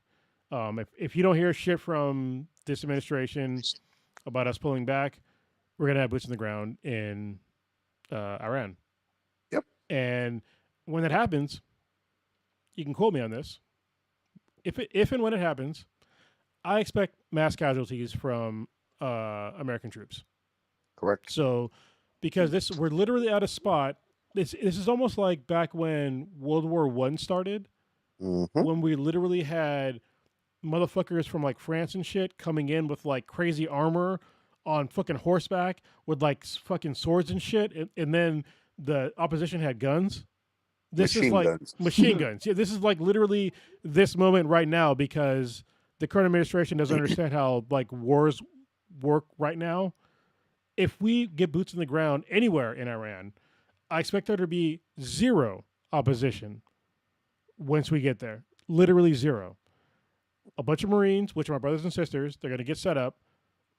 If you don't hear shit from this administration about us pulling back, we're going to have boots on the ground in Iran. Yep. And when that happens, you can quote me on this. If and when it happens, I expect mass casualties from American troops. Correct. So, because we're literally at a spot. This is almost like back when World War I started, when we literally had motherfuckers from like France and shit coming in with like crazy armor on fucking horseback with like fucking swords and shit, and then the opposition had guns. This is like machine guns. Yeah, this is like literally this moment right now because the current administration doesn't understand how like wars work right now. If we get boots on the ground anywhere in Iran, I expect there to be 0 opposition once we get there. Literally 0. A bunch of Marines, which are my brothers and sisters, they're going to get set up,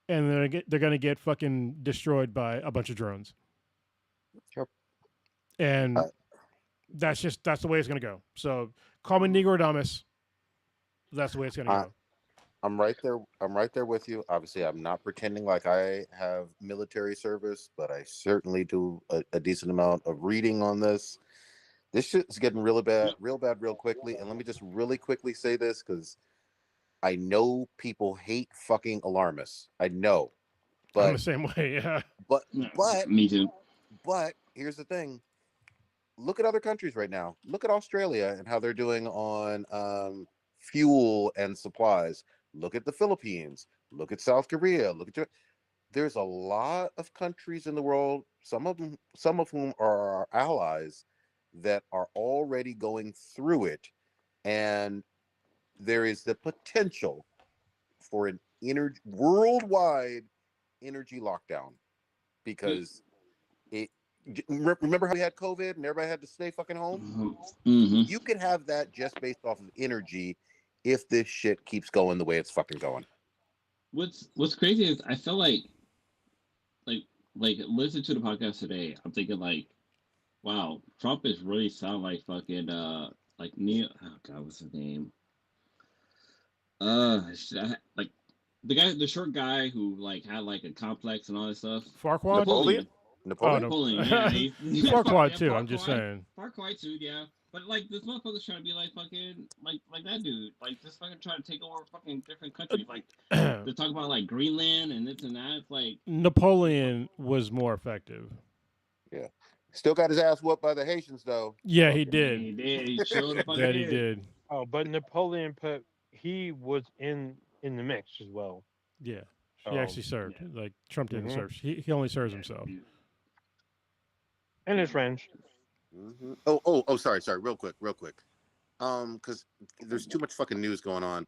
and they're going to get fucking destroyed by a bunch of drones. Yep. And that's the way it's gonna go. So call me Negrodamus. That's the way it's gonna I, go. I'm right there. I'm right there with you. Obviously, I'm not pretending like I have military service, but I certainly do a decent amount of reading on this. This shit's getting real bad, real quickly. And let me just really quickly say this because I know people hate fucking alarmists. I know, I'm the but same way. Yeah. but Yeah, but me too. but here's the thing: look at other countries right now. Look at Australia and how they're doing on fuel and supplies. Look at the Philippines. Look at South Korea. There's a lot of countries in the world. Some of whom are our allies that are already going through it, and there is the potential for an worldwide energy lockdown because it. Remember how we had COVID and everybody had to stay fucking home? Mm-hmm. You could have that just based off of energy if this shit keeps going the way it's fucking going. What's crazy is I feel like listen to the podcast today. I'm thinking like, wow, Trump is really sound like fucking like Neil. Oh God, what's his name? Like the guy, the short guy who like had like a complex and all this stuff. Farquad. Napoleon? Oh Napoleon? no. Napoleon, yeah, Farquad yeah, too. I'm just saying. Farquaad too, yeah. But like this motherfucker's trying to be like fucking like that dude, like just fucking trying to take over fucking different countries. Like they talk about like Greenland and this and that. It's like Napoleon was more effective. Yeah. Still got his ass whooped by the Haitians though. Yeah, he Fucking did. he did, he showed the fucking That he did. did. Oh, but Napoleon he was in the mix as well. Yeah. So, He actually served. Yeah. Like Trump didn't Mhm. serve. He only serves himself. And his friends. Mm-hmm. Sorry, real quick. Because there's too much fucking news going on.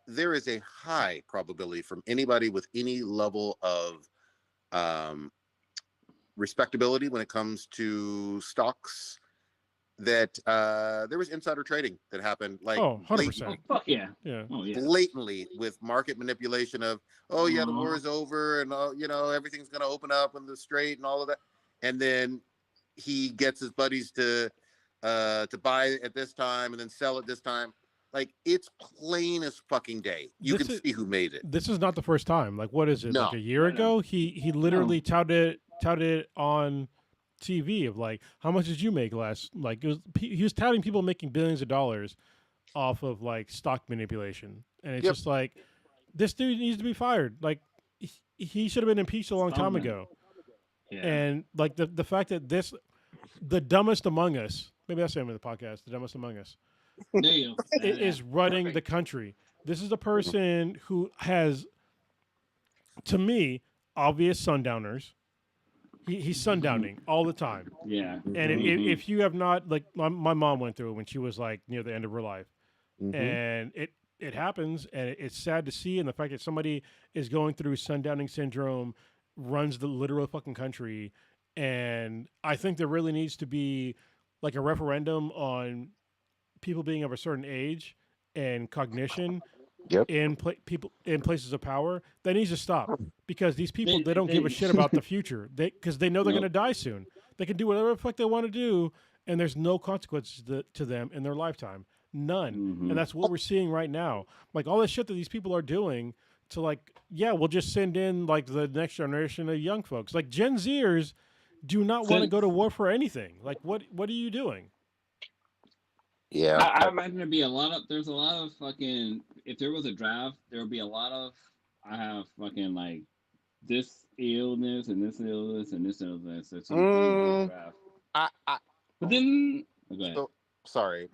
There is a high probability from anybody with any level of um respectability when it comes to stocks that there was insider trading that happened like Oh, 100%. Oh fuck yeah. Yeah. Oh yeah. blatantly with market manipulation of oh yeah the war is over and everything's going to open up in the strait and all of that, and then he gets his buddies to buy at this time and then sell at this time. Like it's plain as fucking day. You can see who made it. This is not the first time. Like what is it? No. Like a year ago, he literally touted it on TV of like how much did you make last? Like he was touting people making billions of dollars off of like stock manipulation, and it's just like this dude needs to be fired. Like he should have been impeached a long time ago. Yeah. And like the fact that the dumbest among us, maybe that's the name of the podcast, the dumbest among us, There you go. is running Perfect. the country. This is the person who has, to me, obvious sundowners. He's sundowning all the time. Yeah. And if you have not, like my mom went through it when she was like near the end of her life, and it happens, and it's sad to see. And the fact that somebody is going through sundowning syndrome runs the literal fucking country, and I think there really needs to be like a referendum on people being of a certain age and cognition in people in places of power. That needs to stop because these people they don't give a shit about the future. Because they know they're going to die soon. They can do whatever the fuck they want to do, and there's no consequences to them in their lifetime. None. And that's what we're seeing right now. Like all this shit that these people are doing to like, yeah, we'll just send in like the next generation of young folks. Like Gen Zers do not want to go to war for anything. Like what are you doing? Yeah. I imagine there's a lot of fucking, if there was a draft, there would be a lot of, I have fucking like this illness and this illness and this illness. It's a draft. But then, go ahead. So, sorry.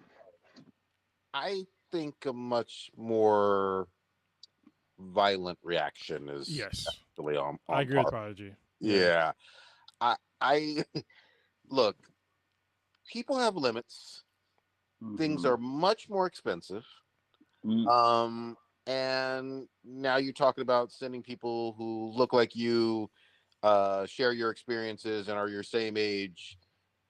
I think a much more violent reaction is actually on I agree with Prodigy. Yeah. I look, people have limits. Things are much more expensive. And now you're talking about sending people who look like you, share your experiences and are your same age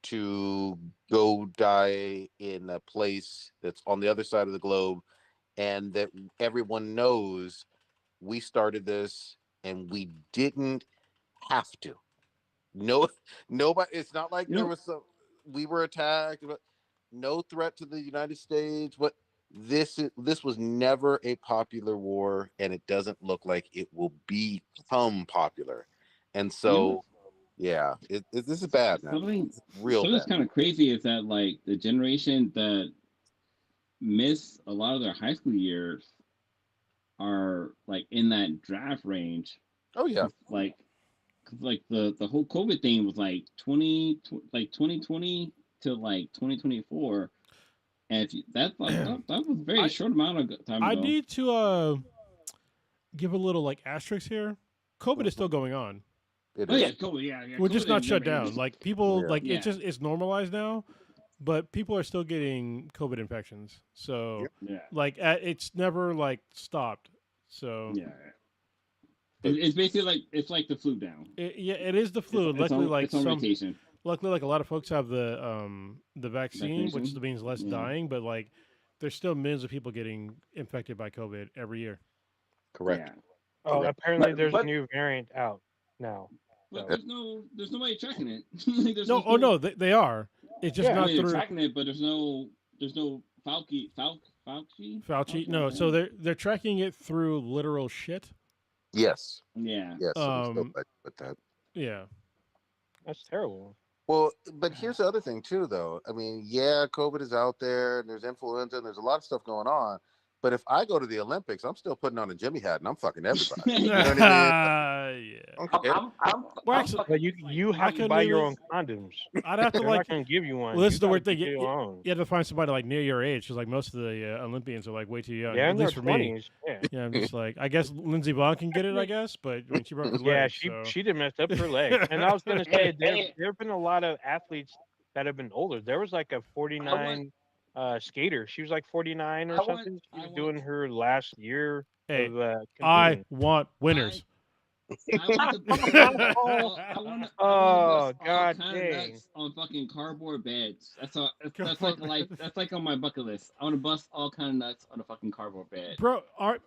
to go die in a place that's on the other side of the globe, and that everyone knows we started this and we didn't have to. No, nobody. It's not like there was some. we were attacked, but no threat to the United States. But this was never a popular war, and it doesn't look like it will become popular. And You know, so, yeah, this is bad, man. something Real something's bad. kind of crazy is that like the generation that miss a lot of their high school years are like in that draft range. Oh yeah, 'Cause, like the whole COVID thing was like 2020 to like 2024, and if you, that was a very I short amount of time I ago. need to give a a like asterisk here. COVID is still going on. it Oh yeah, is. COVID, yeah. We're just COVID not has shut never down. ended. Like people, Yeah. like Yeah, it's normalized now, but people are still getting COVID infections. Yep. So, yeah, like, it's never like stopped. So, yeah. It's basically like it's like the flu down. yeah, it is the It's flu. Luckily, like it's on vacation. a lot of folks have the vaccine, which Vaccination. means less Yeah, dying. But like, there's still millions of people getting infected by COVID every year. Correct. yeah. Oh, Correct. apparently there's a but new variant out now. But So there's nobody tracking it. Like, No, oh no, they are. It's just Yeah. I not mean, they're through tracking it, but there's no Fauci. Fauci. No, so Yeah. they're tracking it through literal shit. Yes. Yeah. Yes. So there's no Um, question with that. yeah. that's terrible. Well, but here's the other thing too, though. I mean, yeah, COVID is out there, and there's influenza, and there's a lot of stuff going on. But if I go to the Olympics, I'm still putting on a Jimmy hat, and I'm fucking everybody. You know Yeah. what I mean? Yeah. I don't care. Well, I'm actually, But fucking you I have to could buy your literally. own condoms. I'd have to They're like. not going to give you one. Well, this You is the gotta weird thing. get your own. You have to find somebody like near your age, because like most of the Olympians are like way too young. Yeah, At in their least for me. 20s. Yeah. Yeah, I'm just like, I guess Lindsey Vonn can get it. I guess, but I mean, she broke her leg. Yeah, so. she done messed up her leg. And I was gonna say there Hey, have been a lot of athletes that have been older. There was like a I want 49 skater. She was like 49 or I want something. She I was want doing her last year Hey, of I competing. want winners. I want to bust all, I want to Oh bust all god kind of dang. nuts on fucking cardboard beds. That's all. That's like a Cardboard life. That's like on my bucket list. I want to bust all kind of nuts on a fucking cardboard bed. Bro,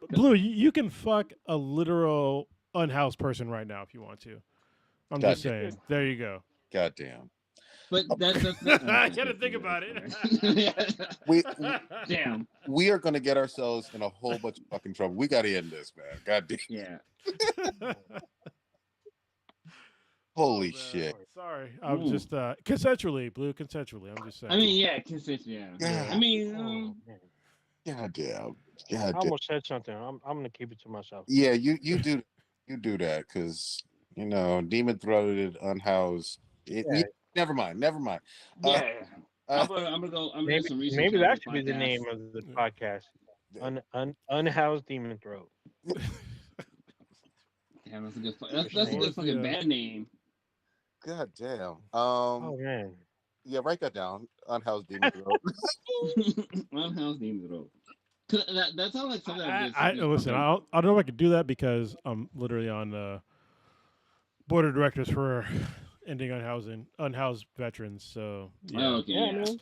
Blue, you can fuck a literal unhoused person right now if you want to. I'm just Goddamn. saying. There you go. Goddamn. But that's I gotta think about it. We Damn. we are going to get ourselves in a whole bunch of fucking trouble. We got to end this, man. Goddamn. Yeah. Holy Oh, man. shit. Sorry, I'm Ooh. just consensually, Blue, consensually. I'm just saying. I mean, yeah, yeah. Yeah. I mean, Oh, man. Goddamn. I Goddamn. almost said something. I'm gonna keep it to myself. Yeah, you do that because demon throated, unhoused. Yeah. Never mind. Never mind. yeah. Uh, I'm gonna do Maybe some research. maybe on that the should be the podcast. name of the podcast. Unhoused Demon Throat. Damn, that's a good. That's a Interesting. good fucking Yeah. bad name. God damn. Oh man. Yeah, write that down. Unhoused demon throat. Unhoused Demon Throat. That sounds like something. Listen. I don't know if I could do that because I'm literally on the board of directors for ending unhoused veterans. So yeah, Oh, okay. Yeah, Yeah. man.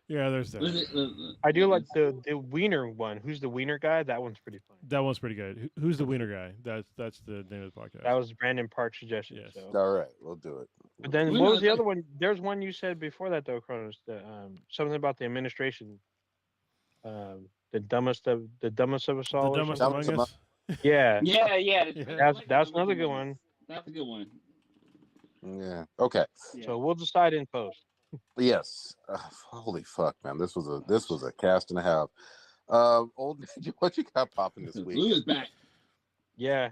yeah, there's What is that. it? I do like the wiener one. Who's the wiener guy? That one's pretty fun. That one's pretty good. Who's the wiener guy? That's the name of the podcast. That was Brandon Park's suggestion. Yes. So. All right, we'll do it. But then Well, what no, was the it's other like- one? There's one you said before that though, Cronus. Something about the administration. The dumbest of us all. The or dumbest something? among us. Yeah. Yeah. Yeah. That's another good one. That's a good one. Yeah. Okay. Yeah. So we'll decide in post. Yes. Holy fuck, man. This was a cast and a half. Old Ninja, what you got popping this Blue week? is back. Yeah.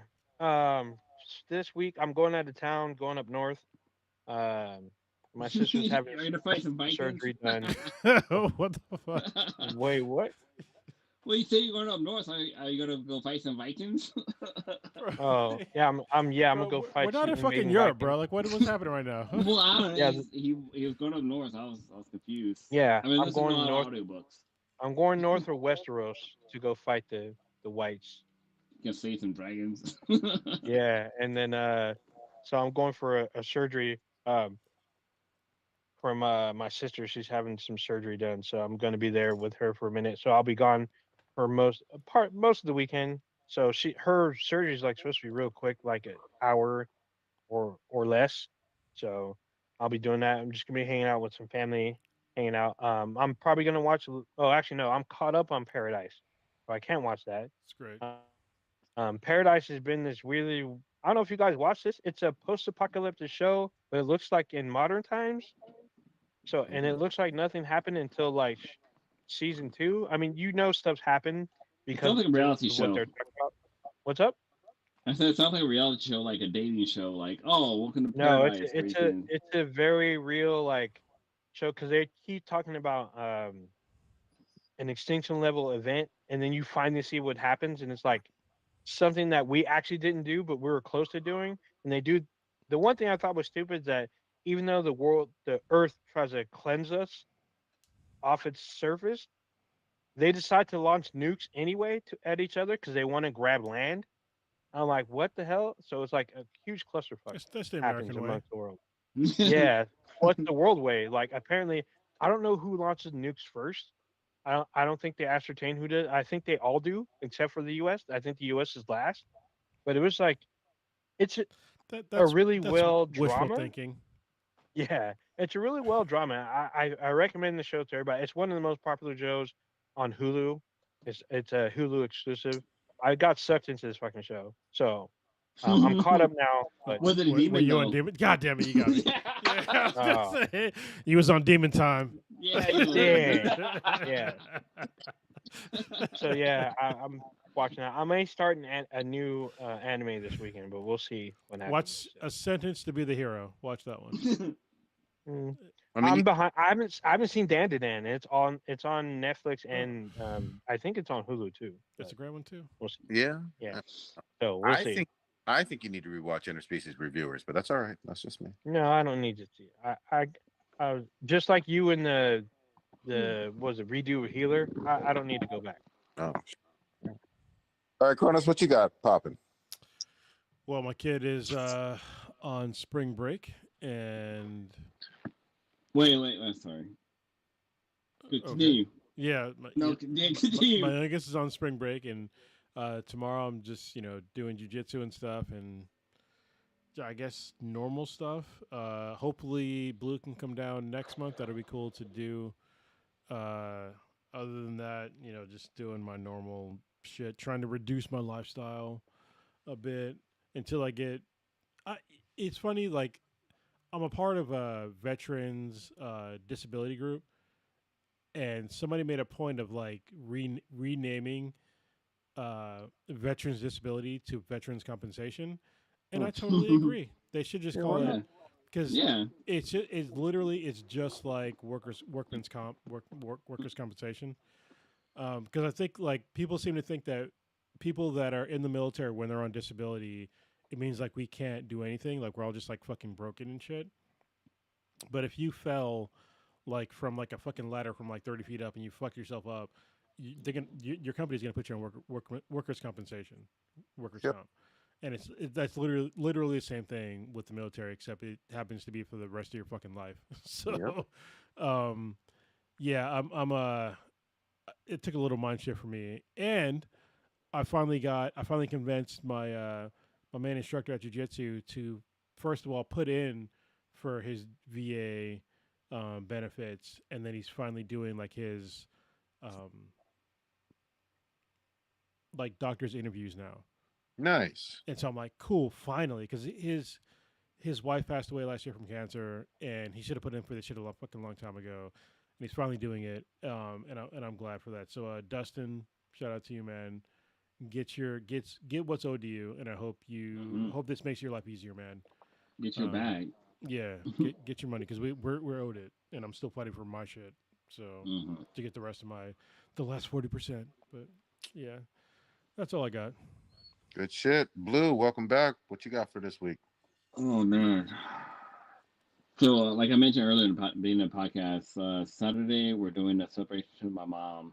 This week I'm going out of town, going up north. My sister's having Ready to fight some Vikings? surgery done. What the fuck? Wait, what? Well, you say you're going up north. Are you gonna go fight some Vikings? Oh, yeah, I'm gonna Bro, go fight. We're not in some fucking invading Europe, Vikings. bro. Like, what's happening right now? Well, I don't know. Yeah, He was going up north. I was confused. Yeah, I mean, I'm listen going to a lot north. of audiobooks. I'm going north of Westeros to go fight the whites. You can slay some dragons. Yeah, and then so I'm going for a surgery from my sister. She's having some surgery done, so I'm going to be there with her for a minute. So I'll be gone for most of the weekend. So her surgery is like supposed to be real quick, like an hour or less. So I'll be doing that. I'm just gonna be hanging out with some family, hanging out. I'm probably gonna watch. Oh, actually, no, I'm caught up on Paradise, so I can't watch that. It's great. Paradise has been this really. I don't know if you guys watch this. It's a post-apocalyptic show, but it looks like in modern times. So, and it looks like nothing happened until like season two. I mean, stuff's happened It because sounds like a reality of what show. they're talking about. What's up? I said it sounds like a reality show, like a dating show. Like, oh, welcome to No, paradise, where you can. it's a very real like show because they keep talking about an extinction level event, and then you finally see what happens, and it's like something that we actually didn't do, but we were close to doing. And they do. The one thing I thought was stupid is that even though the Earth tries to cleanse us off its surface, they decide to launch nukes anyway at each other because they want to grab land. I'm like, what the hell? So it's like a huge clusterfuck That's the happens American way. amongst the world. Yeah, what's the world way? Like, apparently, I don't know who launches nukes first. I don't think they ascertain who did. I think they all do, except for the U.S. I think the U.S. is last. But it was like it's a That's really well wishful drama. thinking. Yeah, it's a really well drama. I recommend the show to everybody. It's one of the most popular shows on Hulu. It's a Hulu exclusive. I got sucked into this fucking show, so I'm caught up now. But Was it a Were demon you on though? Demon? God damn it, you got me. Yeah, Yeah, I was uh, gonna say he was on Demon Time. yeah, you dang, were. yeah. So yeah, I'm watching that. I may start a new anime this weekend, but we'll see what happens. Watch A Sentence to Be the Hero. Watch that one. Mm. I mean, I'm behind. I haven't seen Dan to Dan. It's on Netflix and I think it's on Hulu too. That's But a great one too. we'll see. yeah. Yeah. Uh, So we'll I see. think you need to rewatch Interspecies Reviewers, but that's all right. That's just me. No, I don't need to see. I just like you in the what was it redo of Healer. I don't need to go back. Oh. All right, Cronus, what you got popping? Well, my kid is on spring break, and wait. I'm sorry. Continue. yeah, No, continue. my youngest is on spring break, and tomorrow I'm just doing jujitsu and stuff, and I guess normal stuff. Hopefully, Blue can come down next month. That'll be cool to do. Other than that, just doing my normal shit, trying to reduce my lifestyle a bit until I get. It's funny, like I'm a part of a veterans disability group, and somebody made a point of like renaming veterans disability to veterans compensation, and I totally agree. They should just call yeah. it because Yeah. it's literally it's just like workers compensation. Because I think like people seem to think that people that are in the military when they're on disability, it means like we can't do anything, like we're all just like fucking broken and shit. But if you fell like from like a fucking ladder from like 30 feet up and you fuck yourself up, your company's gonna put you on workers compensation, workers Yep. comp, and that's literally the same thing with the military, except it happens to be for the rest of your fucking life. So, yeah, I'm it took a little mind shift for me, and I finally convinced my main instructor at jiu-jitsu to first of all put in for his VA benefits, and then he's finally doing like his um, like doctor's interviews now. Nice. And so I'm like, cool, finally, because his wife passed away last year from cancer, and he should have put in for this shit a fucking long time ago, and he's finally doing it. And I'm glad for that. So Dustin, shout out to you, man. Get what's owed to you, and I hope hope this makes your life easier, man. Get your bag. Yeah, get your money because we're owed it, and I'm still fighting for my shit. So to get the rest of the last 40%. But yeah, that's all I got. Good shit. Blue, welcome back. What you got for this week? Oh man. So, like I mentioned earlier, being a podcast, Saturday we're doing a celebration with my mom,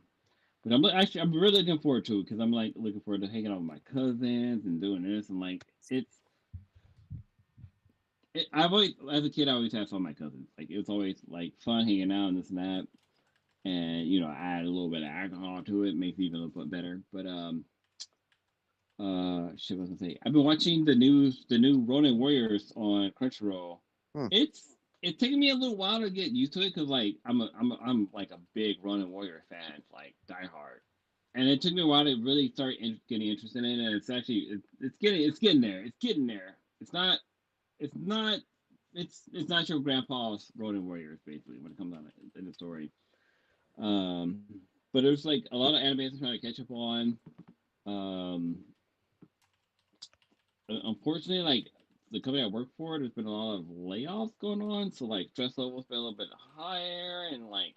but I'm really looking forward to it because I'm like looking forward to hanging out with my cousins and doing this and like I've always, as a kid, I always had fun with my cousins. Like it was always like fun hanging out and this and that, and add a little bit of alcohol to it, makes it even a little bit better. But shit, what was I gonna say? I've been watching the new Ronin Warriors on Crunchyroll. Hmm. It's It's taken me a little while to get used to it because like I'm like a big Ronin Warrior fan, like diehard, and it took me a while to really start getting interested in it. And it's actually it's getting there. It's getting there. It's not it's not your grandpa's Ronin Warriors basically when it comes on in the story. Um, but there's like a lot of animes I'm trying to catch up on. Um, unfortunately, like the company I work for, there's been a lot of layoffs going on, so like stress levels been a little bit higher, and like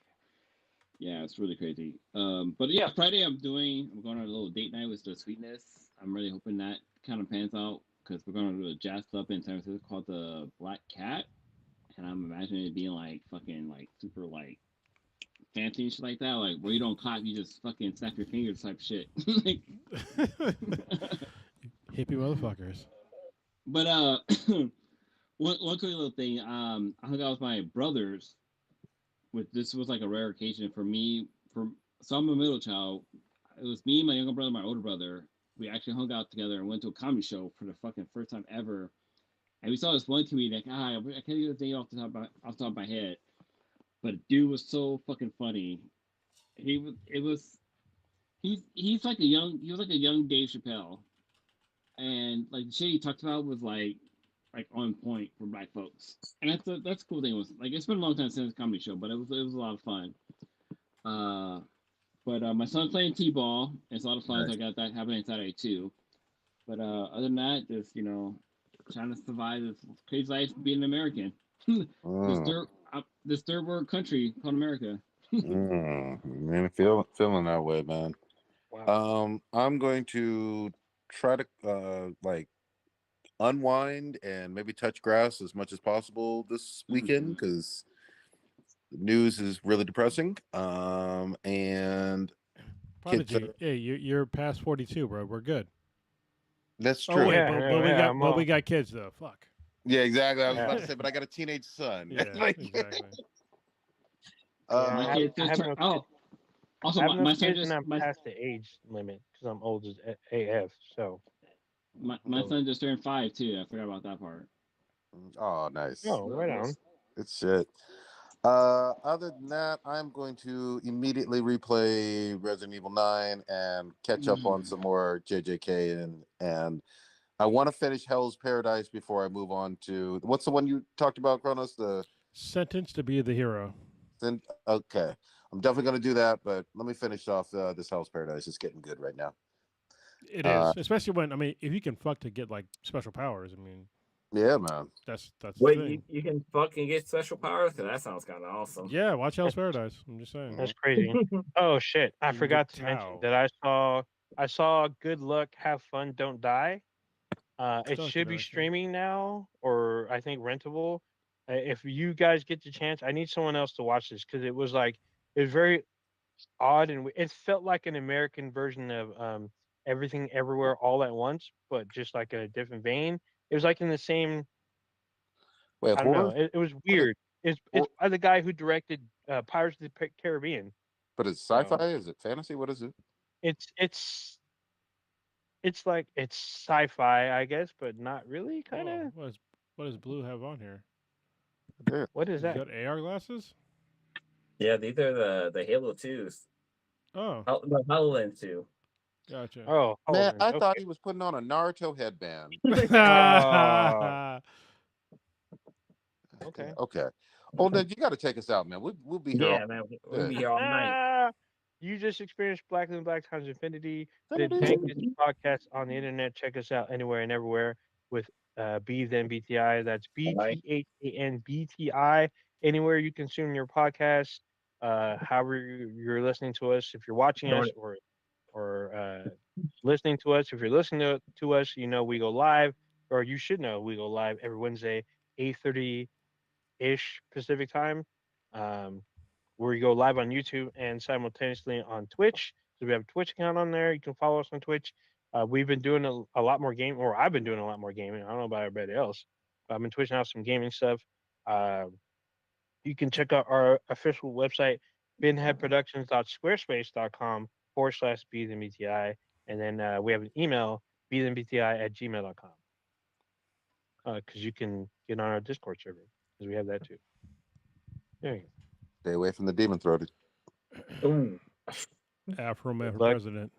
yeah, it's really crazy. But yeah, Friday I'm going on a little date night with the Sweetness. I'm really hoping that kind of pans out because we're going to a jazz club in San Francisco called the Black Cat, and I'm imagining it being like fucking like super like fancy and shit like that, like where you don't clap, you just fucking snap your fingers type shit. Like, Hippie motherfuckers. but one quick little thing. I hung out with my brothers. With this was like a rare occasion for me. So I'm a middle child. It was me, my younger brother, my older brother. We actually hung out together and went to a comedy show for the fucking first time ever. And we saw this one comedian. Like, I can't get the name off the top of my head. But dude was so fucking funny. He was. It was. He's like a young. He was like a young Dave Chappelle, and like the shit he talked about was like on point for black folks. And that's the cool thing was like it's been a long time since a comedy show, but it was a lot of fun. Uh, but my son's playing t-ball. It's a lot of fun. So I got that happening Saturday too. But other than that, just trying to survive this crazy life being an American. Mm, This third world country called America. man, feeling that way, man. Wow. I'm going to try to like unwind and maybe touch grass as much as possible this weekend because the news is really depressing. And kids Prodigy, hey, you're past 42, bro. We're good. that's Oh true. wait, Yeah, but we yeah, got I'm but all, we got kids though. Fuck. Yeah, exactly. I was about yeah, to say, but I got a teenage son. Yeah, Like, exactly. yeah. My uh, kids I just have turned. no kids. Oh, also I have no my son kids, and just I'm past the age limit because I'm old as AF. So, my so son just turned 5 too. I forgot about that part. oh, nice. oh, right on. It's shit. Other than that, I'm going to immediately replay Resident Evil 9 and catch up on some more JJK and I want to finish Hell's Paradise before I move on to what's the one you talked about, Kronos? The Sentenced to be the hero. then okay. I'm definitely going to do that, but let me finish off this Hell's Paradise. It's getting good right now. It Uh, is, especially when if you can fuck to get like special powers. yeah, man. That's the Wait, thing. you can fucking get special powers? That sounds kind of awesome. Yeah, watch Hell's That's Paradise. I'm just saying. that's crazy. Oh shit! I You can get forgot to mention Tao. that I saw Good Luck, Have Fun, Don't Die. It Still have to should be die. Yeah. streaming now, or I think rentable. If you guys get the chance, I need someone else to watch this because it was very odd and it felt like an American version of Everything Everywhere All at Once, but just like in a different vein. It was like in the same. Wait, I don't know. horror? It was What is weird. It's hor- by the guy who directed Pirates of the Caribbean. but it's sci-fi? So Is it fantasy? What is it? it's it's it's like it's sci-fi, I guess, but not really. Kind Whoa, of. what does Blue have on here? Yeah. What is He's that? got AR glasses. Yeah, these are the Halo 2s. Oh, The HoloLens 2. gotcha. Oh, Man, Holden. I thought Okay. he was putting on a Naruto headband. Oh, okay. Okay. Well, then you got to take us out, man. We'll be here all Yeah, man, we'll day. be here all night. You just experienced Black and Black times Infinity, the Infinity. dankest podcast on the internet. Check us out anywhere and everywhere with B then BTI. That's All right. BThanBTI. Anywhere you consume your podcast, however you're listening to us, if you're watching us or listening to us, if you're listening to us, you know we go live, or you should know we go live every Wednesday, 8:30 ish Pacific time. Um, where you go live on YouTube and simultaneously on Twitch. So we have a Twitch account on there. You can follow us on Twitch. We've been doing a lot more gaming, or I've been doing a lot more gaming. I don't know about everybody else, but I've been twitching out some gaming stuff. Uh, you can check out our official website, binheadproductions.squarespace.com/bthenbti. And then we have an email, bthenbti@gmail.com. Because you can get on our Discord server. because we have that too. There you Stay away from the demon throated. Ooh. Afro man for Look. president.